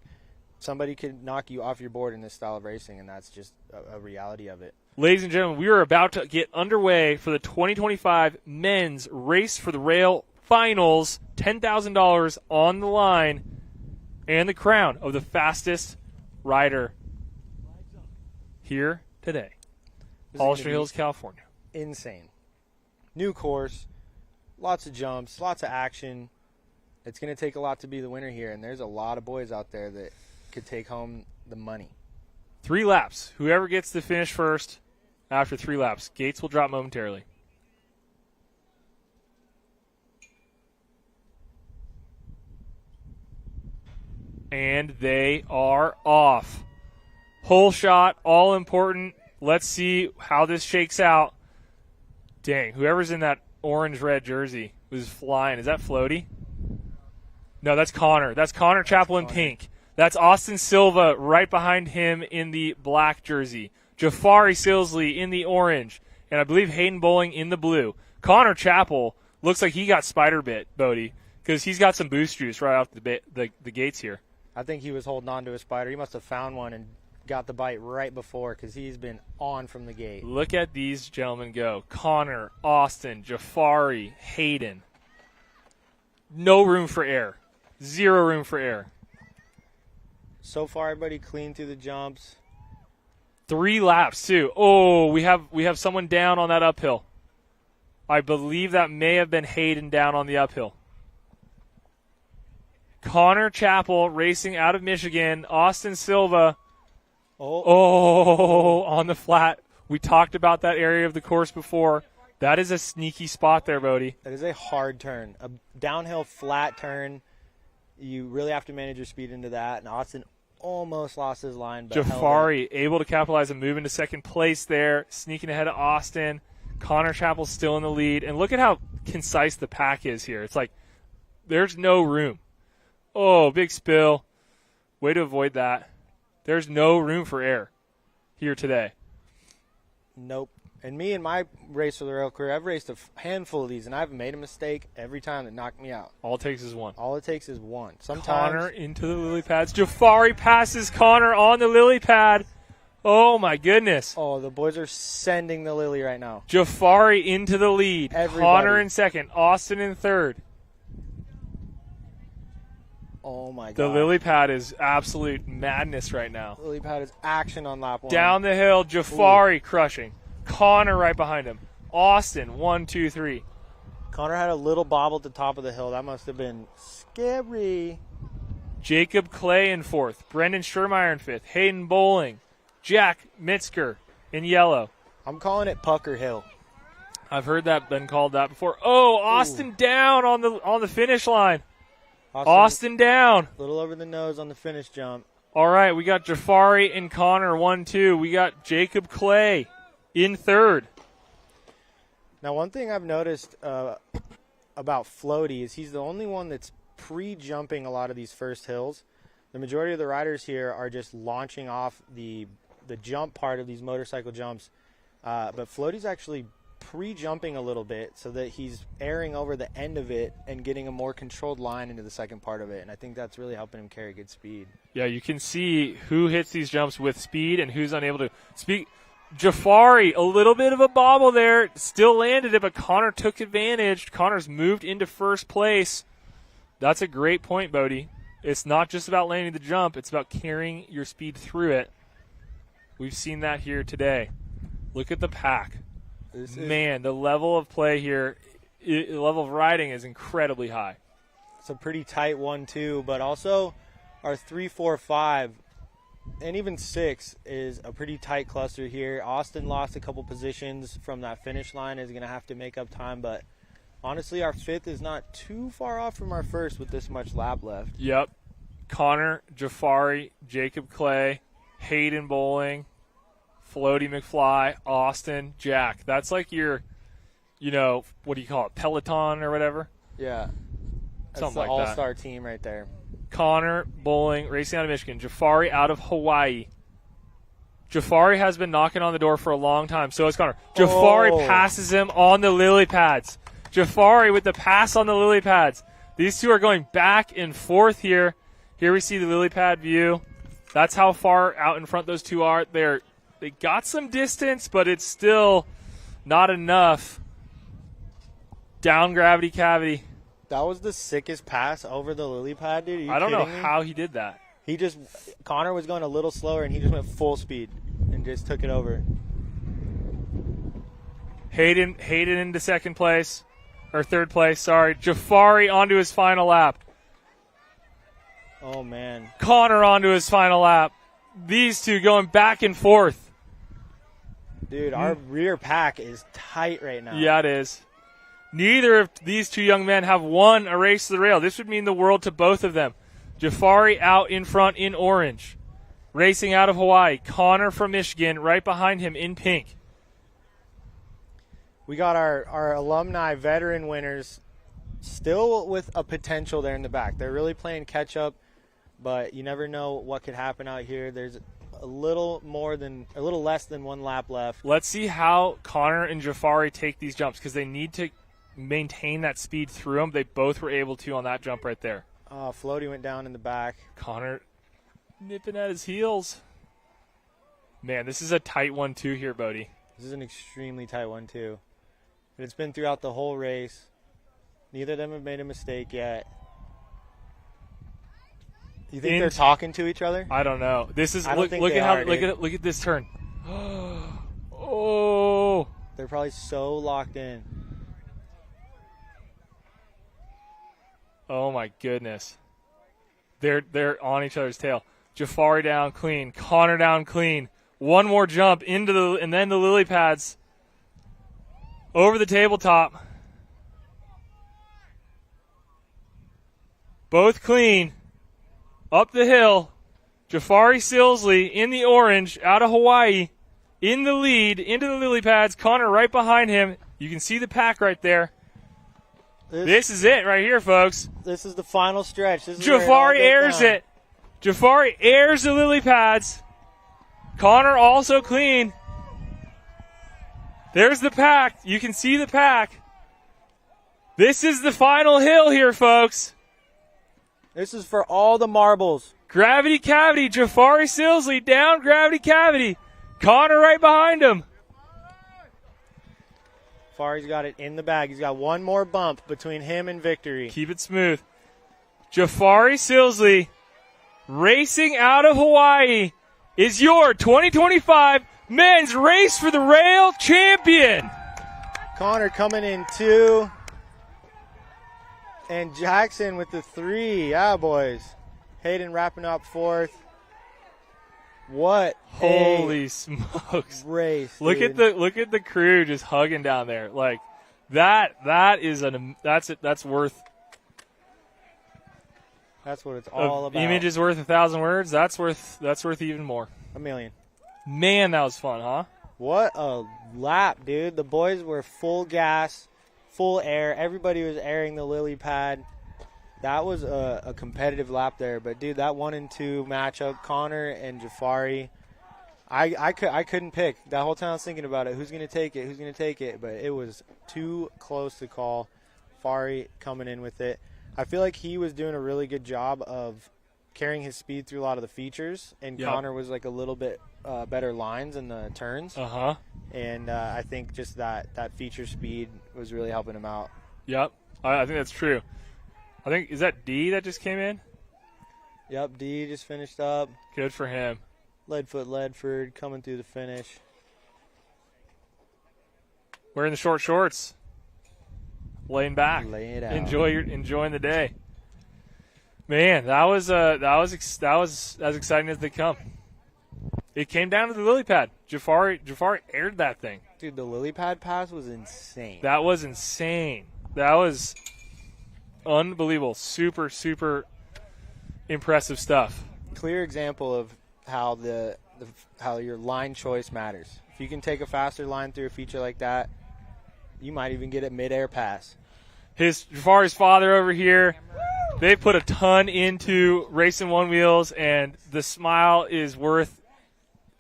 Somebody could knock you off your board in this style of racing, and that's just a reality of it. Ladies and gentlemen, we are about to get underway for the 2025 Men's Race for the Rail Finals. $10,000 on the line and the crown of the fastest rider here today. Hollister Hills, California. Insane. New course, lots of jumps, lots of action. It's going to take a lot to be the winner here, and there's a lot of boys out there that could take home the money. 3 laps. Whoever gets to finish first after 3 laps. Gates will drop momentarily. And they are off. Hole shot, all important. Let's see how this shakes out. Dang, whoever's in that orange-red jersey was flying. Is that Floaty? No, that's Connor. That's Connor Chappell in pink. That's Austin Silva right behind him in the black jersey. Jafari Silsley in the orange. And I believe Hayden Bowling in the blue. Connor Chappell looks like he got spider bit, Bodie, because he's got some boost juice right off the gates here. I think he was holding on to a spider. He must have found one and got the bite right before because he's been on from the gate. Look at these gentlemen go. Connor, Austin, Jafari, Hayden. No room for error. Zero room for error. So far, everybody clean through the jumps. 3 laps, too. Oh, we have someone down on that uphill. I believe that may have been Hayden down on the uphill. Connor Chappell racing out of Michigan. Austin Silva. Oh, on the flat. We talked about that area of the course before. That is a sneaky spot there, Bodie. That is a hard turn. A downhill flat turn. You really have to manage your speed into that. And Austin almost lost his line. But Jafari able to capitalize and move into second place there, sneaking ahead of Austin. Connor Chappell's still in the lead. And look at how concise the pack is here. It's like there's no room. Oh, big spill. Way to avoid that. There's no room for error here today. Nope. And me and my race for the rail career, I've raced a handful of these, and I've made a mistake every time that knocked me out. All it takes is one. All it takes is one. Sometimes Connor into the lily pads. Jafari passes Connor on the lily pad. Oh, my goodness. Oh, the boys are sending the lily right now. Jafari into the lead. Everybody. Connor in second. Austin in third. Oh, my God. The lily pad is absolute madness right now. Lily pad is action on lap 1. Down the hill, Jafari crushing. Connor right behind him. Austin, 1, 2, 3. Connor had a little bobble at the top of the hill. That must have been scary. Jacob Clay in fourth. Brendan Schermeyer in fifth. Hayden Bowling. Jack Mitzker in yellow. I'm calling it Pucker Hill. I've heard that been called that before. Oh, Austin down on the finish line. Austin down. A little over the nose on the finish jump. All right, we got Jafari and Connor 1, 2. We got Jacob Clay in third. Now, one thing I've noticed about Floaty is he's the only one that's pre-jumping a lot of these first hills. The majority of the riders here are just launching off the jump part of these motorcycle jumps. But Floaty's actually pre-jumping a little bit so that he's airing over the end of it and getting a more controlled line into the second part of it. And I think that's really helping him carry good speed. Yeah, you can see who hits these jumps with speed and who's unable to speed. Jafari, a little bit of a bobble there, still landed it, but Connor took advantage. Connor's moved into first place. That's a great point, Bodie. It's not just about landing the jump, it's about carrying your speed through it. We've seen that here today. Look at the pack. Man, the level of play here, the level of riding is incredibly high. It's a pretty tight 1-2, but also our 3, 4, 5, and even 6 is a pretty tight cluster here. Austin lost a couple positions from that finish line, is going to have to make up time, but honestly, our 5th is not too far off from our 1st with this much lap left. Yep. Connor, Jafari, Jacob Clay, Hayden Bowling, Floaty McFly, Austin, Jack. That's like your, what do you call it, Peloton or whatever? Yeah. That's Something like the that. all-star team right there. Connor, Bowling, racing out of Michigan. Jafari out of Hawaii. Jafari has been knocking on the door for a long time. So is Connor. Jafari passes him on the lily pads. Jafari with the pass on the lily pads. These two are going back and forth here. Here we see the lily pad view. That's how far out in front those two are. They got some distance, but it's still not enough. Down gravity cavity. That was the sickest pass over the lily pad, dude. I don't know me? how he did that. Connor was going a little slower, and he just went full speed and just took it over. Hayden into second place, or third place, sorry. Jafari onto his final lap. Oh, man. Connor onto his final lap. These two going back and forth. Dude, our rear pack is tight right now. Yeah, it is. Neither of these two young men have won a race to the rail. This would mean the world to both of them. Jafari out in front in orange. Racing out of Hawaii, Connor from Michigan right behind him in pink. We got our alumni veteran winners still with a potential there in the back. They're really playing catch up, but you never know what could happen out here. There's a little less than one lap left. Let's see how Connor and Jafari take these jumps because they need to maintain that speed through them. They both were able to on that jump right there. Floaty went down in the back. Connor nipping at his heels. Man, this is a tight one too here, Bodie. This is an extremely tight one too. But it's been throughout the whole race. Neither of them have made a mistake yet. You think they're talking to each other? I don't know. This is look at this turn. Oh, they're probably so locked in. Oh my goodness. They're on each other's tail. Jafari down clean, Connor down clean. One more jump into and then the lily pads over the tabletop. Both clean. Up the hill. Jafari Silsley in the orange out of Hawaii in the lead into the lily pads. Connor right behind him. You can see the pack right there. This is it right here, folks. This is the final stretch. Jafari airs it. Jafari airs the lily pads. Connor also clean. There's the pack. You can see the pack. This is the final hill here, folks. This is for all the marbles. Gravity cavity. Jafari Silsley down gravity cavity. Connor right behind him. Jafari's got it in the bag. He's got one more bump between him and victory. Keep it smooth. Jafari Silsley racing out of Hawaii is your 2025 men's race for the rail champion. Connor coming in 2. And Jackson with the 3. Yeah, boys. Hayden wrapping up 4th. What holy smokes race! Look dude. at the crew just hugging down there. Like that's worth. That's what it's all about. Image is worth 1,000 words. That's worth even more. 1,000,000. Man, that was fun, huh? What a lap, dude! The boys were full gas, full air. Everybody was airing the lily pad. That was a competitive lap there. But, dude, that 1 and 2 matchup, Connor and Jafari, I couldn't pick. That whole time I was thinking about it. Who's going to take it? Who's going to take it? But it was too close to call. Jafari coming in with it. I feel like he was doing a really good job of carrying his speed through a lot of the features. And Connor was like a little bit better lines in the turns. Uh-huh. And I think just that feature speed was really helping him out. Yep. I think that's true. I think, is that D that just came in? Yep, D just finished up. Good for him. Leadfoot Ledford coming through the finish. Wearing the short shorts. Laying back. Laying it out. Enjoying the day. Man, that was as exciting as they come. It came down to the lily pad. Jafari aired that thing. Dude, the lily pad pass was insane. That was insane. That was unbelievable. Super, super impressive stuff. Clear example of how how your line choice matters. If you can take a faster line through a feature like that, you might even get a mid-air pass. Jafari's father over here, they put a ton into racing Onewheels, and the smile is worth.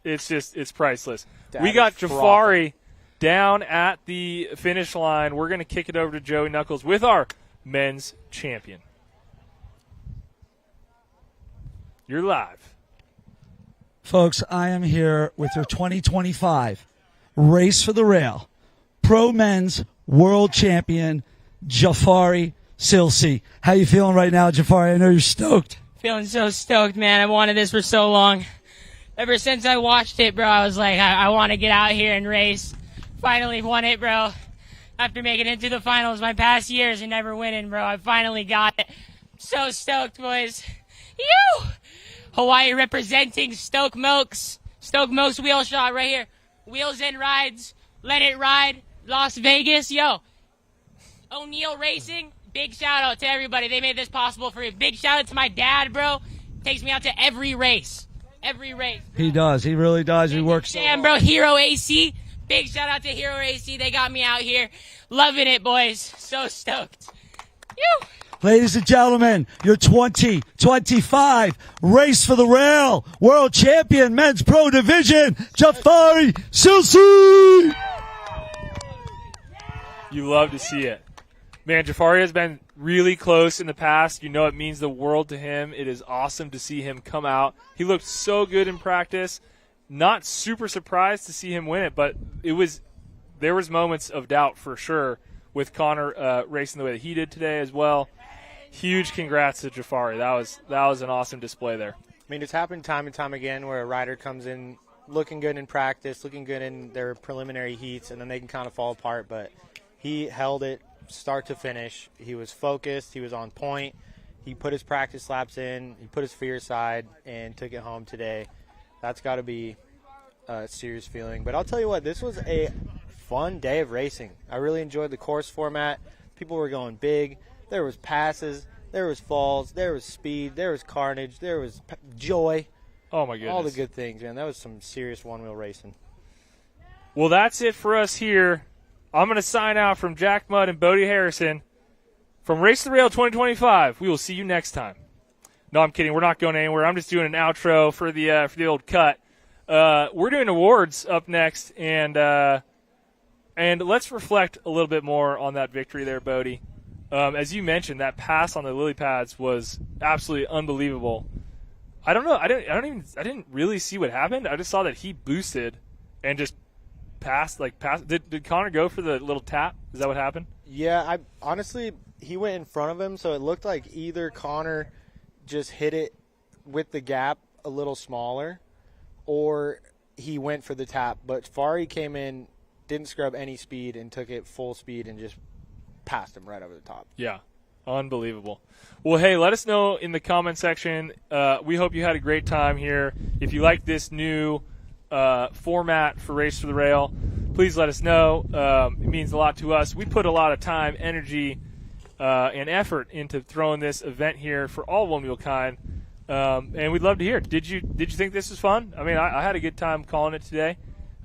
It's priceless. We got Jafari down at the finish line. We're going to kick it over to Joey Knuckles with our men's champion. You're live. Folks, I am here with your 2025 Race for the Rail Pro Men's World Champion, Jafari Silsley. How you feeling right now, Jafari? I know you're stoked. Feeling so stoked, man. I wanted this for so long. Ever since I watched it, bro, I was like, I want to get out here and race. Finally won it, bro. After making it to the finals my past years and never winning, bro, I finally got it. So stoked, boys. You! Hawaii representing Stoke Mokes. Stoke Mokes wheel shot right here. Wheels and rides. Let it ride. Las Vegas. Yo. O'Neill Racing. big shout out to everybody. They made this possible for me. Big shout out to my dad, bro. Takes me out to every race. Every race. He does. He really does. He works so Damn, bro. Hero AC. Big shout out to Hero AC. They got me out here. Loving it, boys. So stoked. Phew. Ladies and gentlemen, your 2025 Race for the Rail World Champion Men's Pro Division, Jafari Silsi! You love to see it. Man, Jafari has been really close in the past. You know it means the world to him. It is awesome to see him come out. He looked so good in practice. Not super surprised to see him win it, but there was moments of doubt for sure with Connor racing the way that he did today as well. Huge congrats to Jafari. That was an awesome display there. I mean, it's happened time and time again where a rider comes in looking good in practice, looking good in their preliminary heats, and then they can kind of fall apart. But he held it start to finish. He was focused. He was on point. He put his practice laps in. He put his fear aside and took it home today. That's got to be a serious feeling. But I'll tell you what, this was a fun day of racing. I really enjoyed the course format. People were going big. There was passes. There was falls. There was speed. There was carnage. There was joy. Oh, my goodness. All the good things, man. That was some serious one-wheel racing. Well, that's it for us here. I'm going to sign out from Jack Mudd and Bodie Harrison. From Race the Rail 2025, we will see you next time. No, I'm kidding. We're not going anywhere. I'm just doing an outro for the old cut. We're doing awards up next, and let's reflect a little bit more on that victory there, Bodie. As you mentioned, that pass on the lily pads was absolutely unbelievable. I don't know. I didn't really see what happened. I just saw that he boosted and just passed. Did Connor go for the little tap? Is that what happened? Yeah, honestly, he went in front of him, so it looked like either Connor just hit it with the gap a little smaller, or he went for the tap. But Fari came in, didn't scrub any speed, and took it full speed and just passed him right over the top. Yeah, unbelievable. Well, hey, let us know in the comment section. We hope you had a great time here. If you like this new format for Race for the Rail, please let us know. It means a lot to us. We put a lot of time, energy, and effort into throwing this event here for all Onewheel kind, and we'd love to hear it. Did you think this was fun? I mean, I had a good time calling it today,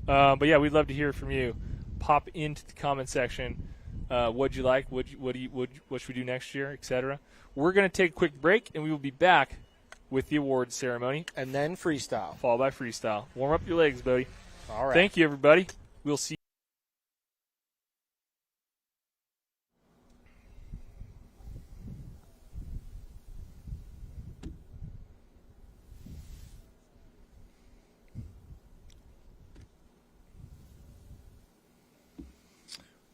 but yeah, we'd love to hear from you. Pop into the comment section. What'd you like? What should we do next year, etc. We're going to take a quick break, and we will be back with the awards ceremony. And then freestyle. Followed by freestyle. Warm up your legs, Bodie. All right. Thank you, everybody. We'll see you.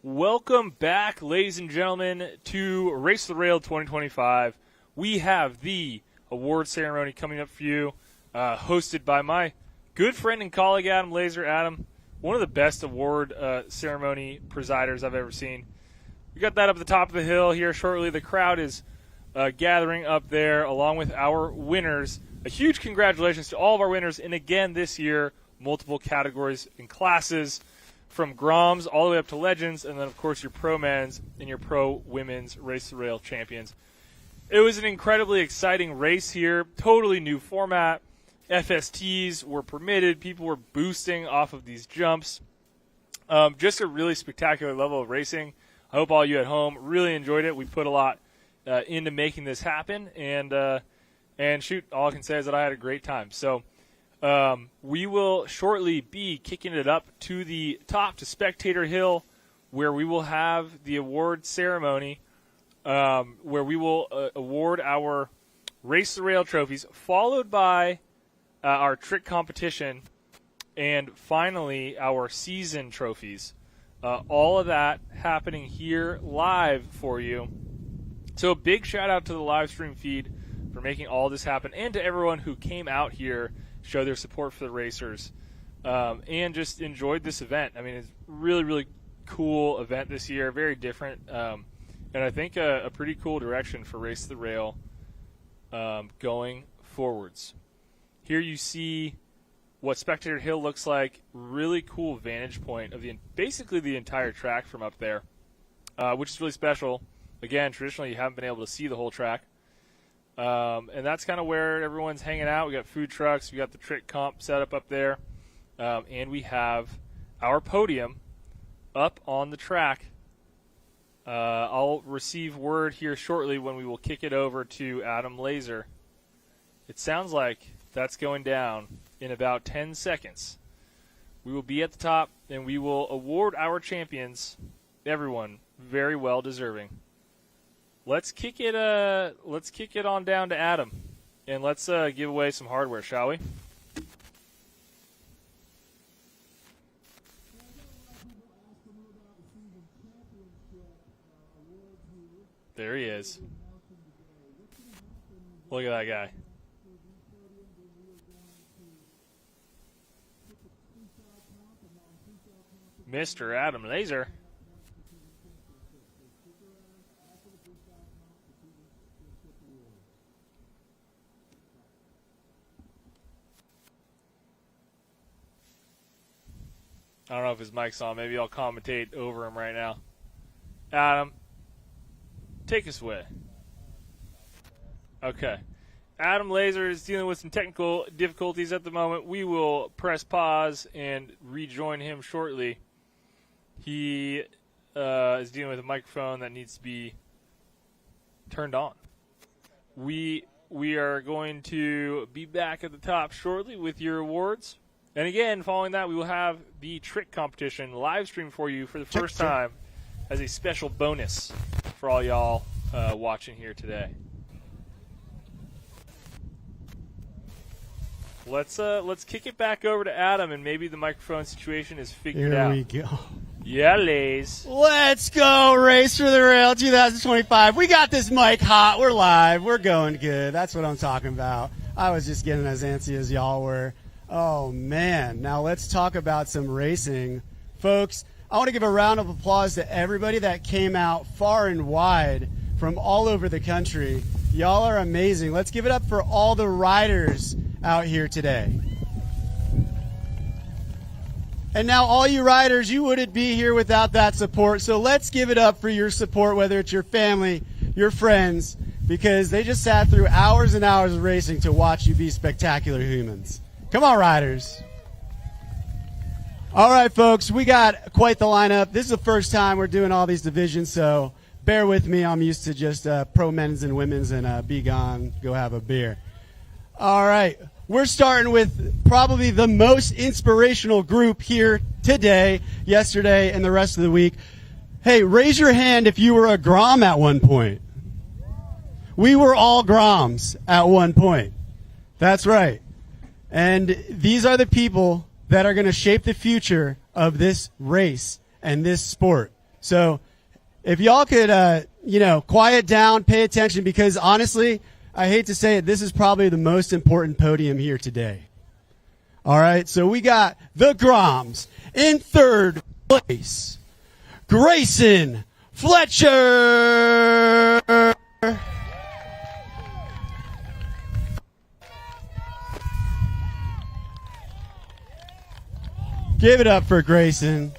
Welcome back, ladies and gentlemen, to Race the Rail 2025. We have the award ceremony coming up for you, hosted by my good friend and colleague, Adam Laser. Adam, one of the best award ceremony presiders I've ever seen. We got that up at the top of the hill here shortly. The crowd is gathering up there along with our winners. A huge congratulations to all of our winners, and again this year, multiple categories and classes, from Groms all the way up to Legends, and then, of course, your Pro Men's and your Pro Women's Race the Rail champions. It was an incredibly exciting race here, totally new format. FSTs were permitted. People were boosting off of these jumps. Just a really spectacular level of racing. I hope all you at home really enjoyed it. We put a lot into making this happen, and shoot, all I can say is that I had a great time. So we will shortly be kicking it up to the top, to Spectator Hill, where we will have the award ceremony, where we will award our Race the Rail trophies, followed by our trick competition, and finally our season trophies. All of that happening here live for you. So a big shout out to the live stream feed for making all this happen, and to everyone who came out here, show their support for the racers, and just enjoyed this event. I mean, it's really, really cool event this year, very different, and I think a pretty cool direction for Race the Rail going forwards. Here you see what Spectator Hill looks like. Really cool vantage point of basically the entire track from up there, which is really special. again, traditionally you haven't been able to see the whole track. And that's kind of where everyone's hanging out. We got food trucks. We got the trick comp set up there. And we have our podium up on the track. I'll receive word here shortly when we will kick it over to Adam Laser. It sounds like that's going down in about 10 seconds. We will be at the top, and we will award our champions, everyone, very well deserving. Let's kick it on down to Adam, and let's give away some hardware, shall we? There he is. Look at that guy. Mr. Adam Laser. I don't know if his mic's on. Maybe I'll commentate over him right now. Adam, take us away. Okay. Adam Laser is dealing with some technical difficulties at the moment. We will press pause and rejoin him shortly. He is dealing with a microphone that needs to be turned on. We are going to be back at the top shortly with your awards. And again, following that, we will have the trick competition live stream for you for the first time as a special bonus for all y'all watching here today. Let's kick it back over to Adam, and maybe the microphone situation is figured out. Here we go. Yeah, Lays. Let's go, Race for the Rail 2025. We got this mic hot. We're live. We're going good. That's what I'm talking about. I was just getting as antsy as y'all were. Oh, man. Now let's talk about some racing. Folks, I want to give a round of applause to everybody that came out far and wide from all over the country. Y'all are amazing. Let's give it up for all the riders out here today. And now all you riders, you wouldn't be here without that support. So let's give it up for your support, whether it's your family, your friends, because they just sat through hours and hours of racing to watch you be spectacular humans. Come on, riders. All right, folks, we got quite the lineup. This is the first time we're doing all these divisions, so bear with me. I'm used to just pro men's and women's and be gone, go have a beer. All right. We're starting with probably the most inspirational group here today, yesterday, and the rest of the week. Hey, raise your hand if you were a Grom at one point. We were all Groms at one point. That's right. And these are the people that are going to shape the future of this race and this sport. So if y'all could, quiet down, pay attention, because honestly, I hate to say it, this is probably the most important podium here today. All right, so we got the Groms in third place. Grayson Fletcher. Give it up for Grayson.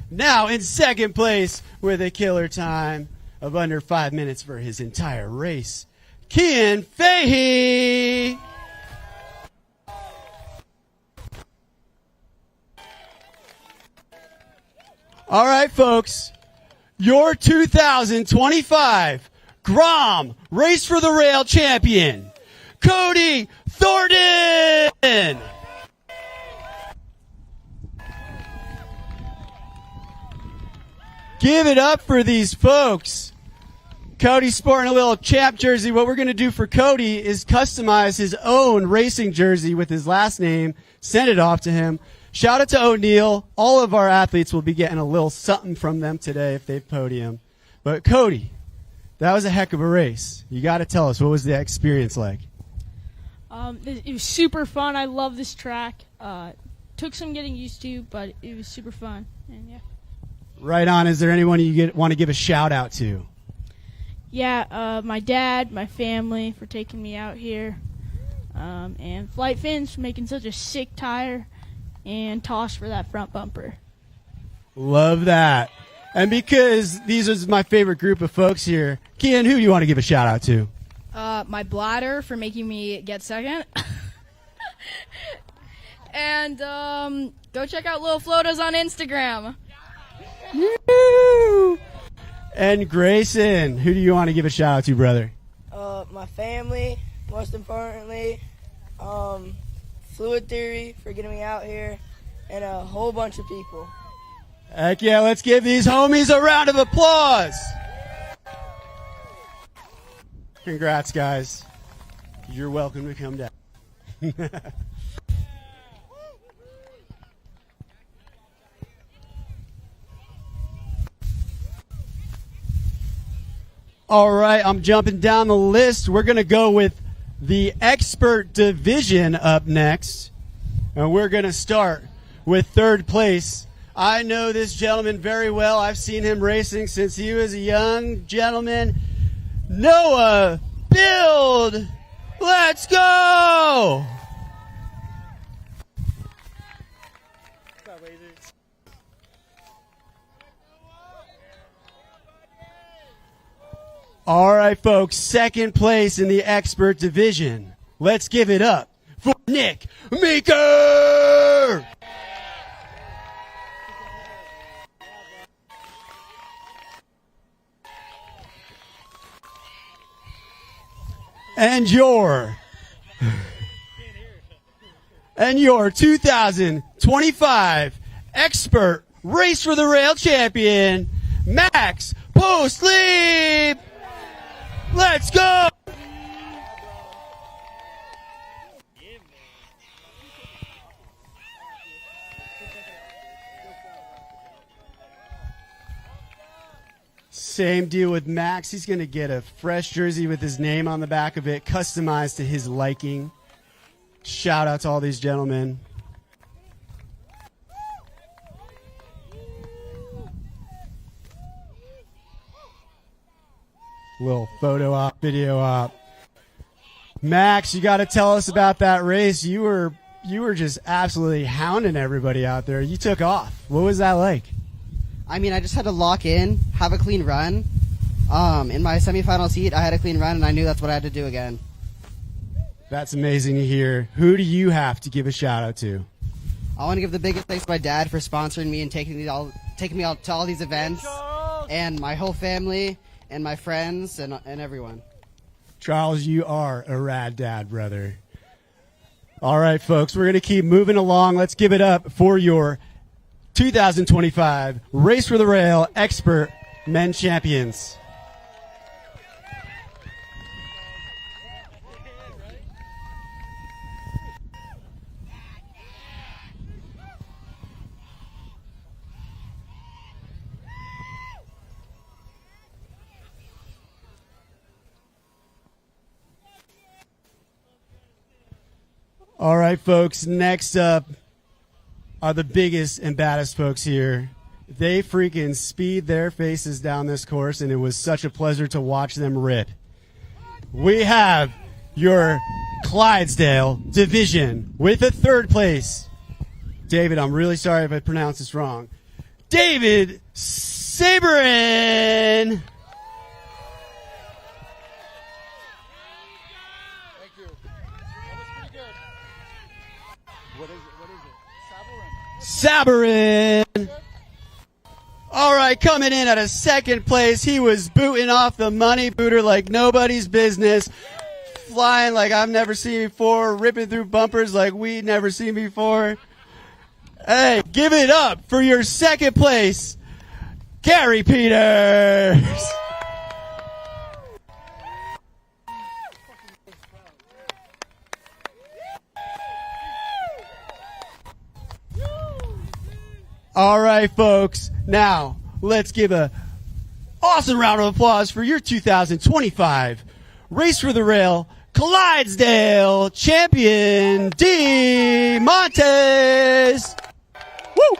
Now in second place with a killer time of under 5 minutes for his entire race, Kian Fahey. All right, folks, your 2025 Grom Race for the Rail champion, Cody Thornton. Give it up for these folks. Cody's sporting a little champ jersey. What we're going to do for Cody is customize his own racing jersey with his last name, send it off to him. Shout out to O'Neill. All of our athletes will be getting a little something from them today if they podium. But Cody, that was a heck of a race. You got to tell us, what was the experience like? It was super fun. I love this track. Took some getting used to, but it was super fun. And yeah. Right on. Is there anyone you want to give a shout out to? Yeah, my dad, my family for taking me out here, and Flight Fins for making such a sick tire, and Toss for that front bumper. Love that. And because these are my favorite group of folks here, Kian, who do you want to give a shout out to? My bladder for making me get second. And go check out Lil Flotos on Instagram. Woo! And Grayson, who do you want to give a shout out to, brother? My family, most importantly, Fluid Theory for getting me out here, and a whole bunch of people. Heck yeah, let's give these homies a round of applause. Congrats, guys. You're welcome to come down. All right, I'm jumping down the list. We're going to go with the expert division up next. And we're going to start with third place. I know this gentleman very well. I've seen him racing since he was a young gentleman. Noah Build! Let's go! All right, folks, second place in the expert division. Let's give it up for Nick Meeker! And your 2025 expert Race for the Rail champion, Max Postleap! Let's go! Same deal with Max. He's going to get a fresh jersey with his name on the back of it, customized to his liking. Shout out to all these gentlemen. Little photo op, video op. Max, you got to tell us about that race. You were just absolutely hounding everybody out there. You took off. What was that like? I mean, I just had to lock in, have a clean run. In my semifinals heat, I had a clean run, and I knew that's what I had to do again. That's amazing to hear. Who do you have to give a shout out to? I want to give the biggest thanks to my dad for sponsoring me and taking me out to all these events, and my whole family, and my friends, and everyone. Charles, you are a rad dad, brother. All right, folks, we're going to keep moving along. Let's give it up for your 2025 Race for the Rail Expert Men Champions. All right, folks, next up are the biggest and baddest folks here. They freaking speed their faces down this course, and it was such a pleasure to watch them rip. We have your Clydesdale division with a third place. David, I'm really sorry if I pronounced this wrong. David Saberin. Saberin. All right, coming in at a second place, he was booting off the money booter like nobody's business, flying like I've never seen before, ripping through bumpers like we'd never seen before. Hey, give it up for your second place, Gary Peters. All right, folks. Now, let's give a awesome round of applause for your 2025 Race for the Rail Clydesdale champion, D. Montes. Woo!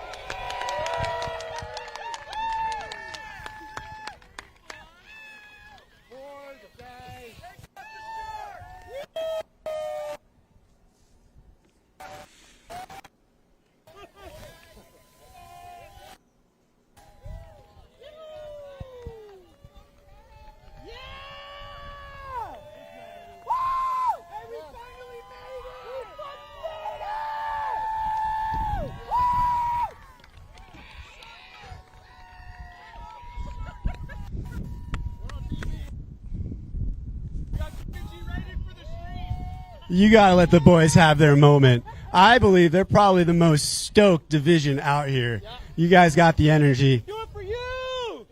You got to let the boys have their moment. I believe they're probably the most stoked division out here. You guys got the energy. Do it for you! You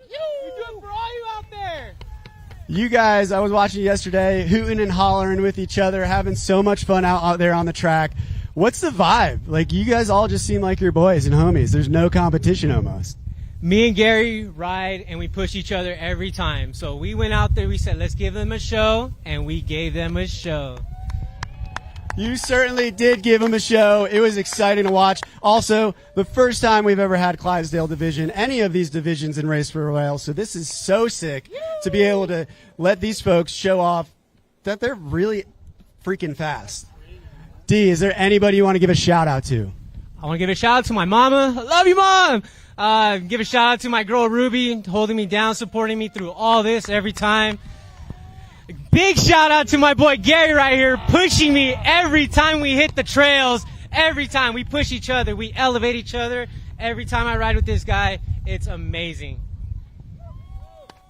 do it for all you out there! You guys, I was watching yesterday, hooting and hollering with each other, having so much fun out there on the track. What's the vibe? Like, you guys all just seem like your boys and homies. There's no competition almost. Me and Gary ride and we push each other every time. So we went out there, we said, let's give them a show, and we gave them a show. You certainly did give them a show. It was exciting to watch. Also, the first time we've ever had Clydesdale division, any of these divisions in Race for the Rail. So this is so sick to be able to let these folks show off that they're really freaking fast. D, is there anybody you want to give a shout out to? I want to give a shout out to my mama. I love you, Mom! Give a shout out to my girl Ruby, holding me down, supporting me through all this every time. Big shout out to my boy Gary right here, pushing me every time we hit the trails. Every time we push each other, we elevate each other. Every time I ride with this guy, it's amazing.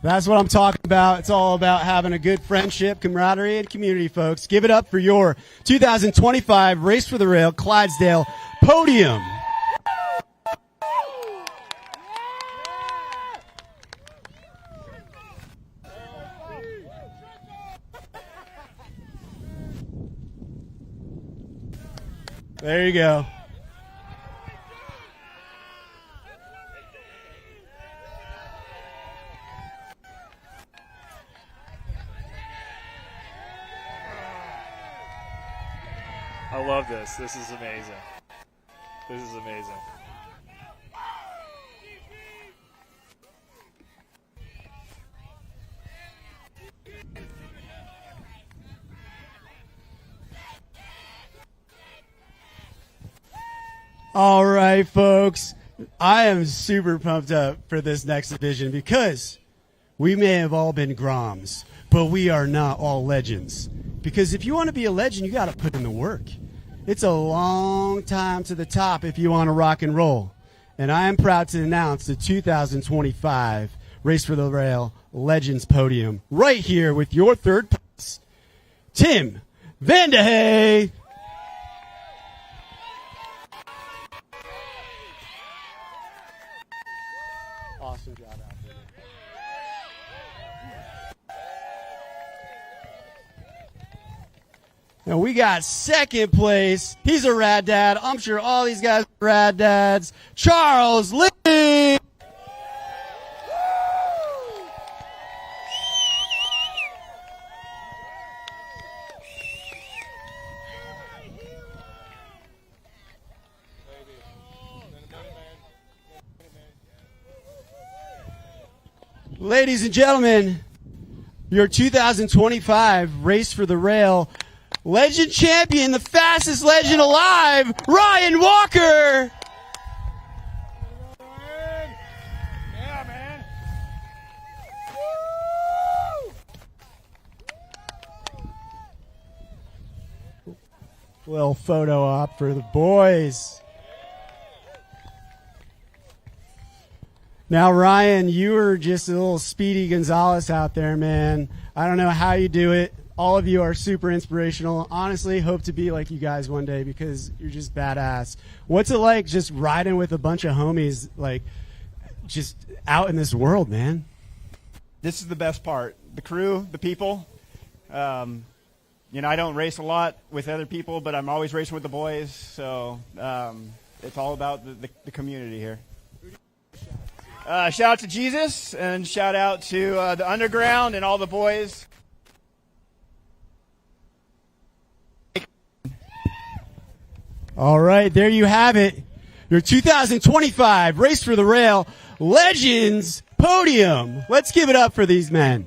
That's what I'm talking about. It's all about having a good friendship, camaraderie, and community, folks. Give it up for your 2025 Race for the Rail Clydesdale podium. There you go. I love this. This is amazing. This is amazing. All right, folks. I am super pumped up for this next division because we may have all been Groms, but we are not all legends. Because if you want to be a legend, you got to put in the work. It's a long time to the top if you want to rock and roll. And I am proud to announce the 2025 Race for the Rail Legends Podium right here with your third place, Tim Vandehey. Awesome job out there. Now we got second place. He's a rad dad. I'm sure all these guys are rad dads. Charles Lee. Ladies and gentlemen, your 2025 Race for the Rail Legend Champion, the fastest legend alive, Ryan Walker. Yeah, man. Little photo op for the boys. Now, Ryan, you were just a little Speedy Gonzalez out there, man. I don't know how you do it. All of you are super inspirational. Honestly, hope to be like you guys one day because you're just badass. What's it like just riding with a bunch of homies, like just out in this world, man? This is the best part. The crew, the people. You know, I don't race a lot with other people, but I'm always racing with the boys. So it's all about the community here. Shout out to Jesus and shout out to the underground and all the boys. All right, there you have it. Your 2025 Race for the Rail Legends Podium. Let's give it up for these men.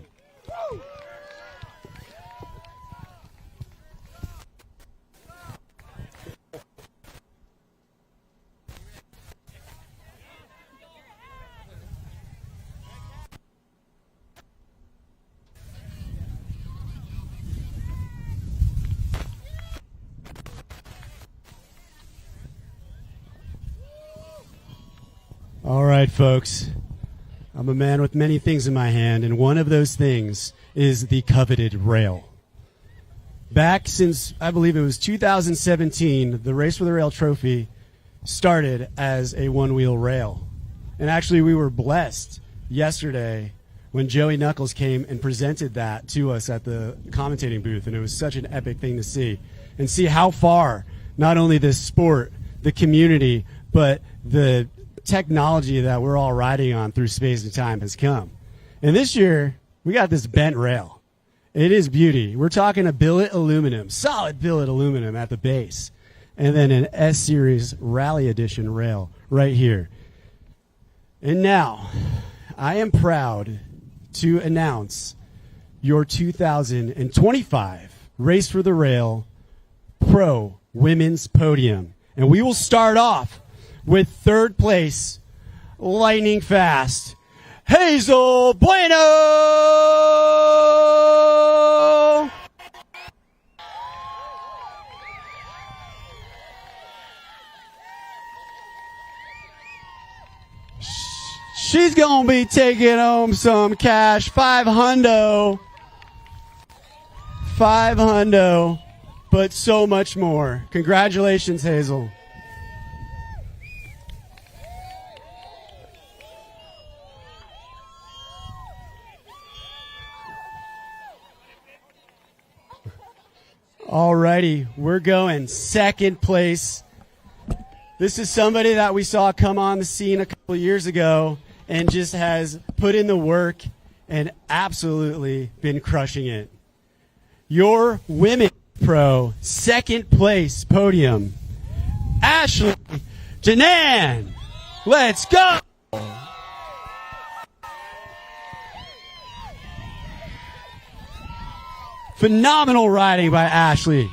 All right, folks. I'm a man with many things in my hand, and one of those things is the coveted rail. Back since, I believe it was 2017, the Race for the Rail trophy started as a one-wheel rail. And actually, we were blessed yesterday when Joey Knuckles came and presented that to us at the commentating booth, and it was such an epic thing to see. And see how far not only this sport, the community, but the technology that we're all riding on through space and time has come. And this year, we got this bent rail. It is beauty. We're talking a billet aluminum, solid billet aluminum at the base, and then an S-Series Rally Edition rail right here. And now, I am proud to announce your 2025 Race for the Rail Pro Women's Podium. And we will start off with third place, lightning fast, Hazel Bueno! She's going to be taking home some cash, 500, but so much more. Congratulations, Hazel. All righty, we're going second place. This is somebody that we saw come on the scene a couple of years ago and just has put in the work and absolutely been crushing it. Your Women Pro second place podium, Ashley Janan. Let's go! Phenomenal riding by Ashley.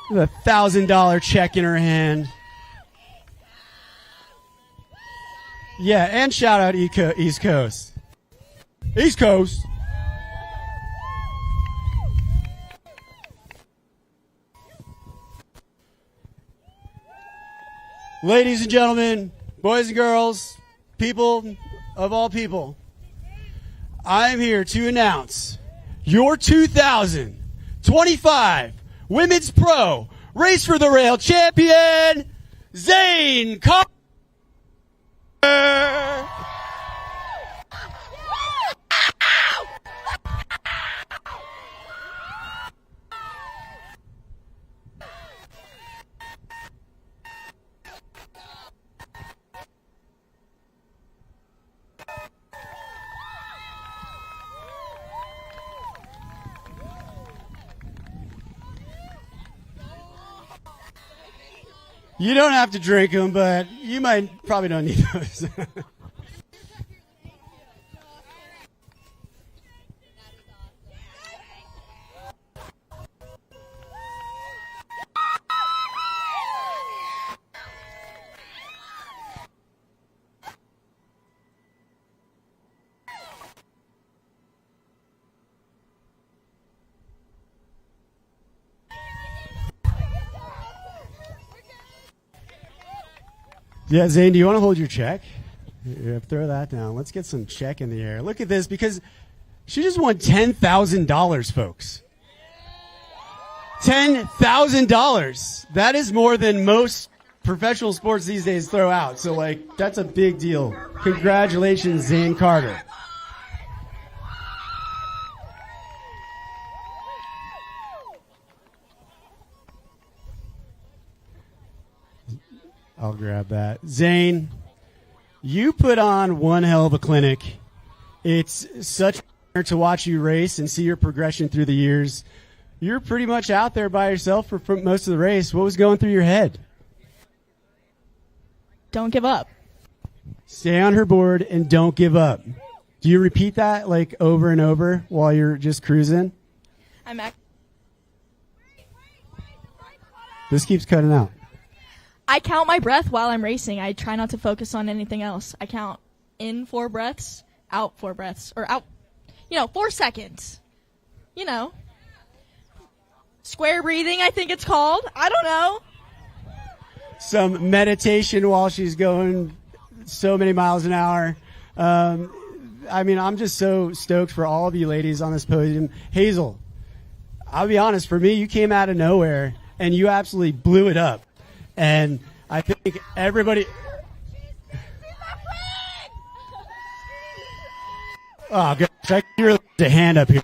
With a $1,000 check in her hand. Yeah, and shout out East Coast. East Coast. Ladies and gentlemen, boys and girls, people of all people, I'm here to announce your 2025 Women's Pro Race for the Rail champion, Zane Carter. You don't have to drink them, but you probably don't need those. Yeah, Zane, do you want to hold your check? Yeah, throw that down. Let's get some check in the air. Look at this, because she just won $10,000, folks. $10,000. That is more than most professional sports these days throw out. So, that's a big deal. Congratulations, Zane Carter. I'll grab that. Zane, you put on one hell of a clinic. It's such an honor to watch you race and see your progression through the years. You're pretty much out there by yourself for most of the race. What was going through your head? Don't give up. Stay on her board and don't give up. Do you repeat that over and over while you're just cruising? This keeps cutting out. I count my breath while I'm racing. I try not to focus on anything else. I count in 4 breaths, out 4 breaths, or out, 4 seconds. Square breathing, I think it's called. I don't know. Some meditation while she's going so many miles an hour. I mean, I'm just so stoked for all of you ladies on this podium. Hazel, I'll be honest, for me, you came out of nowhere and you absolutely blew it up. And I think everybody. Oh, gosh, I can really put a hand up here.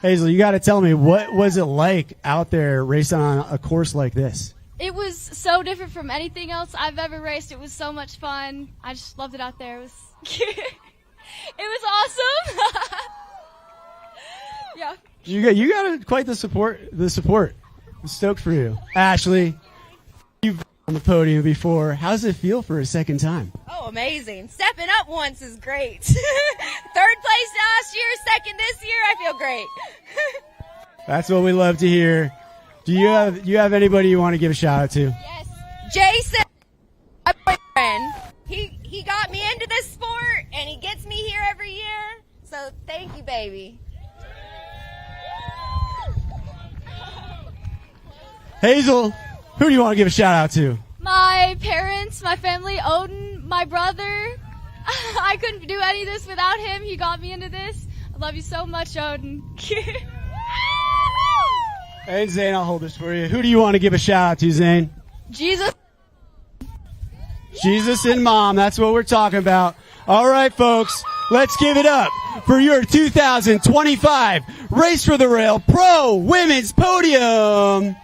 Hazel, you got to tell me, what was it like out there racing on a course like this? It was so different from anything else I've ever raced. It was so much fun. I just loved it out there. It was it was awesome. Yeah. You got quite the support. I'm stoked for you. Ashley, you've been on the podium before. How does it feel for a second time? Oh, amazing. Stepping up once is great. Third place last year, second this year, I feel great. That's what we love to hear. Do you have anybody you want to give a shout out to? Yes. Jason, my boyfriend. He got me into this sport, and he gets me here every year. So thank you, baby. Hazel, who do you want to give a shout out to? My parents, my family, Odin, my brother. I couldn't do any of this without him. He got me into this. I love you so much, Odin. Hey, Zane, I'll hold this for you. Who do you want to give a shout out to, Zane? Jesus. Jesus and Mom, that's what we're talking about. All right, folks, let's give it up for your 2025 Race for the Rail Pro Women's Podium.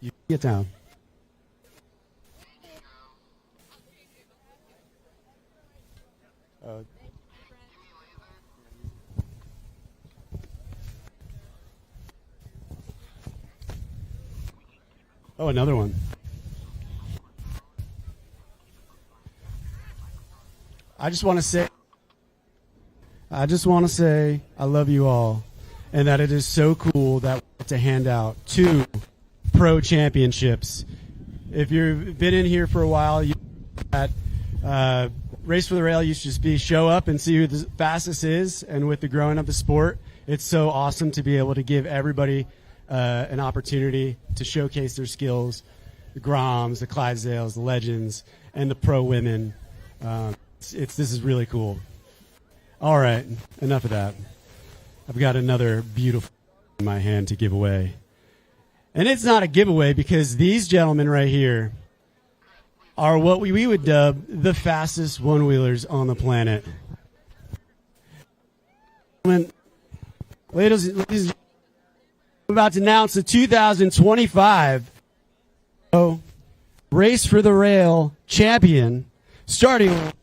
You get down. Oh, another one. I just want to say I love you all, and that it is so cool that we get to hand out 2 pro championships. If you've been in here for a while, you know that Race for the Rail used to just be show up and see who the fastest is, and with the growing of the sport, it's so awesome to be able to give everybody an opportunity to showcase their skills. The Groms, the Clydesdales, the Legends, and the pro women. This is really cool. All right, enough of that. I've got another beautiful in my hand to give away. And it's not a giveaway because these gentlemen right here are what we would dub the fastest one-wheelers on the planet. Ladies and gentlemen, I'm about to announce the 2025 Race for the Rail champion, starting with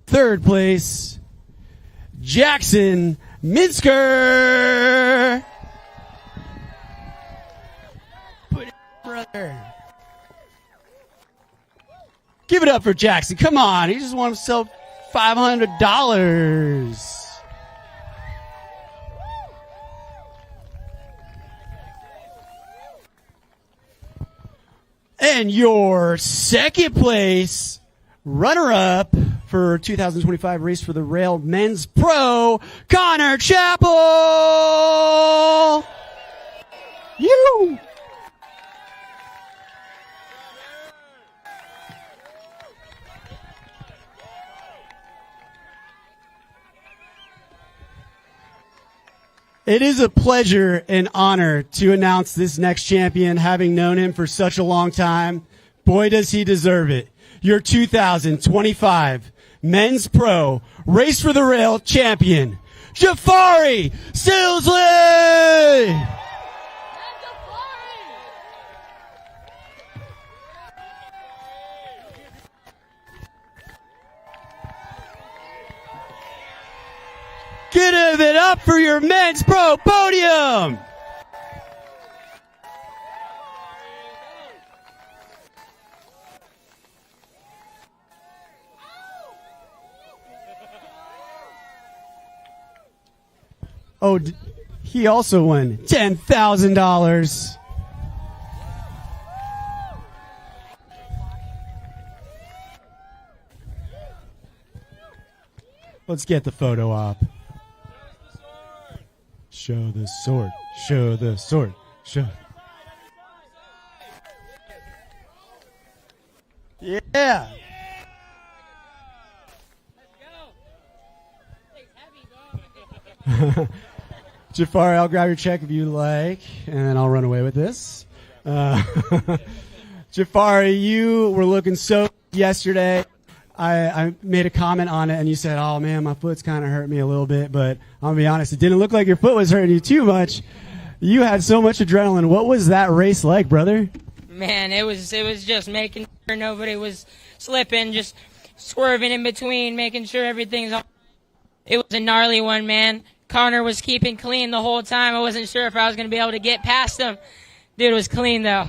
3rd place, Jackson Minsker. Put it, brother. Give it up for Jackson. Come on, he just won himself $500. And your 2nd place runner-up for 2025 Race for the Rail Men's Pro, Connor Chappell. You. It is a pleasure and honor to announce this next champion, having known him for such a long time. Boy, does he deserve it. Your 2025 Men's Pro Race for the Rail champion, Jafari Silsley! Give it up for your Men's Pro podium! Oh, he also won $10,000. Let's get the photo op. Show the sword. Show the sword. Show. Yeah. Jafari, I'll grab your check if you like, and then I'll run away with this. Jafari, you were looking so good yesterday. I made a comment on it, and you said, oh, man, my foot's kind of hurt me a little bit, but I'm going to be honest, it didn't look like your foot was hurting you too much. You had so much adrenaline. What was that race like, brother? Man, it was just making sure nobody was slipping, just swerving in between, making sure everything's on. It was a gnarly one, man. Connor was keeping clean the whole time. I wasn't sure if I was going to be able to get past him. Dude was clean, though.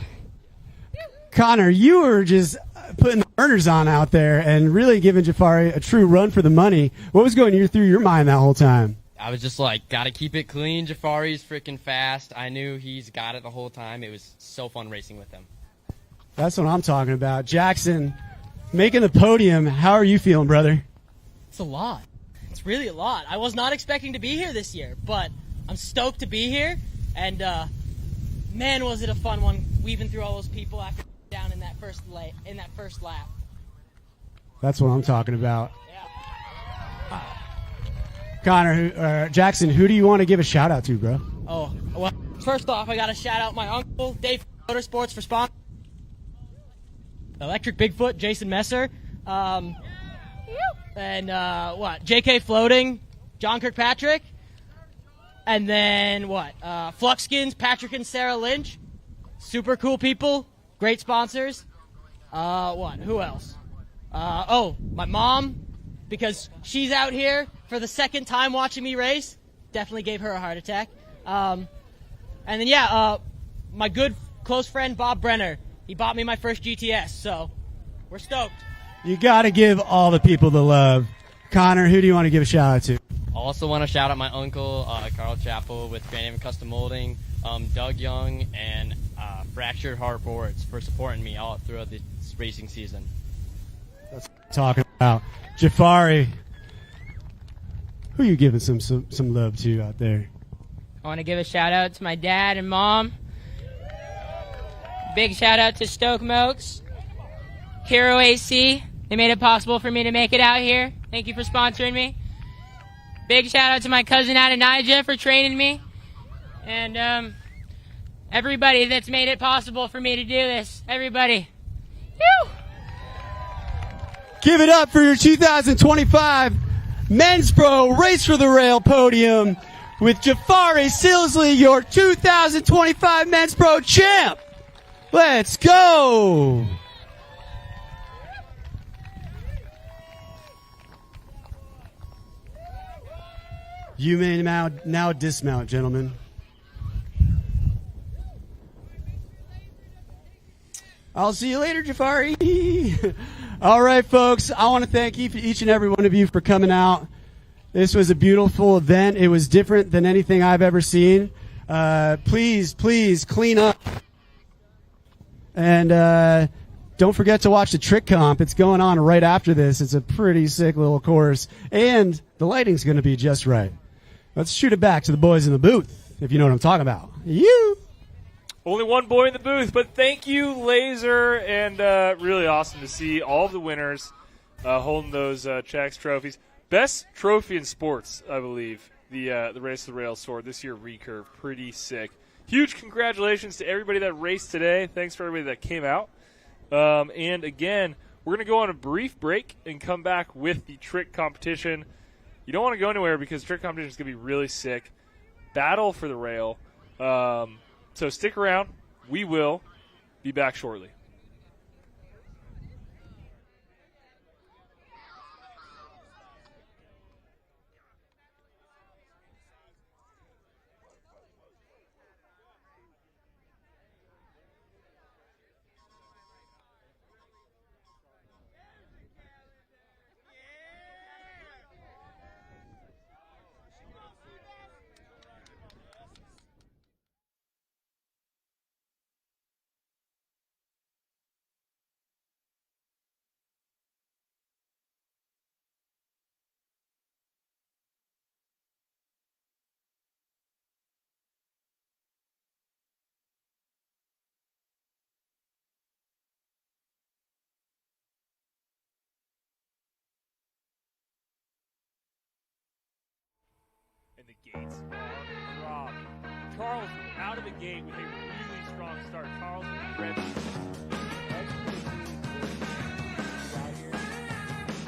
Connor, you were just putting the burners on out there and really giving Jafari a true run for the money. What was going through your mind that whole time? I was just like, gotta keep it clean. Jafari's freaking fast. I knew he's got it the whole time. It was so fun racing with him. That's what I'm talking about. Jackson, making the podium, how are you feeling, brother? It's a lot. It's really a lot. I was not expecting to be here this year, but I'm stoked to be here. And man, was it a fun one, weaving through all those people after down in that first lap. That's what I'm talking about. Connor, Jackson, who do you want to give a shout out to, bro? Oh, well, first off, I got to shout out my uncle, Dave Motorsports, for sponsoring. Electric Bigfoot, Jason Messer. And JK Floating, John Kirkpatrick. And then Fluxskins, Patrick and Sarah Lynch. Super cool people, great sponsors. Who else? My mom, because she's out here for the second time watching me race. Definitely gave her a heart attack. And then, my good close friend, Bob Brenner. He bought me my first GTS, so we're stoked. You got to give all the people the love. Connor, who do you want to give a shout out to? I also want to shout out my uncle, Carl Chappell with Grand Haven Custom Molding, Doug Young, and Fractured Heart Boards for supporting me all throughout this racing season. That's what I'm talking about. Jafari, who are you giving some love to out there? I want to give a shout out to my dad and mom. Big shout out to Stoke Mokes, Hero AC. They made it possible for me to make it out here. Thank you for sponsoring me. Big shout out to my cousin Adonijah for training me. And everybody that's made it possible for me to do this. Everybody. Woo! Give it up for your 2025 Men's Pro Race for the Rail podium with Jafari Silsley, your 2025 Men's Pro champ. Let's go! You may now dismount, gentlemen. I'll see you later, Jafari. All right, folks. I want to thank each and every one of you for coming out. This was a beautiful event. It was different than anything I've ever seen. Please clean up. And don't forget to watch the trick comp. It's going on right after this. It's a pretty sick little course. And the lighting's going to be just right. Let's shoot it back to the boys in the booth, if you know what I'm talking about. You. Only one boy in the booth, but thank you, Laser, and really awesome to see all of the winners holding those checks, trophies. Best trophy in sports, I believe, the Race to the Rail sword this year, recurve. Pretty sick. Huge congratulations to everybody that raced today. Thanks for everybody that came out. And again, we're going to go on a brief break and come back with the trick competition. You don't want to go anywhere because trick competition is going to be really sick. Battle for the rail. So stick around. We will be back shortly. And the gates are dropped. Charles out of the gate with a really strong start. Charles red.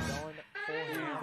Going full hand.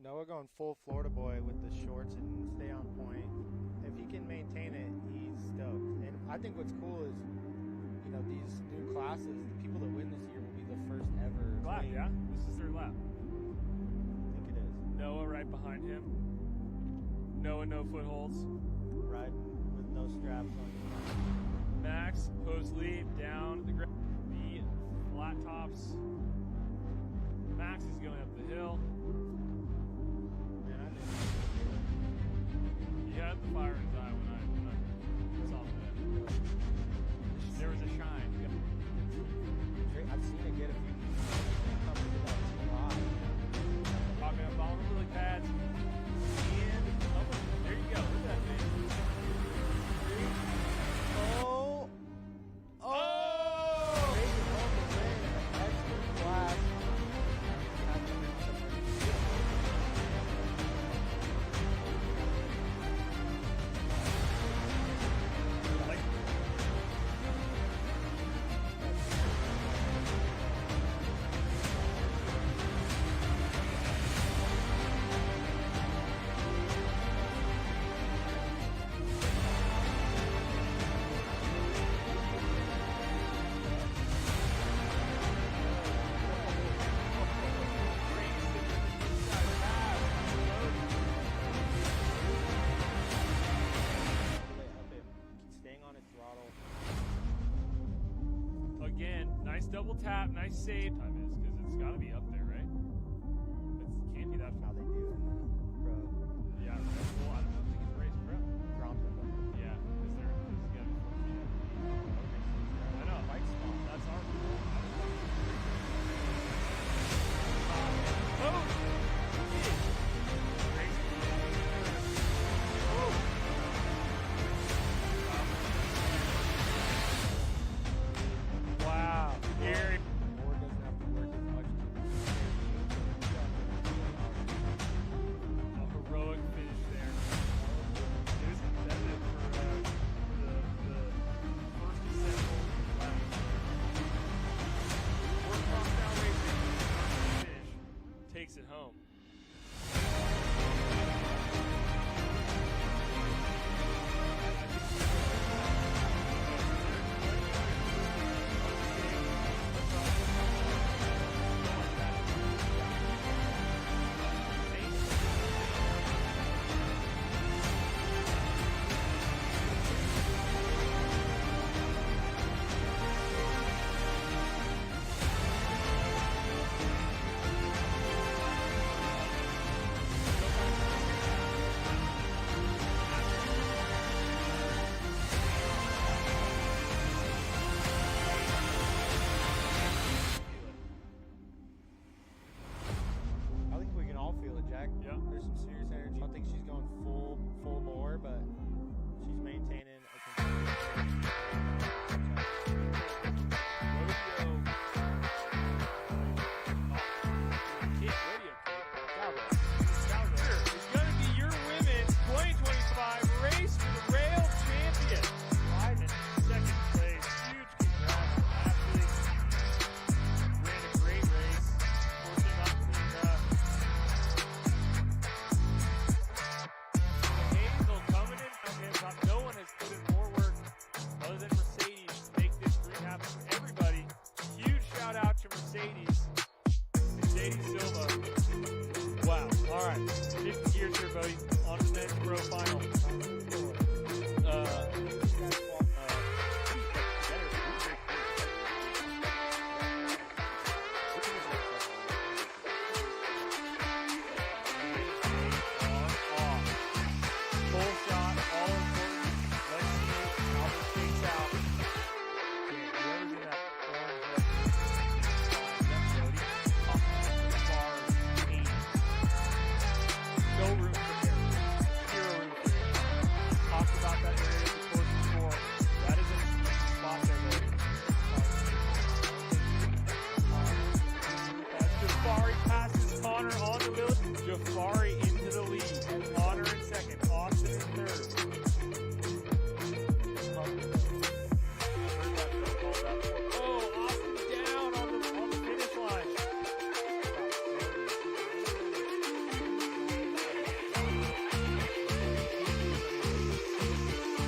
Noah going full Florida boy with the shorts and stay on point. If he can maintain it, he's stoked. And I think what's cool is, you know, these new classes, the people that win this year will be the first ever. Lap, yeah? This is their lap. I think it is. Noah right behind him. Noah, no footholds. Right, with no straps on. Max, post lead, down the flat tops. Max is going up the hill. He had the fire in his eye when I saw that. There was a shine. I've seen it get a few Talking about vulnerability pads. And there you go. Look at that thing. Oh! Oh! Excellent flash. Again, nice double tap, nice save. Time is because it's got to be up there, right? It can't be that far. How they do in the pro. Yeah, well, I don't think it's race pro. Groms with them. Yeah, because they're got to be. I know. Fight small. That's our rule. Oh! Wow. Gary. Board doesn't have to work as much. to Mercedes. Mercedes Silva. Wow. All right. Shift gears here, buddy. On to the men's pro final. Jafari into the lead. Connor in second. Austin in third. Oh, Austin's down on the finish line.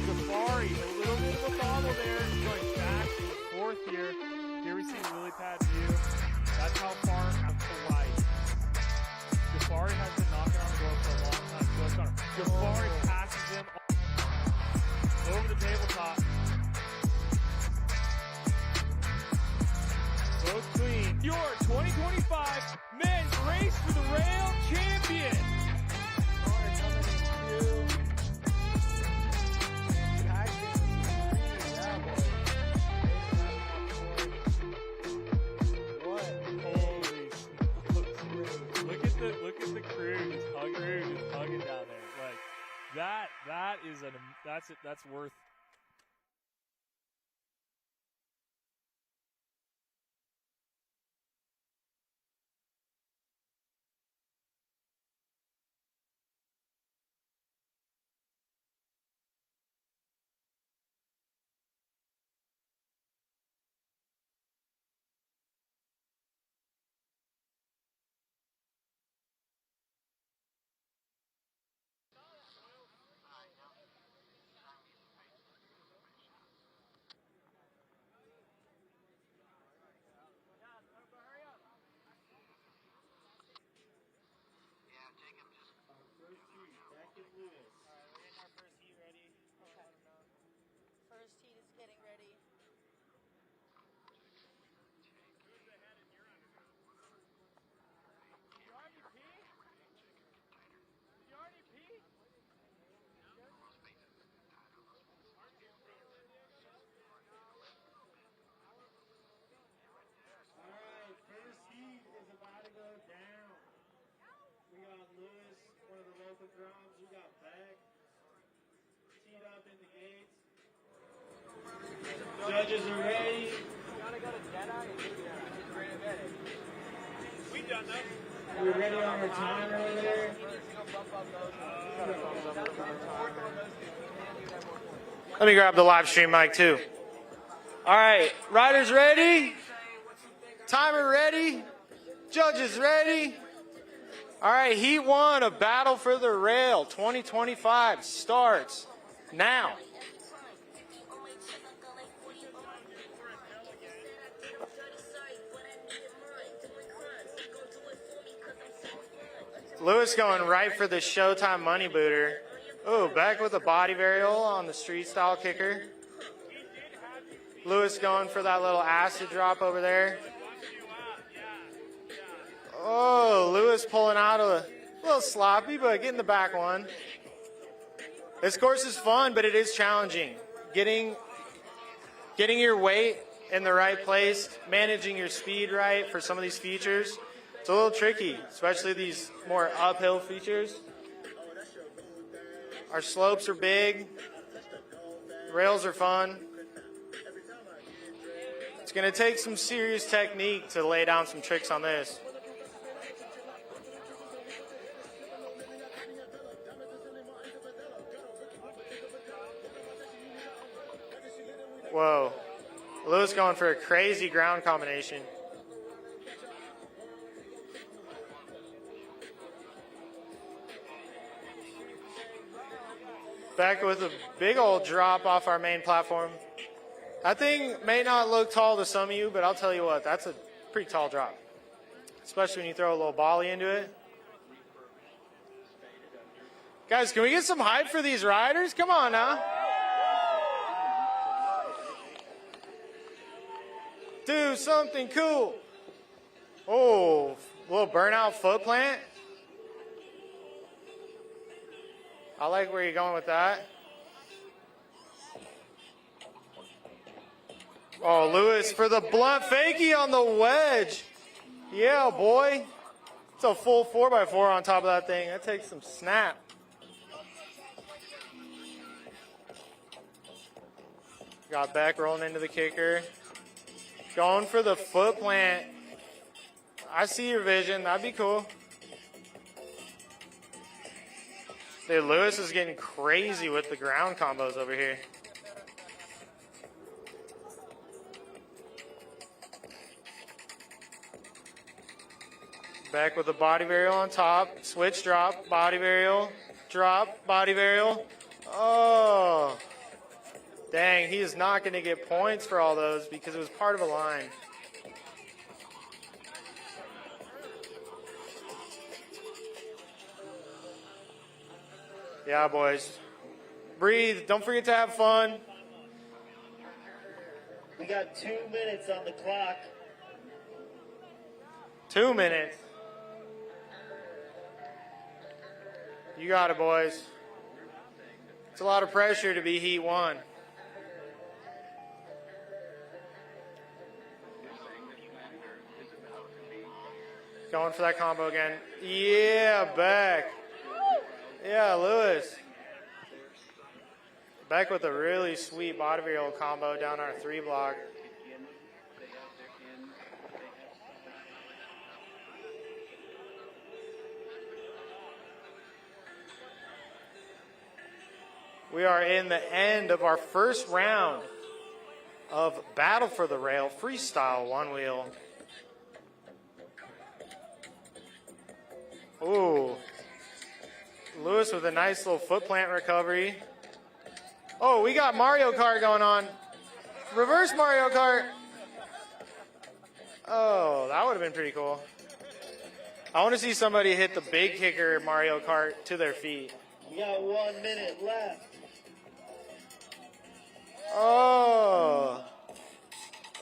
Jafari, a little bit of a bobble there. Going back in fourth here. Here we see lily pad view. That's how far out to right. Jafari has been knocking on the door for a long time. Jafari passes him over the tabletop. Both clean. Your 2025 men's race for the rail champion. Look at the crew just hugging down there. Like that's worth. First heat is getting ready. Alright, first heat is about to go down. We got Lewis, one of the local Groms. We got Beck teed up in the gates. Judges are ready. Gotta go to Jedi and we done that. We're ready on our timer over there. Let me grab the live stream mic too. All right, riders ready? Timer ready? Judges ready? All right, Heat 1 of Battle for the Rail 2025 starts now. Lewis going right for the Showtime money booter. Oh, back with a body varial on the street style kicker. Lewis going for that little acid drop over there. Oh, Lewis pulling out a little sloppy, but getting the back one. This course is fun, but it is challenging. Getting your weight in the right place, managing your speed right for some of these features. It's a little tricky, especially these more uphill features. Our slopes are big. Rails are fun. It's going to take some serious technique to lay down some tricks on this. Whoa. Lewis going for a crazy ground combination. Back with a big old drop off our main platform. That thing may not look tall to some of you, but I'll tell you what, that's a pretty tall drop, especially when you throw a little volley into it. Guys, can we get some hype for these riders? Come on now. Do something cool. Oh, little burnout foot plant. I like where you're going with that. Oh, Lewis for the blunt fakie on the wedge. Yeah, boy. It's a full 4x4 on top of that thing. That takes some snap. Got back rolling into the kicker. Going for the foot plant. I see your vision. That'd be cool. Dude, Lewis is getting crazy with the ground combos over here. Back with the body varial on top. Switch drop, body varial, drop, body varial. Oh. Dang, he is not going to get points for all those because it was part of a line. Yeah, boys. Breathe. Don't forget to have fun. We got 2 minutes on the clock. 2 minutes. You got it, boys. It's a lot of pressure to be heat one. Going for that combo again. Yeah, back. Yeah, Lewis. Back with a really sweet body varial combo down our 3 block. We are in the end of our first round of Battle for the Rail Freestyle One Wheel. Ooh. Lewis with a nice little foot plant recovery. Oh, we got Mario Kart going on. Reverse Mario Kart. Oh, that would have been pretty cool. I want to see somebody hit the big kicker Mario Kart to their feet. We got 1 minute left. Oh.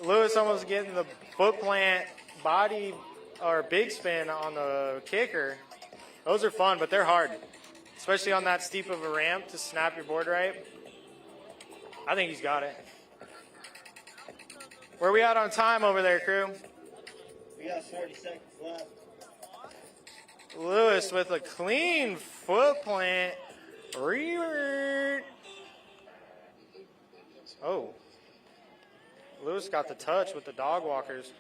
Lewis almost getting the foot plant body or big spin on the kicker. Those are fun, but they're hard. Especially on that steep of a ramp to snap your board right. I think he's got it. Where are we at on time over there, crew? We got 40 seconds left. Lewis with a clean foot plant. Revert. Oh. Lewis got the touch with the dog walkers.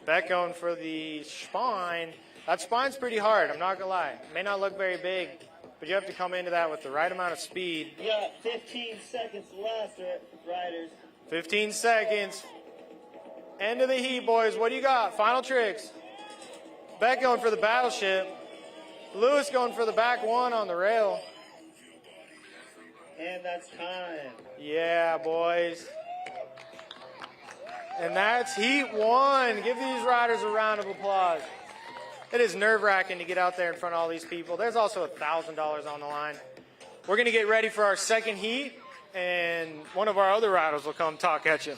Back going for the spine. That spine's pretty hard, I'm not going to lie. It may not look very big, but you have to come into that with the right amount of speed. We got 15 seconds left, riders. 15 seconds. End of the heat, boys. What do you got? Final tricks. Beck going for the battleship. Lewis going for the back one on the rail. And that's time. Yeah, boys. And that's heat one. Give these riders a round of applause. It is nerve-wracking to get out there in front of all these people. There's also $1,000 on the line. We're going to get ready for our second heat, and one of our other riders will come talk at you.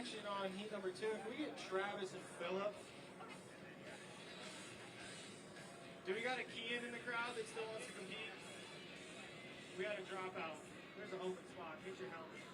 action on heat number 2. Can we get Travis and Phillip? Do we got a key in the crowd that still wants to compete? We had a dropout. There's an open spot. Get your helmet.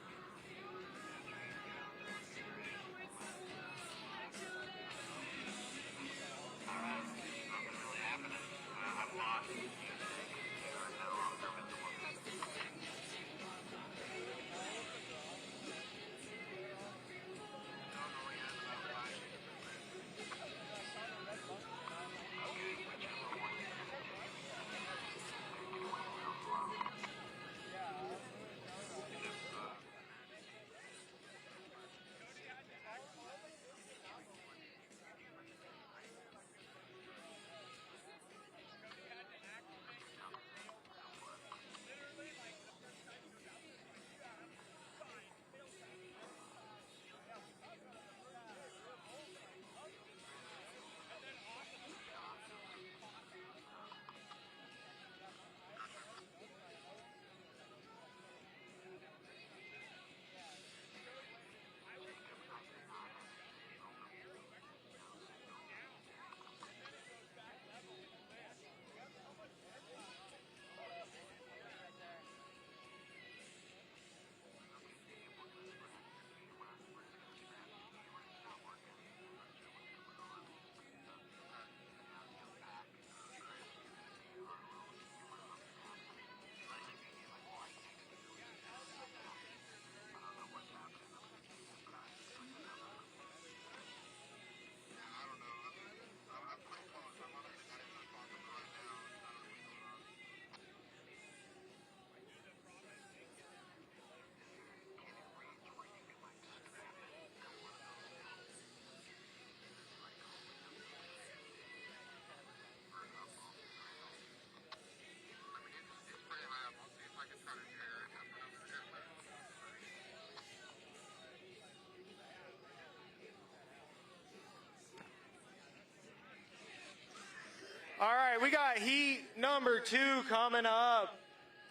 All right, we got heat number 2 coming up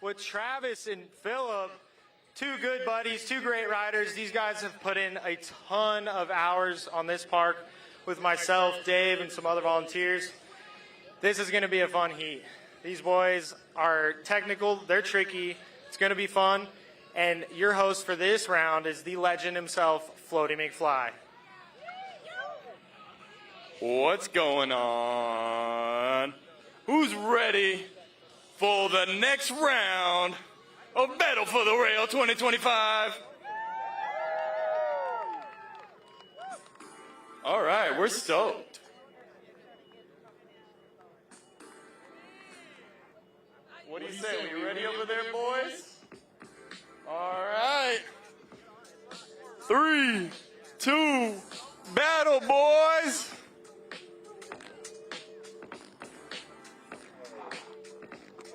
with Travis and Phillip. 2 good buddies, 2 great riders. These guys have put in a ton of hours on this park with myself, Dave, and some other volunteers. This is going to be a fun heat. These boys are technical, they're tricky, it's going to be fun. And your host for this round is the legend himself, Floaty McFly. What's going on? Who's ready for the next round of Battle for the Rail 2025? All right, we're stoked. What do you say? We ready over there, boys? All right. 3, 2, battle, boys!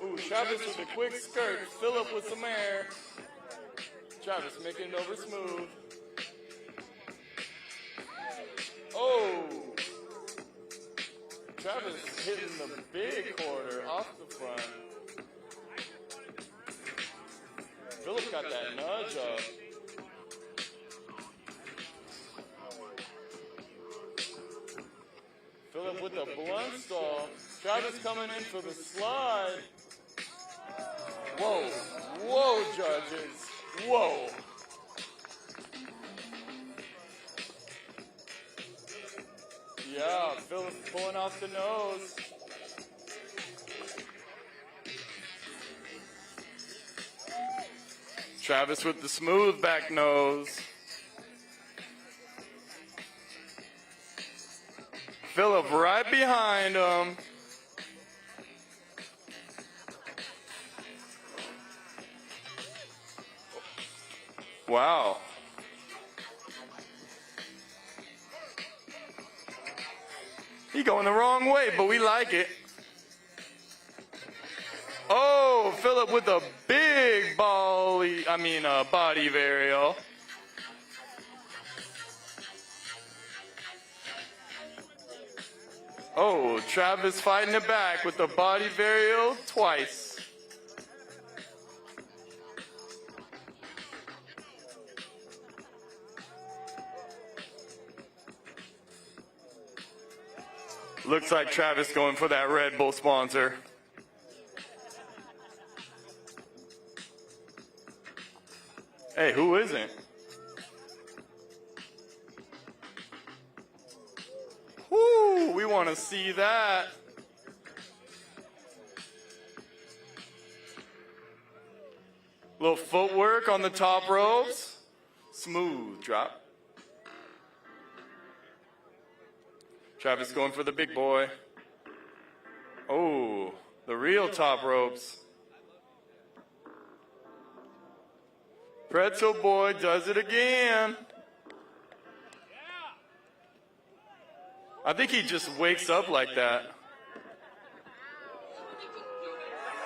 Ooh, Travis with a quick skirt, Phillip with some air. Travis making it over smooth. Oh! Travis hitting the big corner off the front. Phillip got that nudge up. Phillip with the blunt stall. Travis coming in for the slide. Whoa, whoa, judges, whoa. Yeah, Phillip pulling off the nose. Travis with the smooth back nose. Phillip right behind him. Wow. He going the wrong way, but we like it. Oh, Phillip with a big body varial. Oh, Travis fighting it back with the body varial twice. Looks like Travis going for that Red Bull sponsor. Hey, who isn't? Whoo, we want to see that. Little footwork on the top ropes. Smooth drop. Travis going for the big boy. Oh, the real top ropes. Pretzel boy does it again. I think he just wakes up like that.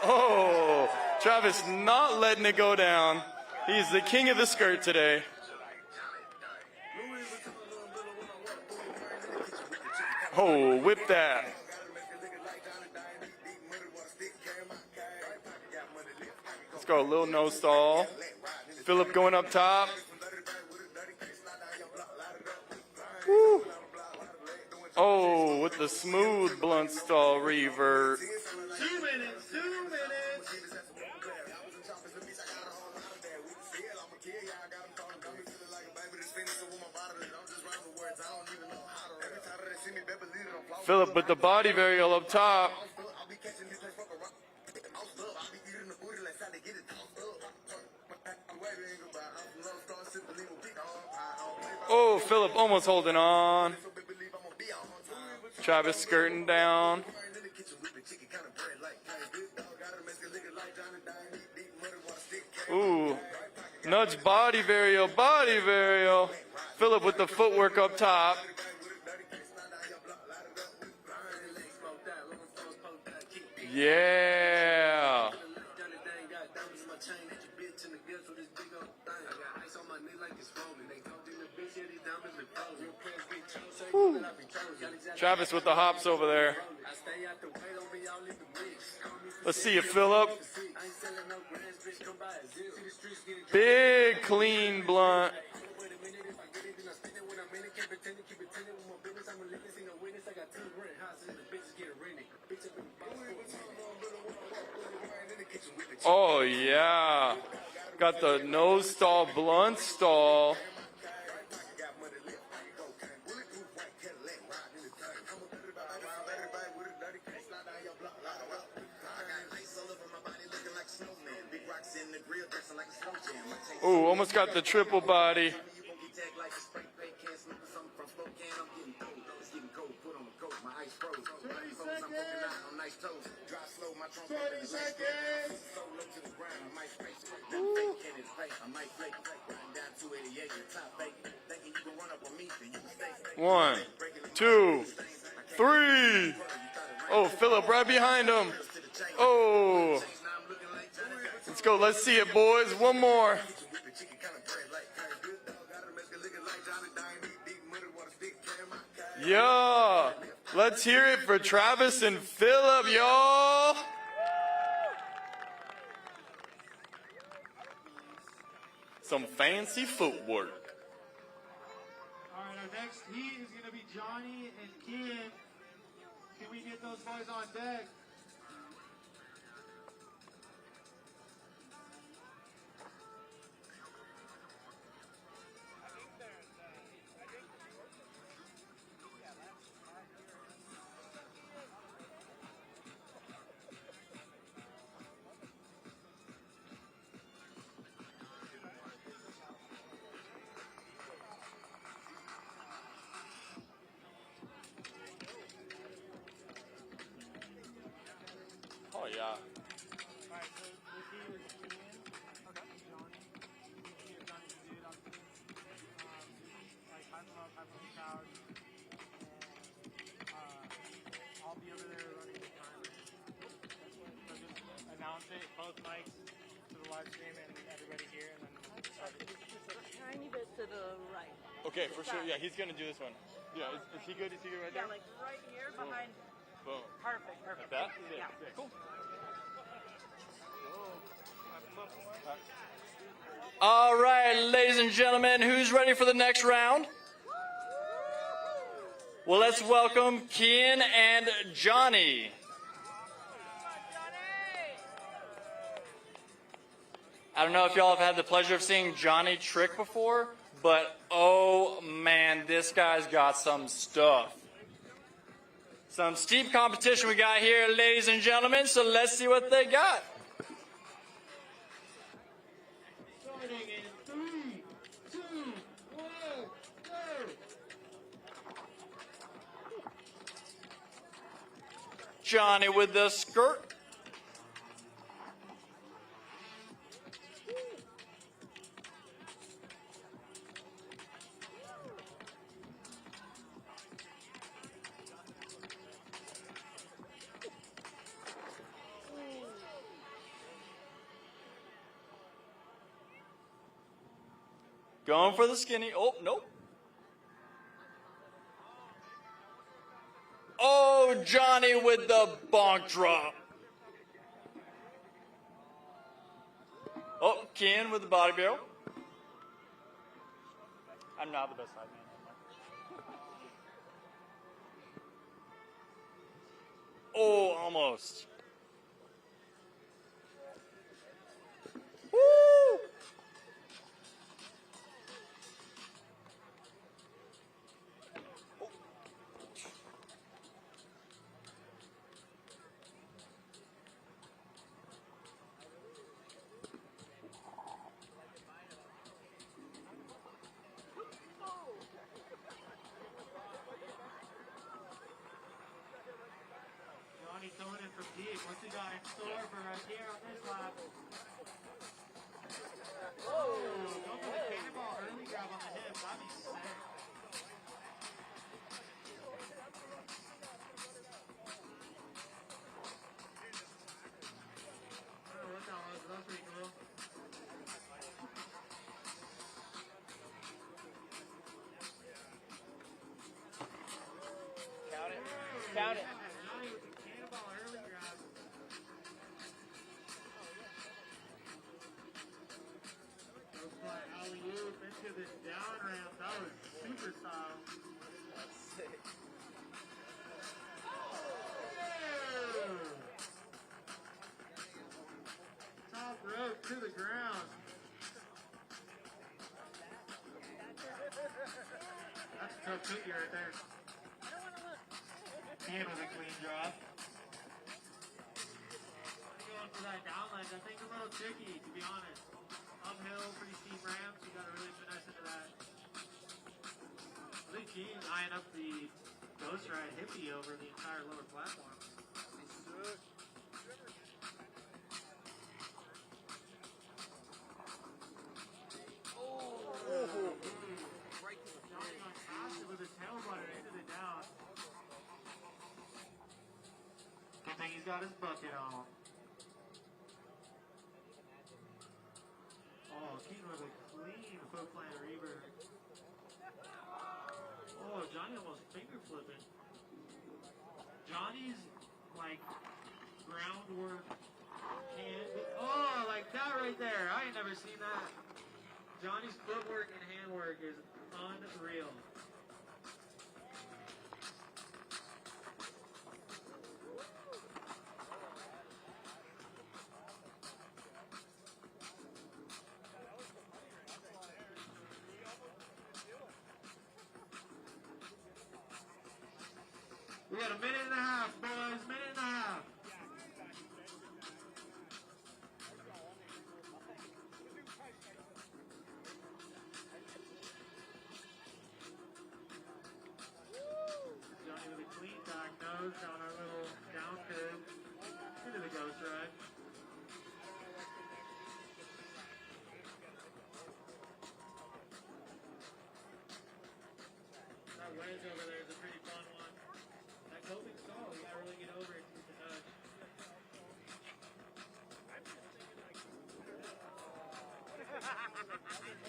Oh, Travis not letting it go down. He's the king of the skirt today. Oh, whip that. Let's go, a little nose stall. Philip going up top. Woo. Oh, with the smooth blunt stall revert. 2 minutes, 2 minutes. Philip with the body varial up top. Oh, Philip almost holding on. Travis skirting down. Ooh, nudge body varial, body varial. Philip with the footwork up top. Yeah. Woo. Travis with the hops over there. Let's see it, Philip. Big, clean blunt. Oh, yeah. Got the nose stall, blunt stall. Ooh, almost got the triple body. One, two, three. Oh, Philip right behind him. Oh. Let's go. Let's see it, boys. One more. Yeah. Let's hear it for Travis and Philip, y'all. Some fancy footwork. All right, our next heat is going to be Johnny and Kim. Can we get those boys on deck? Oh, yeah. I'll be over there running the timer. So just announce it, both mics to the live stream and everybody here, and then start it. Just a tiny bit to the right. Okay, for sure. Yeah, he's going to do this one. Yeah, is he good? Is he good right there? Yeah, like right here behind. Boom. Perfect, perfect. Like that? Yeah. Cool. All right, ladies and gentlemen, who's ready for the next round? Well, let's welcome Kian and Johnny. I don't know if y'all have had the pleasure of seeing Johnny trick before, but oh man, this guy's got some stuff. Some steep competition we got here, ladies and gentlemen, so let's see what they got. Starting in 3, 2, 1, go! Johnny with the skirt. Going for the skinny. Oh, nope. Oh, Johnny with the bonk drop. Oh, Ken with the body barrel. I'm not the best side man. Oh, almost. Woo! Johnny coming in from deep. What's he got in store for us here on this lap? Oh, going for the cannonball early grab on the hip. That'd be sick. I don't know what that was, but that's pretty cool. Count it. Count it. Johnny with the cannonball early grab. Goes for an alley-oop into the down ramp. That was super style. That's sick. Top rope to the ground. That's a tough cookie right there. And with a clean drop. Going for that down ledge. I think a little tricky, to be honest. Uphill, pretty steep ramps. You got to really finesse into that. I think Gene's eyeing up the Ghost Ride hippie over the entire lower platform. Johnny on passive with his tail butter into the down. Good thing he's got his bucket on. Oh, Keaton with a clean foot plant reverb. Oh, Johnny almost finger flipping. Johnny's like groundwork hand. Oh, like that right there. I ain't never seen that. Johnny's footwork and handwork is unreal. We got a minute and a half, boys. Minute and a half. Johnny with a clean back nose down our little down curve into the Ghost Ride. That wedge over there is a pretty fun one. That coping stall, you gotta really get over it to the nudge.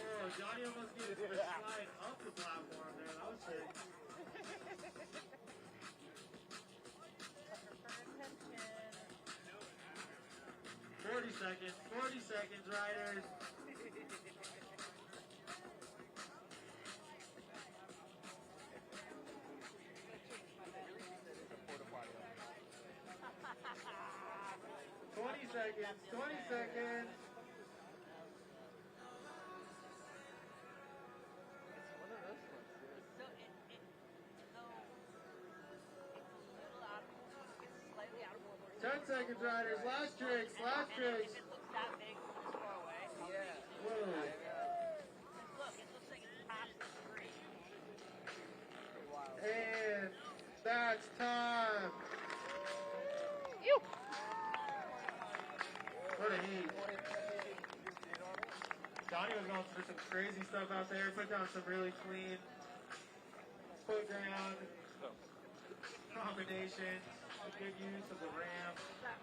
Oh, Johnny almost did a slide up the platform there. That was sick. 40 seconds, riders. seconds, 20 seconds. Ten seconds, riders. Last tricks. Last tricks. Whoa. And that's time. What a heat. Johnny was going for some crazy stuff out there. Put down some really clean foot ground combinations. Good use of the ramp.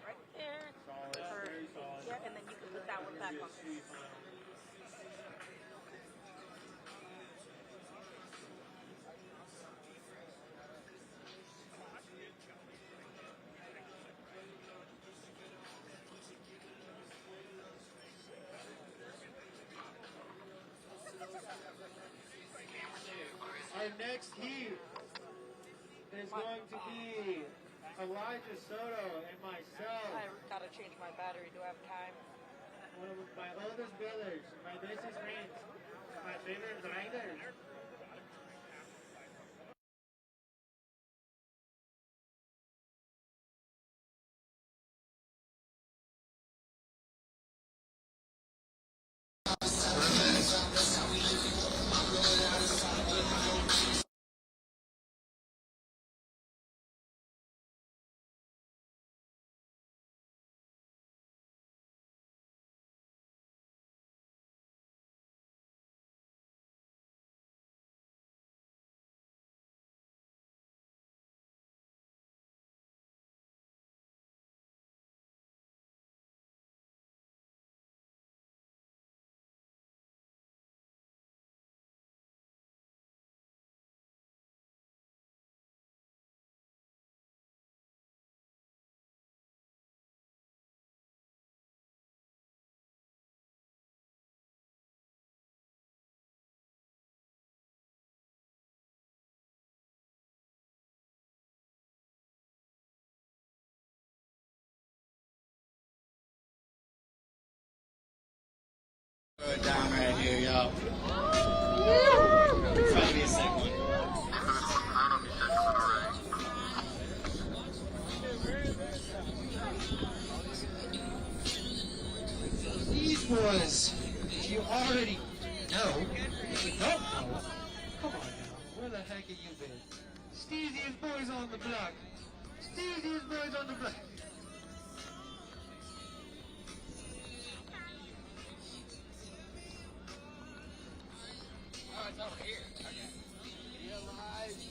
Right there. Solid, very solid. Yeah, and then you can put that one back on. Our next heat is going to be Elijah Soto and myself. I gotta change my battery. Do I have time? One of my oldest brothers, my bestest friends, my favorite riders. Down right here, y'all. It's about to be a sick one. These boys, if you already know, if you don't know, come on now, where the heck have you been? Steeziest boys on the block. Steeziest boys on the block. Oh, it's over here. Okay.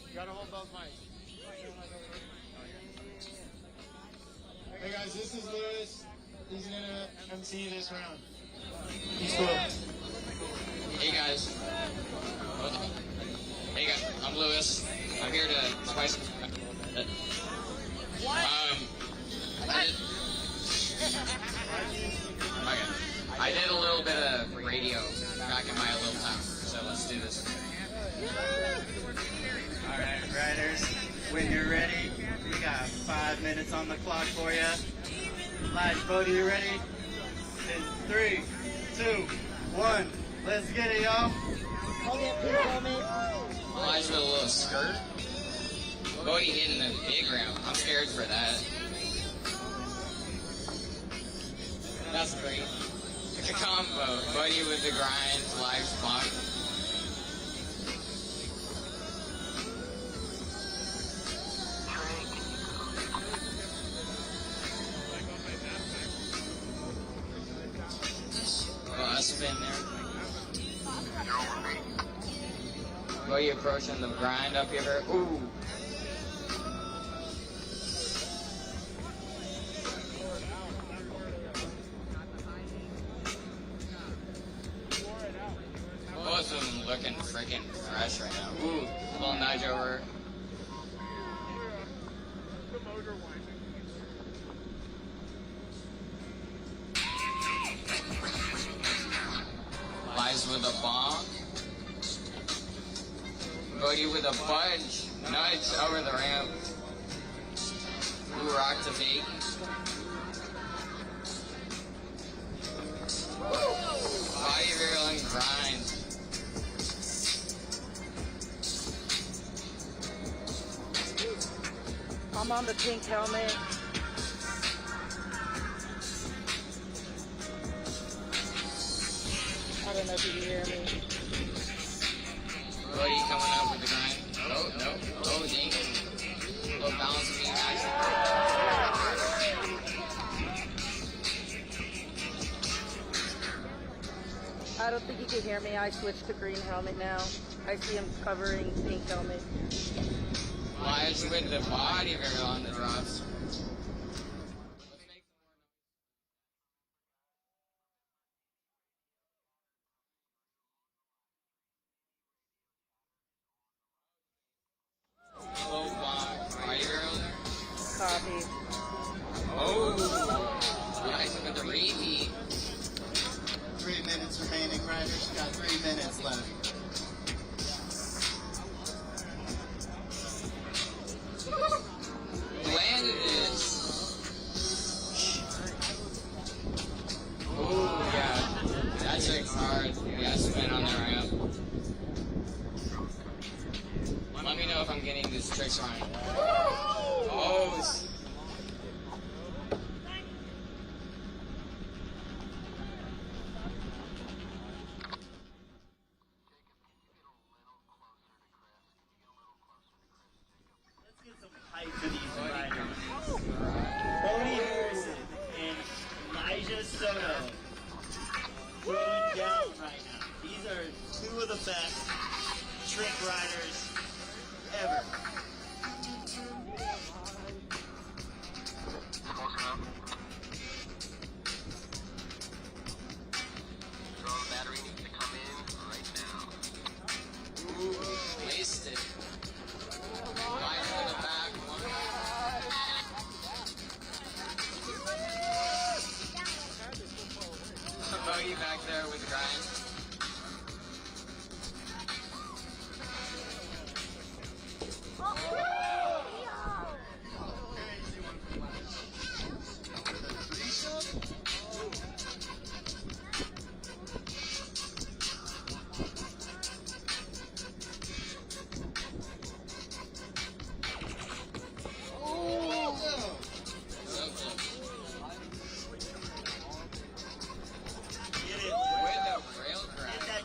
You gotta hold both mics. Hey guys, this is Lewis. He's gonna MC this round. He's cool. Hey guys. Hey guys, I'm Lewis. I'm here to spice it up a little bit. I did a little bit of radio back in my little town, so let's do this. Alright, riders, when you're ready, we got 5 minutes on the clock for you. Lige, Bodie, you ready? In 3, 2, 1, let's get it, y'all. Lige with a little skirt. Bodie hitting the big round. I'm scared for that. That's great. The combo. Bodie with the grind, live spot. Oh, that's spin there. Bodie approaching the grind up here. Ooh. Both of them looking freaking fresh right now. Ooh, little nudge over. Lies with a bomb. Bodie with a budge. Nudge over the ramp. Ooh, rock to fake. I'm on the pink helmet. I don't know if you can hear me. Brody coming up with the grind. Oh, no. Oh, dang. Oh, balancing me guys. I don't think you can hear me. I switched to green helmet now. I see him covering pink helmet. Lives with the body barrel on the drops. Low block, body barrel there. Copy. Oh, nice with the reheat. 3 minutes remaining, riders. Got 3 minutes left. Landed it. Oh, yeah. That trick's hard. You gotta spin on the ramp. Let me know if I'm getting these tricks right. Oh, Let's get some hype for these riders. Bodie Harrison and Elijah Soto throwing down right now. These are two of the best trick riders ever. battery needs to come in right now. Ooh, wasted. Right for the back one. Bogey back there with the grind.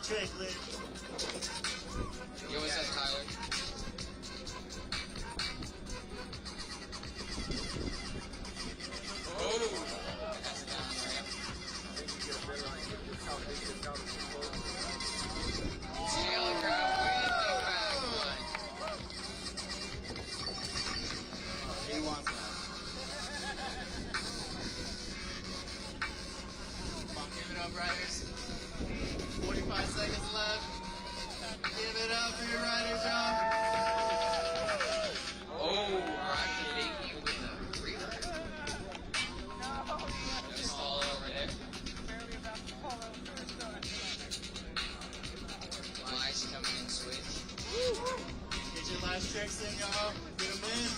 Trick, Liz. Yo, what's up, Tyler? Oh! Tail grab with the back one. He wants that. Come on, give it up, riders. 45 seconds left. Give it up for your riders, y'all. Oh, right to Biggie with the reaper. Just all over there. Nice coming in switch. Get your last tricks in, y'all. Get them in.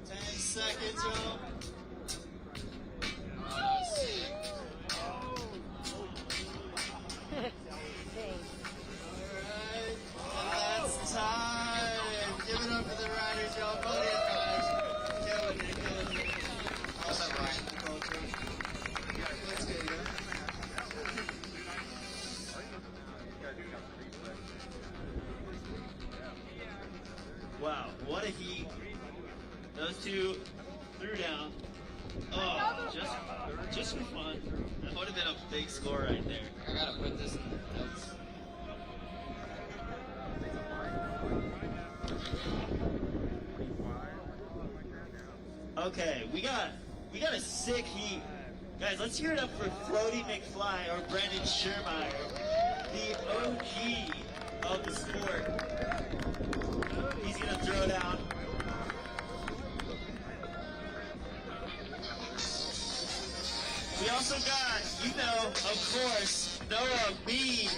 10 seconds, y'all. Alright, and that's time. Give it up for the riders, y'all. Buddy, guys. Killing it, killing it. What's up, Ryan? Let's get it, yeah. Wow, what a heat. Those two threw down. Oh, just for fun. That would have been a big score right there. I gotta put this in the notes. Okay, we got a sick heat. Guys, let's hear it up for Floaty McFly or Brendan Schermeyer, the OG of the sport. He's gonna throw down. We also got, of course, Noah B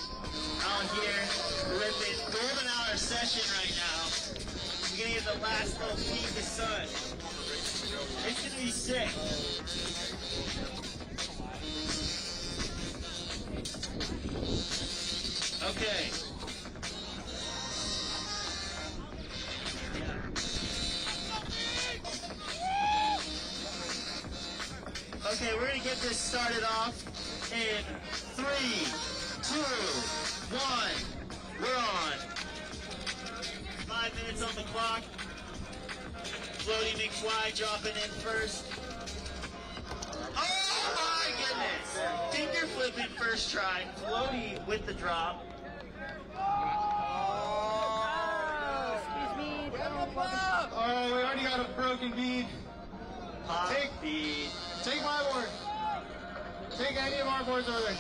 out here ripping golden hour session right now. We're gonna get the last little peek of sun. It's gonna be sick. Okay. Okay, we're gonna get this started off in 3, 2, 1. We're on. 5 minutes on the clock. Floaty McFly dropping in first. Oh my goodness! Finger flipping first try. Floaty with the drop. Alright, we already got a broken bead. Take my board. Take any of our boards over there.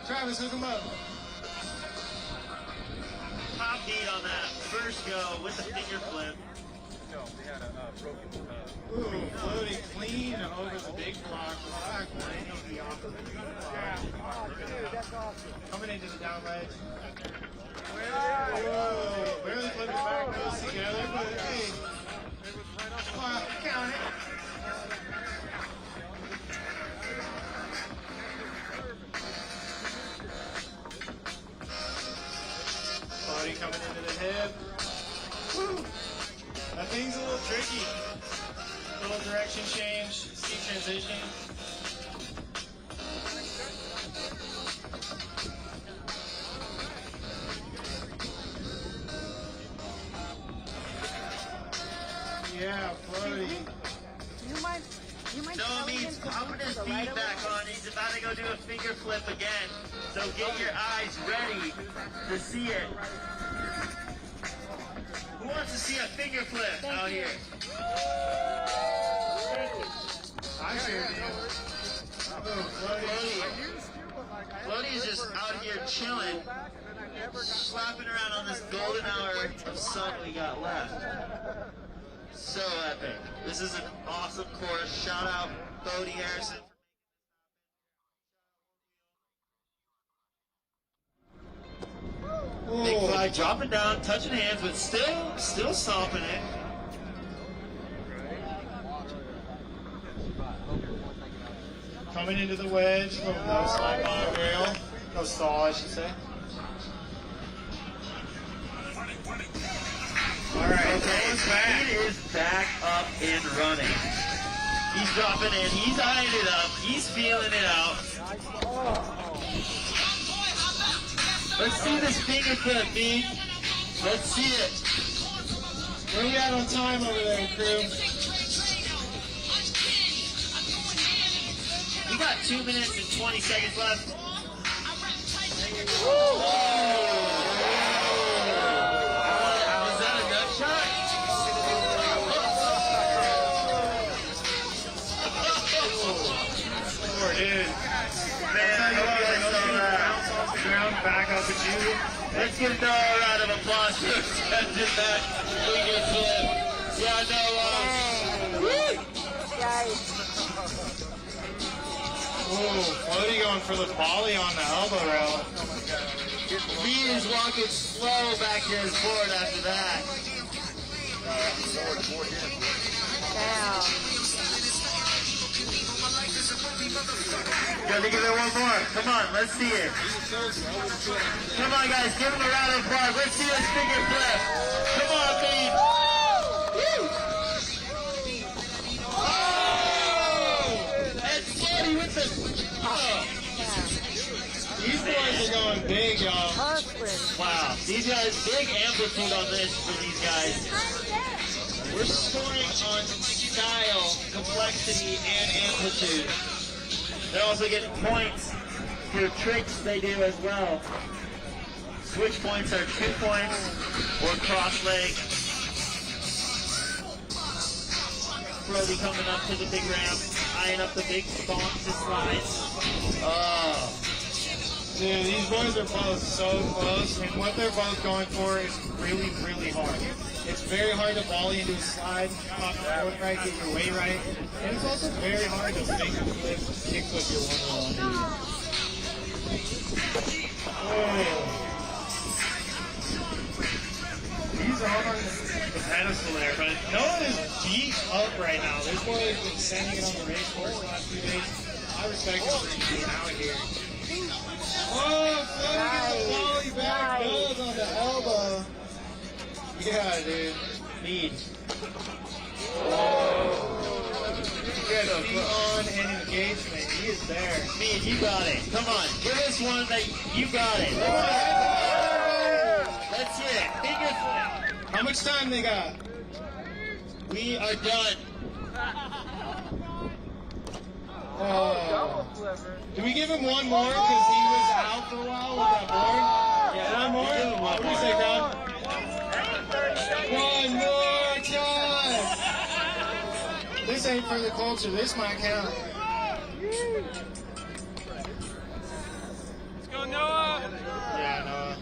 Travis, hook them up. Top beat on that first go with the finger flip. Ooh, floating clean over the big block. Coming into the down ledge. Whoa, barely flipping back nose together, but hey. Count it. Body coming into the hip. Woo. That thing's a little tricky. Little direction change, steep transition. Yeah, floaty. No, it means popping his feet back on. He's about to go do a finger flip again. So get your eyes ready to see it. Who wants to see a finger flip out here? I sure do. Floaty is just out here chilling, slapping around on this golden hour of sun we got left. So epic. This is an awesome course. Shout out Bodie Harrison. Big fly dropping down, touching hands, but still stomping it. Coming into the wedge, little no slide bottom rail. No stall, I should say. Alright, okay, he is back up and running. He's dropping in, he's eyeing it up, he's feeling it out. Let's see this finger flip, B. Let's see it. Where we at on time over there, crew? We got 2 minutes and 20 seconds left. Back up at you. Let's give Noah a round of applause for attempting that finger flip. Yeah, Noah. Whoa, floaty going for the volley on the elbow rail. Lee is walking slow back to his board after that. Gotta give it one more. Come on, let's see it. Come on, guys, give him a round of applause. Let's see this finger flip. Come on, babe. Oh! And Floaty with the... Oh. These boys are going big, y'all. Wow, these guys, big amplitude on this for these guys. We're scoring on style, complexity, and amplitude. They're also getting points for tricks they do as well. Switch points are 2 points or cross leg. Brody coming up to the big ramp, eyeing up the big stomps and slides. Oh. Dude, these boys are both so close, and what they're both going for is really, really hard. It's very hard to volley into a slide, pop the foot right, get your weight right, and it's also very hard to finger flip, kick flip your one roll under. He's on the pedestal there, but Noah is deep up right now. This boy has been sending it on the race course the last few days. I respect him for being out here. Oh, Flo gets a volley back. Goes on the elbow. Yeah, dude. Speed. Good on and engagement. He is there. Speed, you got it. Come on. Give us one that you got it. Let's hear it. Finger flip. How much time they got? We are done. Oh. Do we give him one more because he was out for a while with that board? Yeah, one more? give him one What do you more. say, crowd? One more time! This ain't for the culture. This might count. Let's go, Noah. Yeah, Noah.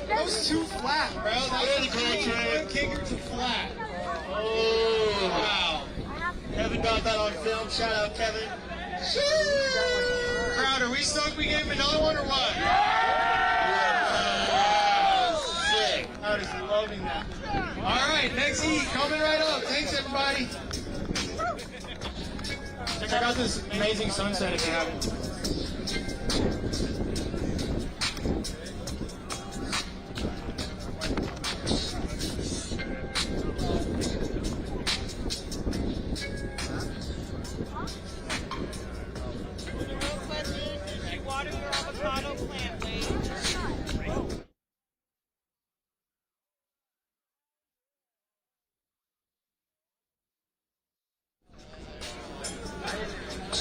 That was too flat, bro. That was a kicker too flat. Oh, Wow. Kevin got that on film. Shout out, Kevin. Crowd, are we stoked we gave him another one or what? Sick. I was loving that. All right, next heat coming right up. Thanks, everybody. Check out this amazing sunset if you haven't. Water your avocado plant, please.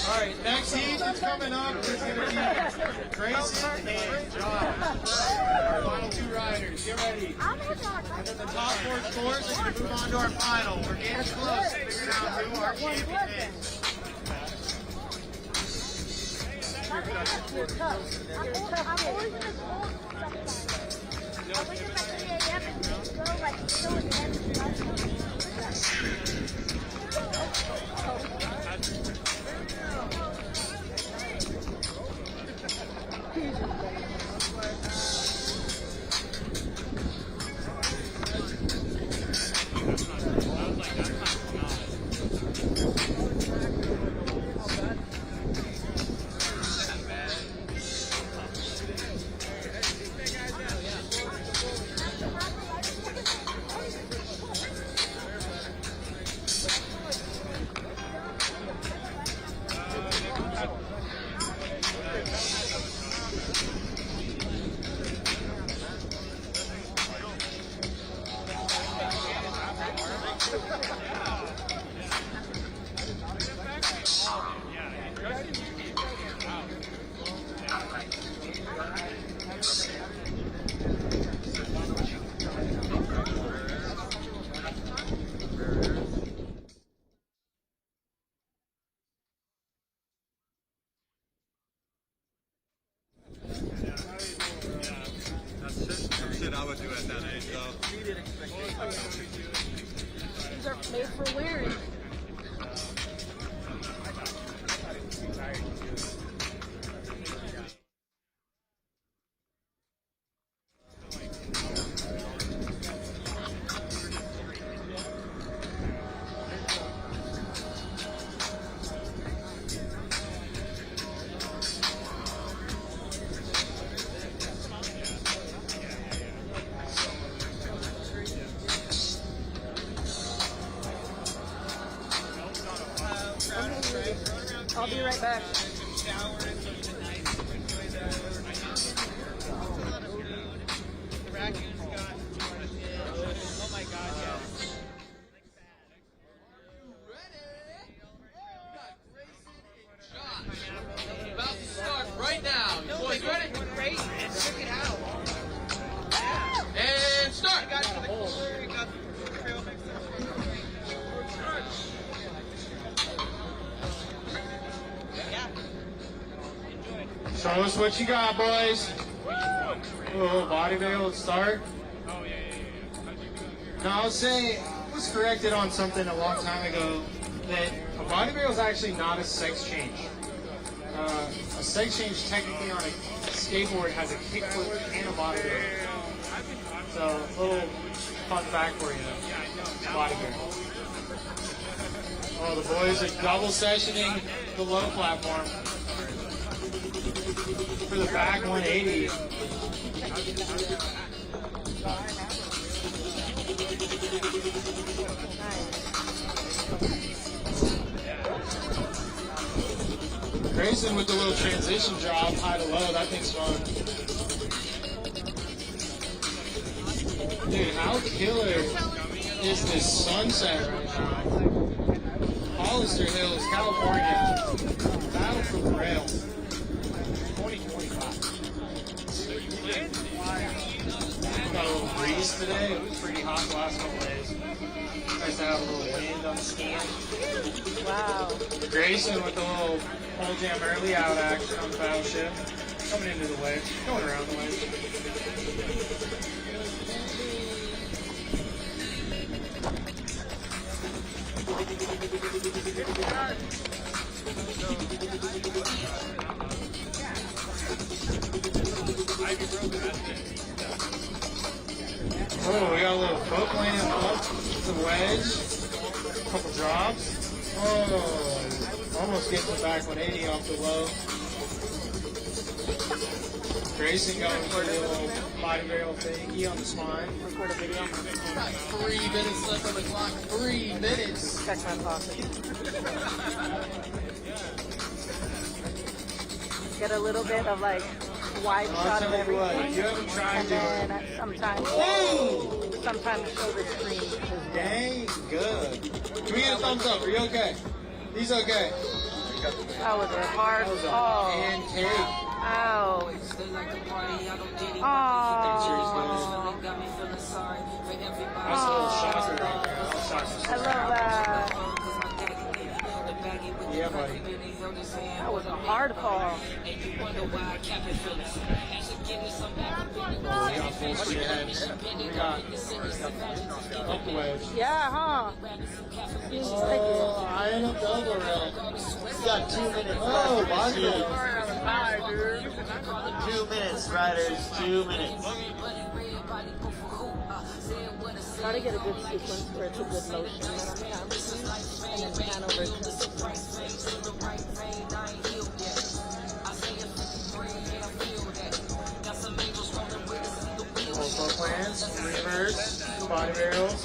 All right, next heat that's coming up is going to be Grayson and Josh. Our final two riders. Get ready. And then the top four scores are going to move on to our final. We're getting close to figuring out who our champion is. Shit, I would do at that age, though. These are made for wearing. I'll be right back. Oh my god, yes. About to start right now. You boys ready? Check it out. And start. You got it for the cooler, you got the trail mix. Show us what you got, boys. Oh, body veil, let's start. Now, I'll say, I was corrected on something a long time ago that a body veil is actually not a sex change. A sex change technically on a skateboard has a kickflip and a body veil. So, a little fun fact for you, bodybuilder. Oh, the boys are double sessioning the low platform for the back 180. Grayson with the little transition drop, high to low, that thing's fun. Dude, how killer is this sunset right now? Hollister Hills, California. Battle for the Rails. 2025. Got a little breeze today. It was pretty hot the last couple days. Nice to have a little wind on the skin. Wow. Grayson with the little pole jam early out action on the battleship. Coming into the wave. Going around the wave. Oh, we got a little hook laying up, some wedge, a couple drops. Oh, almost getting the back 180 off the low. Grayson going for the little body barrel thingy on the spine. Record a video. 3 minutes left on the clock. 3 minutes. Check my pocket. Get a little bit of like wide shot of everything. You haven't tried and then sometimes show the screen. Dang good. Can we get a thumbs up? Are you okay? He's okay. That was a hard fall. And take. Ow. Oh. That's a little shocker right there. I love that. Yeah, buddy. That was a hard fall. Oh, we got full speed ahead. We got up the wedge. Yeah, huh? Oh, I end up double rail. We got 2 minutes. Oh, body. 2 minutes, riders. 2 minutes. Try to get a good sequence where it's a good motion. And then pan over to Full plans, reverse, body barrels.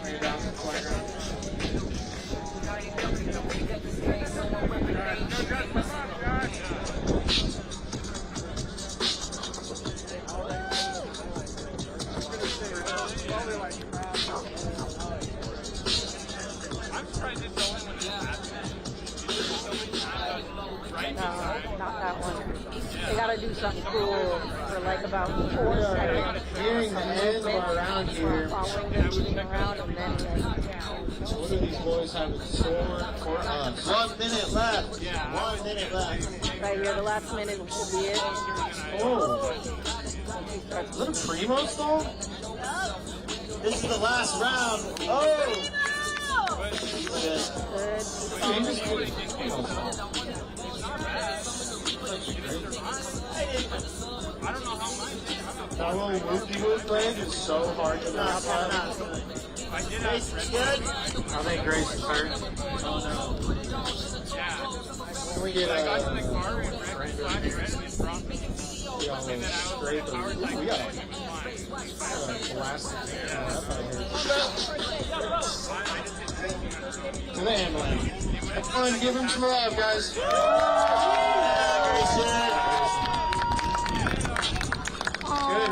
Bring it down to the flat ground. No, not that one. They gotta do something cool for like about 4 seconds. Nearing the end of our round here. Following them, moving around, and then What do these boys have in store for us? 1 minute left. 1 minute left. right here, the last minute will be it. Oh. Is that a primo stall? This is the last round. Oh! Good. That little whoopie-whoop blade is so hard to knock out. Grayson's good? I think Grayson's hurt. Oh no. Can we get a we got a blast. To the ambulance. Come on, give him some love, guys. Good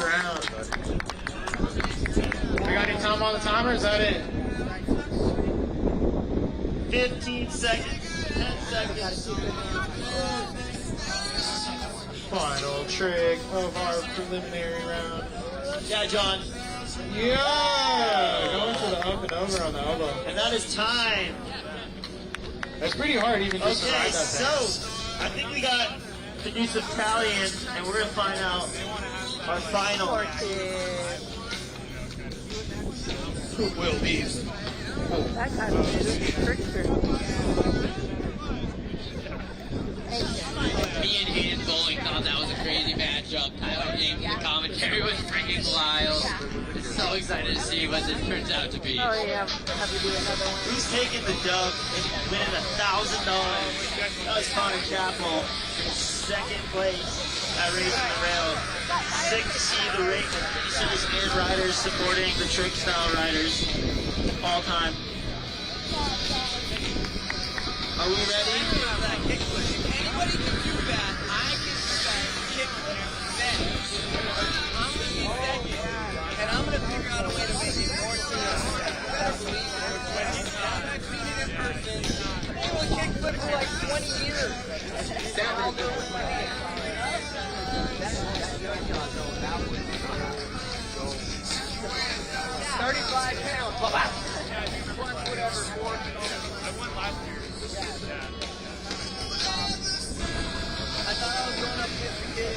round, buddy. We got any time on the timer? Is that it? 15 seconds. 10 seconds. Final trick of our preliminary round. Yeah, John. Yeah! Going for the up and over on the elbow. And that is time. That's pretty hard even just to Okay, ride that so I think we got to do some tallying, and we're gonna find out our final. Who will these? That guy was a trickster. Me and Hayden Bowling thought that was a crazy matchup. Tyler James' commentary was freaking wild. So excited to see what this turns out to be. Oh yeah, have to do another one. Who's taking the dub and winning $1,000? That was Connor Chappell, second place at Racing the Rail. Sick to see the racers and riders supporting the trick style riders all time. Are we ready? Anybody can do that. I can kickflip next. I'm going to be second, and I'm going to figure out a way to make it more serious. You better believe it. I've seen it in person. I've been able to kickflip for like 20 years. I'll do it with my hands. 35 pounds. Plus whatever more. I won last year. I thought I was going up against the kid.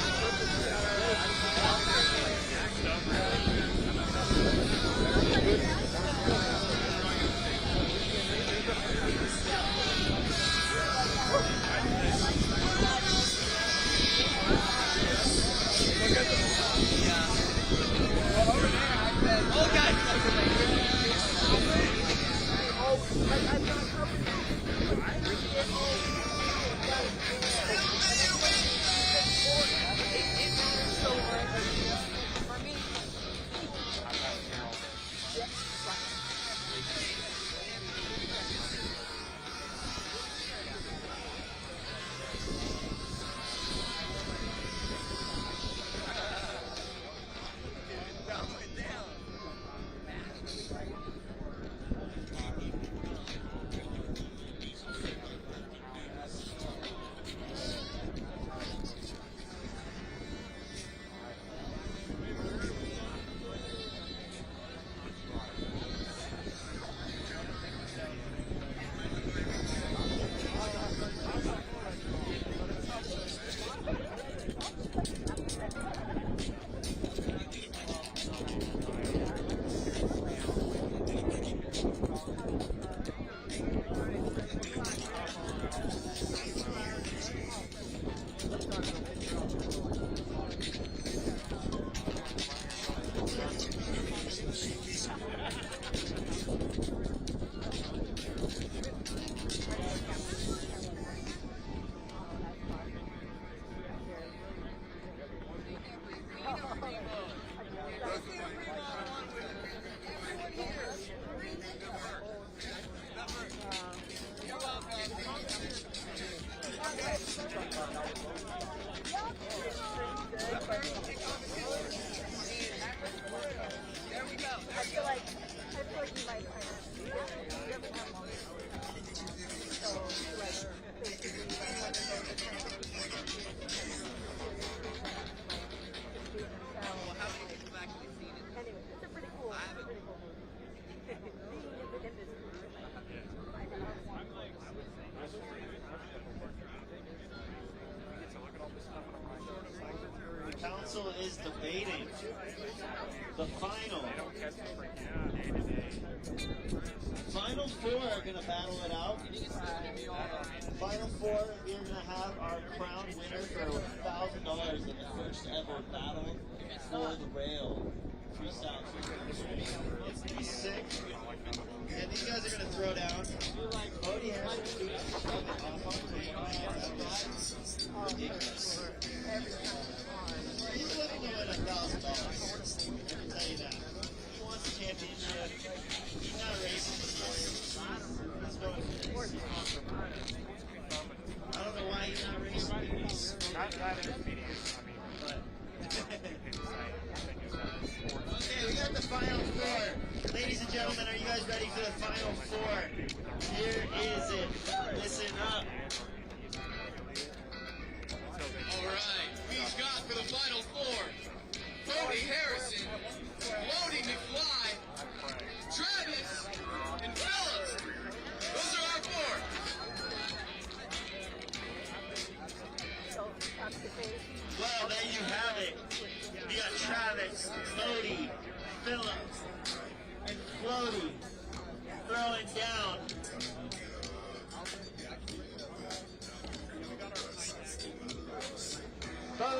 Council is debating the final. Final four are going to battle it out. Final four, we're going to have our crown winner for $1,000 in the first ever battle for the rail. Freestyle. It's going to be sick. And these guys are going to throw down. Bodie has to ridiculous. He's looking to win $1,000. I can tell you that. He wants the championship. He's not racing this year. He's going for this. I don't know why he's not racing these. Okay, we got the final four. Ladies and gentlemen, are you guys ready for the final four? Here is it. Listen up. Alright, we've got for the final four, Cody Harrison, Lodi McFly, Travis, and Phillips. Those are our four. Well, there you have it. We got Travis, Lodi, Phillips, and Floaty throwing down.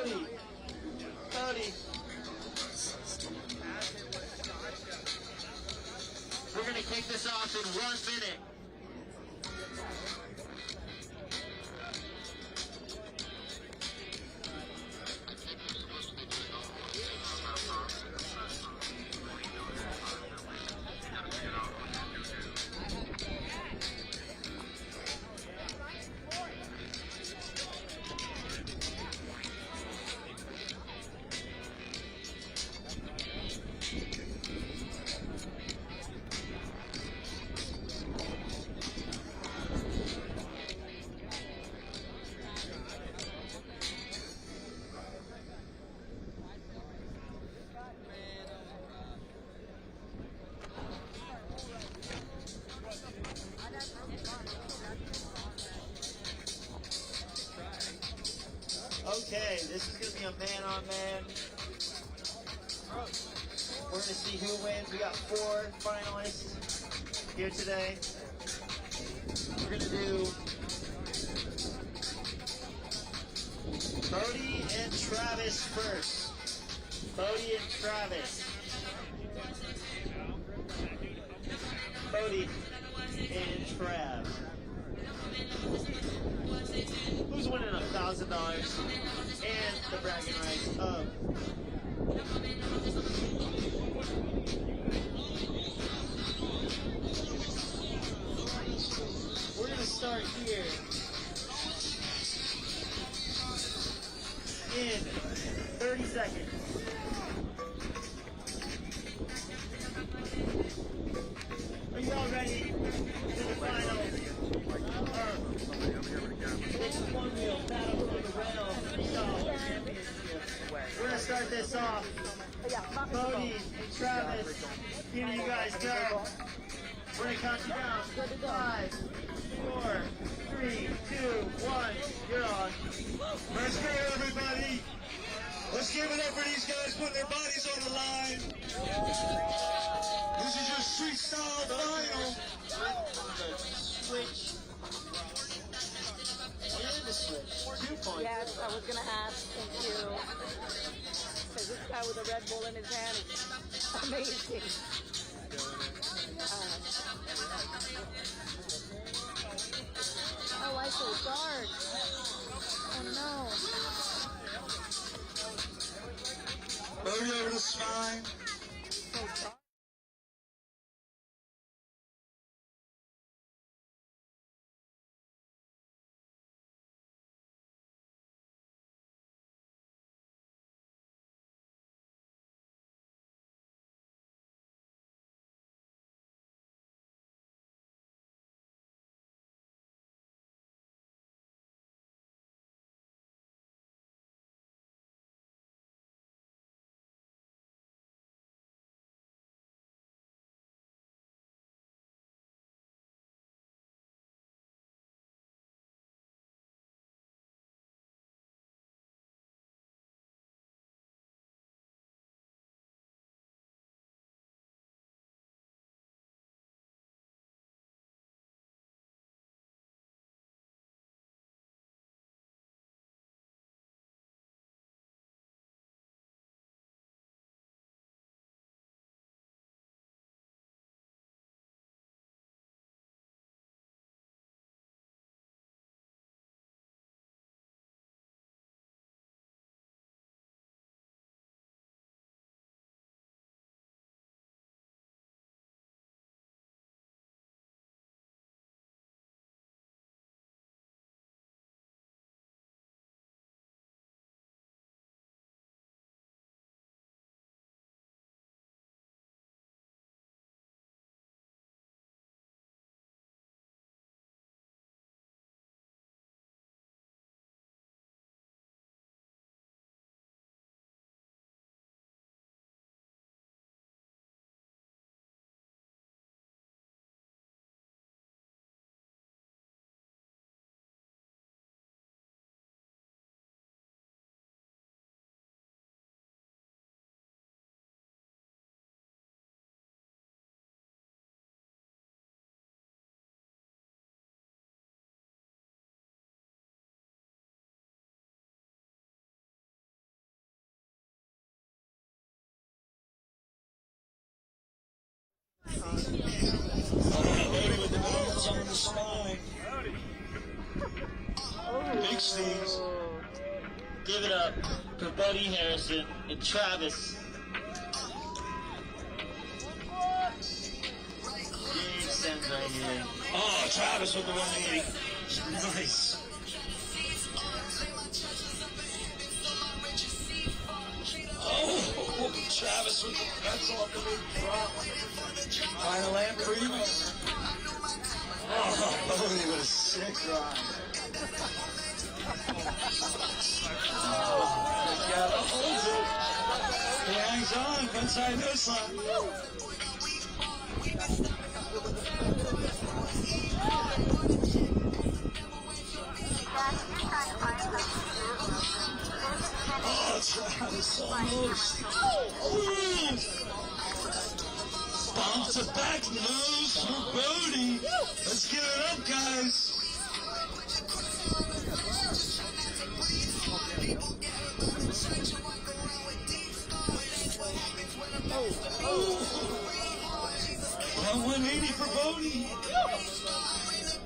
Cody. Cody. We're going to kick this off in 1 minute. Okay, this is going to be a man-on-man. We're going to see who wins. We got 4 finalists here today. We're going to do Bodie and Travis first. Bodie and Travis. Bodie and Trav. Who's winning $1,000 and the bragging rights of we're gonna start here in 30 seconds. Are you all ready for the finals? It's Onewheel Battle for the Rail Freestyle Championship. We're gonna start this off. Bodie and Travis, here you guys go. We're gonna count you down. 5, 4, 3, 2, 1. You're on. Let's go, everybody. Let's give it up for these guys putting their bodies on the line. This is your street style final. Switch. And the switch. 2 points. Yes, I was going to ask. Thank you. Because this guy with a Red Bull in his hand is amazing. Oh, I so dark. Oh, no. Move over the spine. So dark. Bodie with the bones on the spine. Big Steve's. Give it up for Bodie Harrison and Travis. Big sends right here. Oh, Travis with the 180. Nice. Oh, Travis with the pencil up the big drop. Final land previous. Oh, Bodie with a sick ride. Holds it. He hangs on, one side, no side. Oh, Travis almost. Bump to back nose for Bodie. Let's give it up, guys. Well, 180 for Bodie.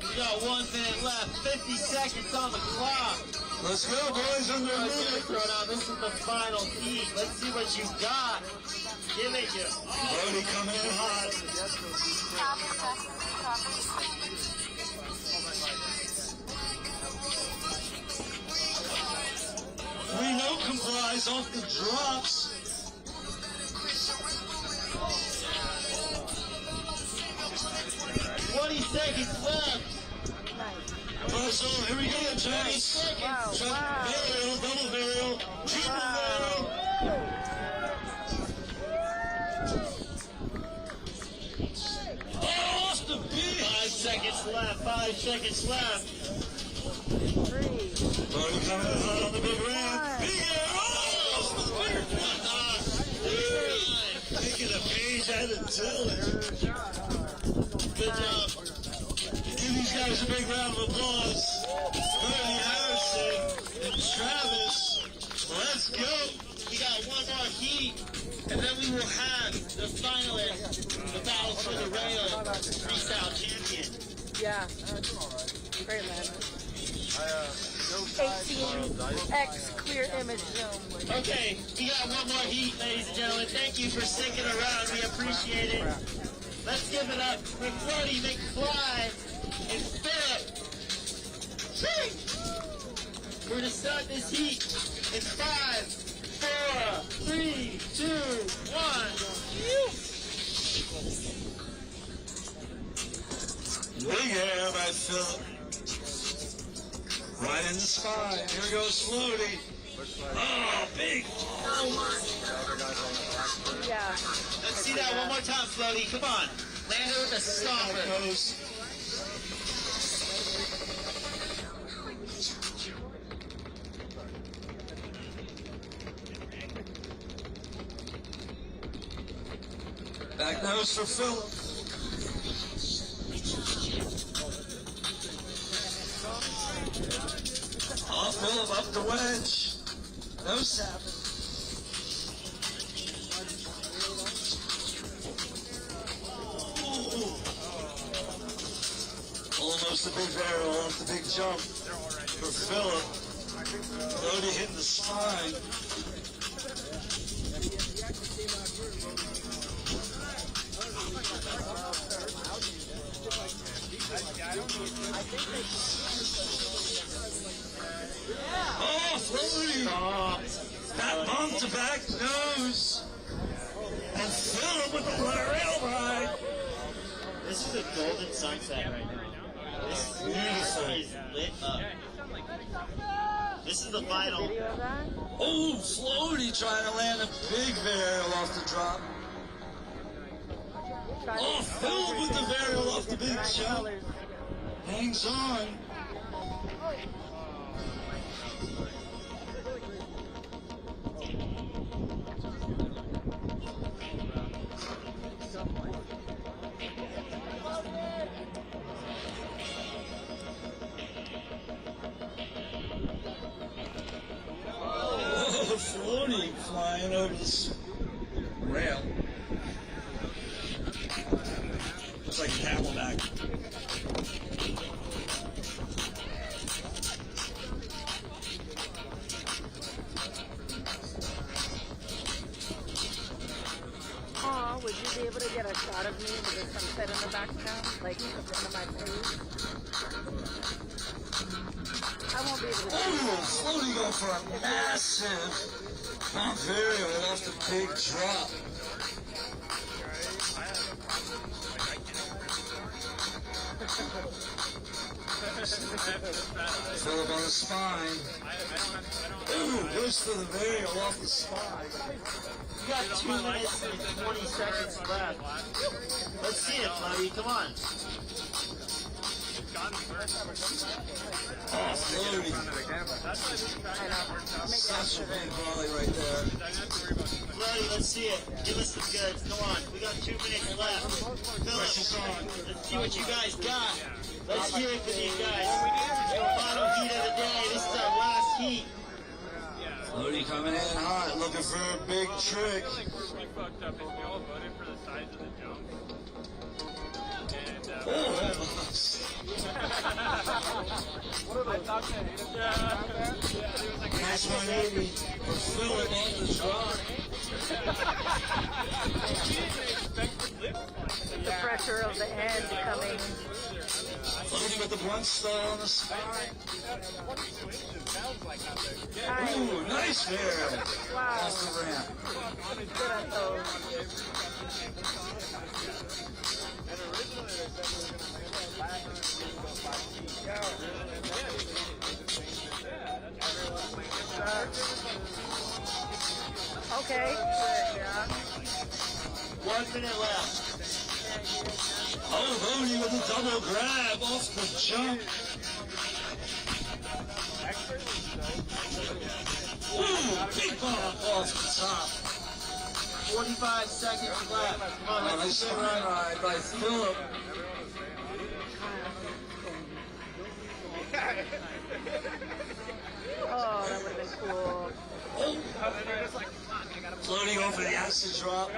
We got 1 minute left, 50 seconds on the clock. Let's go, boys, under a minute. This is the final heat. Let's see what you got. Give it you. Bodie coming in hot. Reno complies off the drops. 20 seconds left. So here we go, Travis. Burial, double burial, triple burial. Oh, off the beat. 5 seconds left. 5 seconds left. 3. Bodie coming in hot on the big ramp. Big air. Oh, taking a page out of Dylan. Good job. Give these guys a big round of applause. Bodie Harrison and Travis. Let's go. We got one more heat, and then we will have the finalist, the battle for the rail, freestyle champion. Yeah. Great, man. 18X clear image zoom. Okay, we got one more heat, ladies and gentlemen. Thank you for sticking around. We appreciate it. Let's give it up for Freddie McFly and Philip. We're going to start this heat in 5, 4, 3, 2, 1. Big air by Philip. Right in the spine. Here goes Floaty. Oh, big. Yeah. Let's see that one more time, Floaty. Come on. Land it with a stomper. Back nose for Philip. Off Philip, up the wedge. No savage. Almost a big barrel off the big jump for Philip. Bodie hitting the spine. Oh, Floaty! That bump to back nose. And Philip with the rail ride. This is a golden sunset right now. This is lit up. This is the final. Oh, Floaty trying to land a big varial off the drop. Oh, Philip with the varial off the big jump. Hangs on. Floaty flying over this rail. Camelback. Aw, would you be able to get a shot of me with the sunset in the background? Like, in front of my face? I won't be able to do that. Slowly go for a massive Imperial off the big drop. Philip on the spine. Ooh, goes for the varial off the spine. You got 2 minutes and 20 seconds left. Let's see it, buddy. Come on. Oh, Flirty. Such a big volley right there. Flirty, let's see it. Give us the goods. Come on. We got 2 minutes left. Philip, let's see what you guys got. Let's hear it for these guys. Final heat of the day. This is our last heat. Flirty coming in hot, looking for a big trick. Nice 180 for Philip on the drop. The pressure of the hand coming. Floating with the blunt style on the spine. Ooh, nice there. Wow. Off the ramp. Good on those. Okay. Yeah. 1 minute left. Oh, Boney with a double grab off the jump. Ooh, big bump off the top. 45 seconds left. Come on, nice ride by Philip. Oh, that would have been cool. Floating over the acid drop.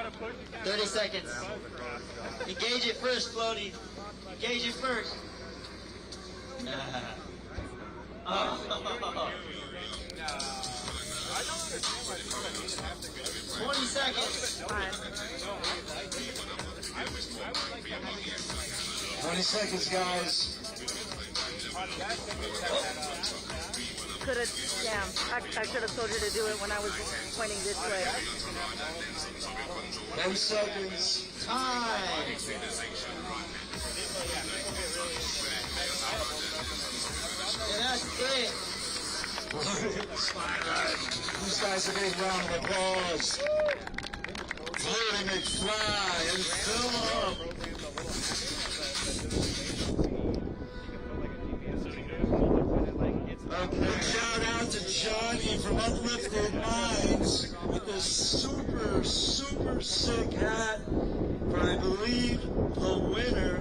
30 seconds. Engage it first, Floaty. Engage it first. Oh. 20 seconds. 20 seconds, guys. Could have, damn, I should have told you to do it when I was pointing this way. 10 seconds. Time. And that's it. These guys a big round of applause. Flirty McFly and Philip. A big shout out to Johnny from Uplifted Minds with this super, super sick hat for, I believe, the winner.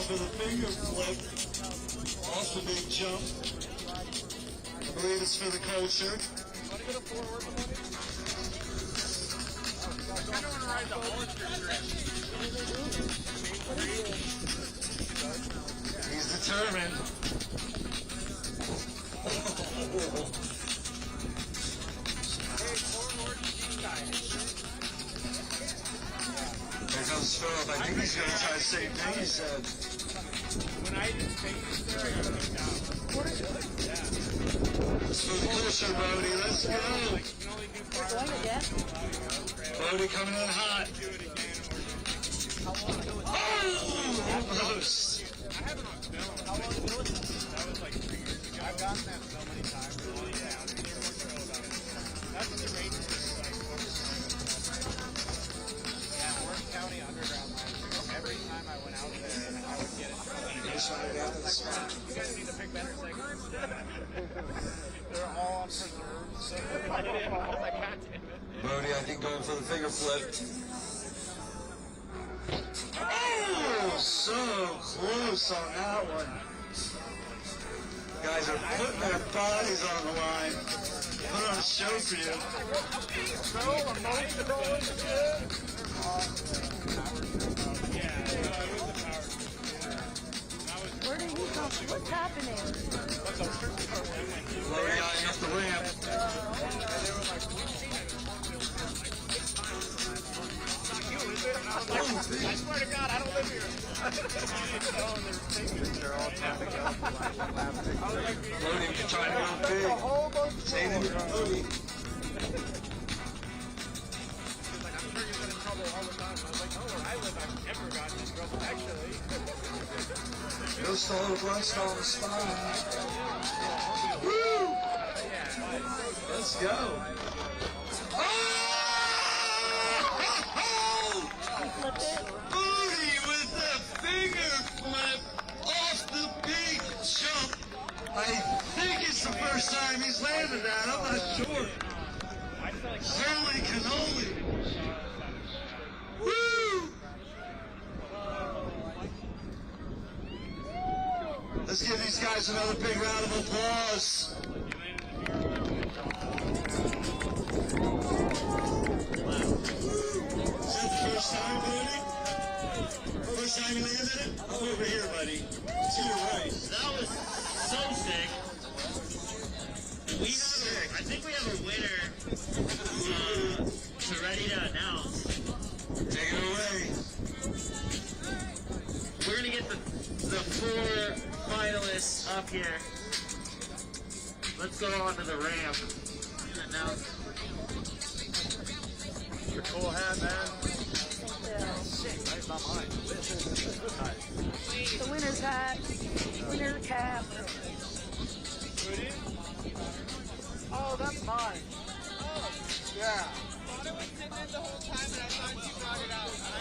For the finger flip off the big jump. I believe it's for the culture. He's determined. Here comes Philip. I think he's going to try the same thing he said. When I did fingers there, I got knocked out. Let's for the culture, Brody. Let's go. You're going again? Brody coming in hot. Oh, almost. I have it on film. How long ago was that? That was like 3 years ago. I've gotten that so many times. Yeah, I don't care about it. They're all on preserves. Brody, I think going for the finger flip. Oh, so close on that one. Guys are putting their bodies on the line. Put on a show for you. So emotional and shit. Where did he come from? What's happening? Lower guy off the ramp. I swear to God, I don't live here. They're all tapping out. Loading to try to go big. Staying in the Loading. No solo blast on the spot. Woo! Let's go. Booty with the finger flip off the big jump. I think it's the first time he's landed that. I'm not sure. Holy cannoli. Woo! Let's give these guys another big round of applause. First time, buddy? First time you landed it? I'm over here, buddy. To your right. That was so sick. I think we have a winner ready to announce. Take it away. We're going to get the 4 finalists up here. Let's go onto the ramp and announce. Your cool hat, man. Not mine. The winner's hat. Winner's cap. Oh, that's mine. Yeah.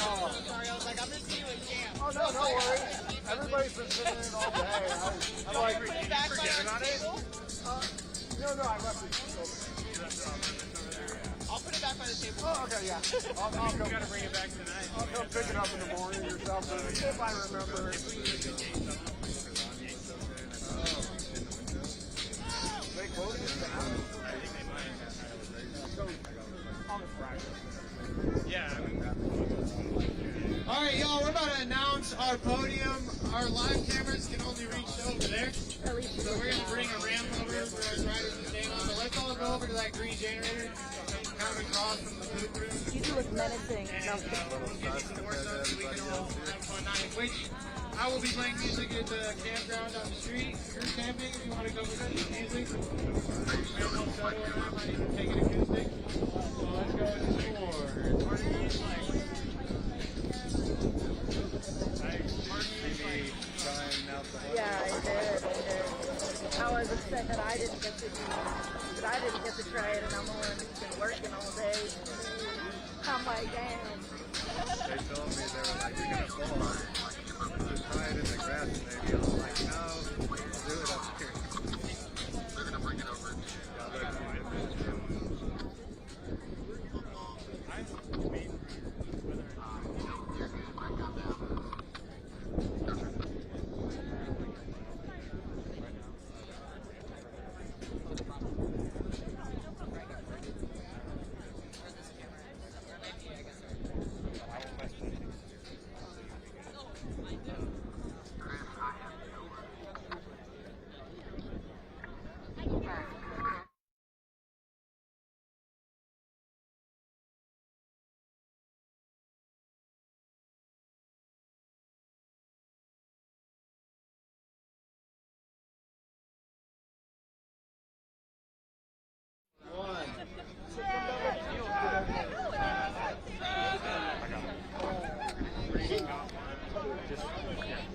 Oh, sorry, I was like, I'm just doing camp. Oh, no worries. Everybody's been sitting in all day. I'm like, put it back by your table? No, I left it. I'll put it back by the table. Oh, okay, yeah. I'll go. You gotta bring it back tonight. I'll come pick it up in the morning or something, if I remember. They quoted it down. I think they might. So, on the Friday. Yeah, All right, y'all, we're about to announce our podium. Our live cameras can only reach over there. So we're going to bring a ramp over for our riders to stand on. So let's all go over to that green generator. Come across from the boot room. You do look menacing. And we'll give you some doors up so we can all have a fun night. Which I will be playing music at the campground down the street. If you're camping, if you want to go with us, music. Randall Shuttle and I might even take an acoustic. So let's go to the floor. Yeah, I did. I was upset that I didn't get to try it, and I'm the one who's been working all day. I'm like, damn. They told me, they were like, you're gonna fall. Just try it in the grass, maybe. I was like, no, I'll do it up here. They're gonna bring it over.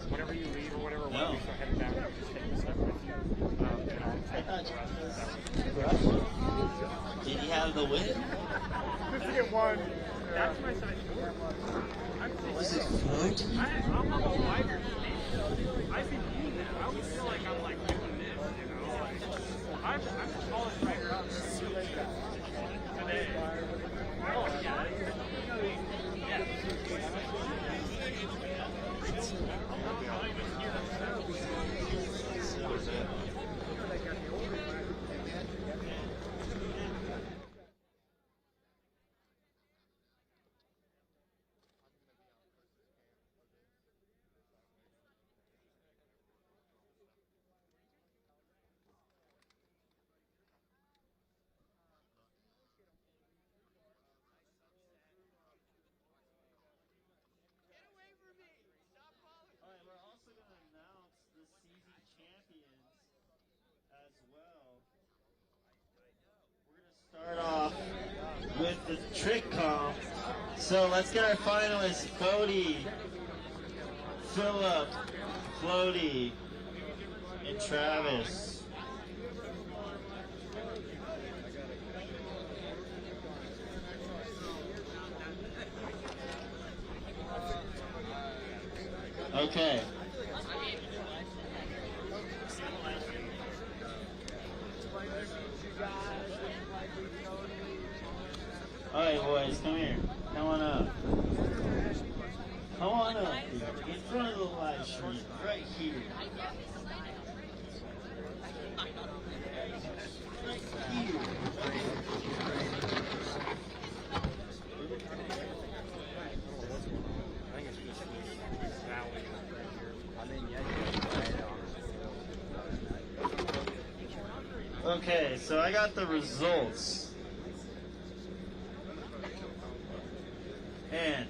Whatever you leave or whatever, when we start heading down, just take this up with you. Did he have the win? Just to get one. That's my side. Was it good? I'm a wider stage. I think that. I always feel like I'm like doing this, you know? I'm the tallest rider out there. Today. Oh, yeah. Alright, we're also going to announce the season champions as well. We're going to start off with the trick comp. So let's get our finalists: Bodie, Philip, Floaty, and Travis. Okay. Alright, boys, come here. Come on up. Come on up. In front of the live stream. Right here. Right here. Okay, so I got the results. And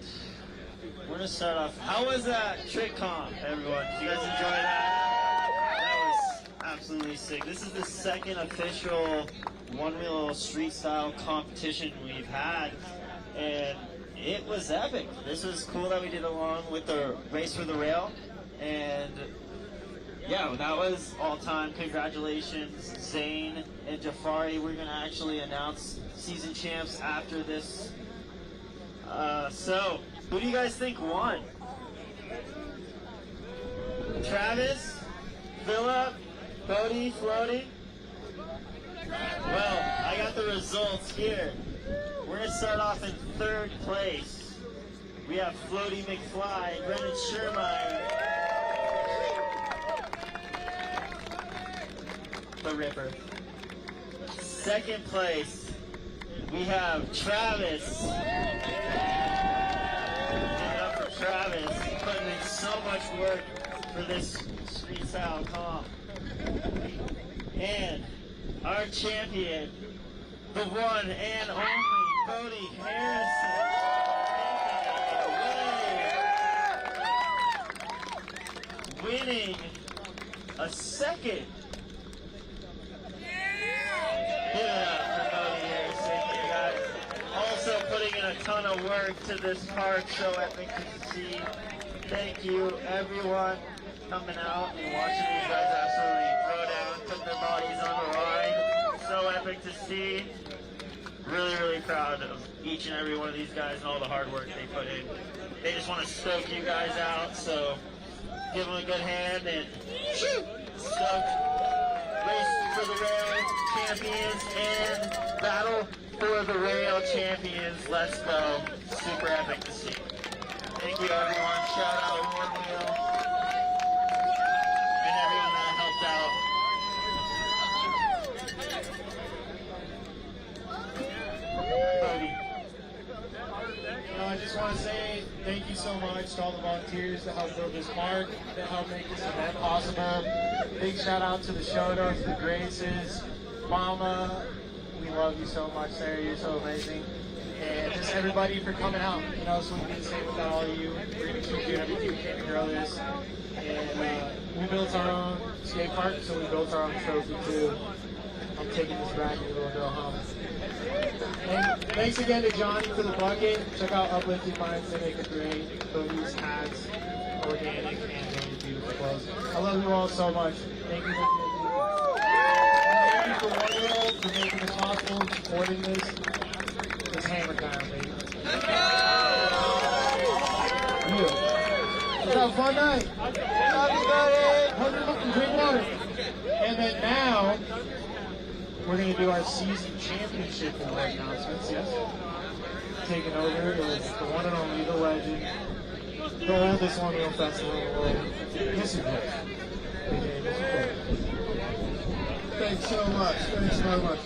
we're gonna start off. How was that trick comp, everyone? Did you guys enjoy that? That was absolutely sick. This is the second official one-wheel street style competition we've had, and it was epic. This was cool that we did along with the race for the rail, and yeah, that was all time. Congratulations, Zane and Jafari. We're gonna actually announce season champs after this. So, who do you guys think won? Travis, Philip, Bodie, Floaty? Well, I got the results here. We're gonna start off in third place. We have Floaty McFly, Brendan Schermeyer, the Ripper. Second place, we have Travis. Give it up for Travis, putting in so much work for this street style comp. And our champion, the one and only Cody Harrison. Winning a second. Give it up for Cody Harrison, you guys. Also putting in a ton of work to this park, so epic to see. Thank you, everyone, coming out and watching these guys absolutely throw down, put their bodies on the line. So epic to see. Really, really proud of each and every one of these guys and all the hard work they put in. They just want to stoke you guys out, so give them a good hand and stoke. Race for the rail champions and battle for the rail champions. Let's go. Super epic to see. Thank you, everyone. Shout out Onewheel and everyone that helped out. I just want to say thank you so much to all the volunteers that helped build this park, that helped make this event possible. Big shout out to the Shotos, the Graces, Mama. We love you so much, Sarah. You're so amazing. And just everybody for coming out. You know, so we can say without all of you, we're going to keep doing everything we can to grow this. And we built our own skate park, so we built our own trophy too. I'm taking this back and we'll go home. And thanks again to Johnny for the bucket. Check out Uplifting Minds, they make a great hoodies, hats, organic, and really beautiful clothes. I love you all so much. Thank you for Thank you for Onewheel for making this possible and supporting this. It's hammer time, baby. You. Let's have a fun night. Everybody, drink water. And And then now, we're going to do our season championship award announcements, yes? Taking over is the one and only, the legend, the oldest Onewheel festival in the world, Mr. J. Thanks so much. Thanks so much.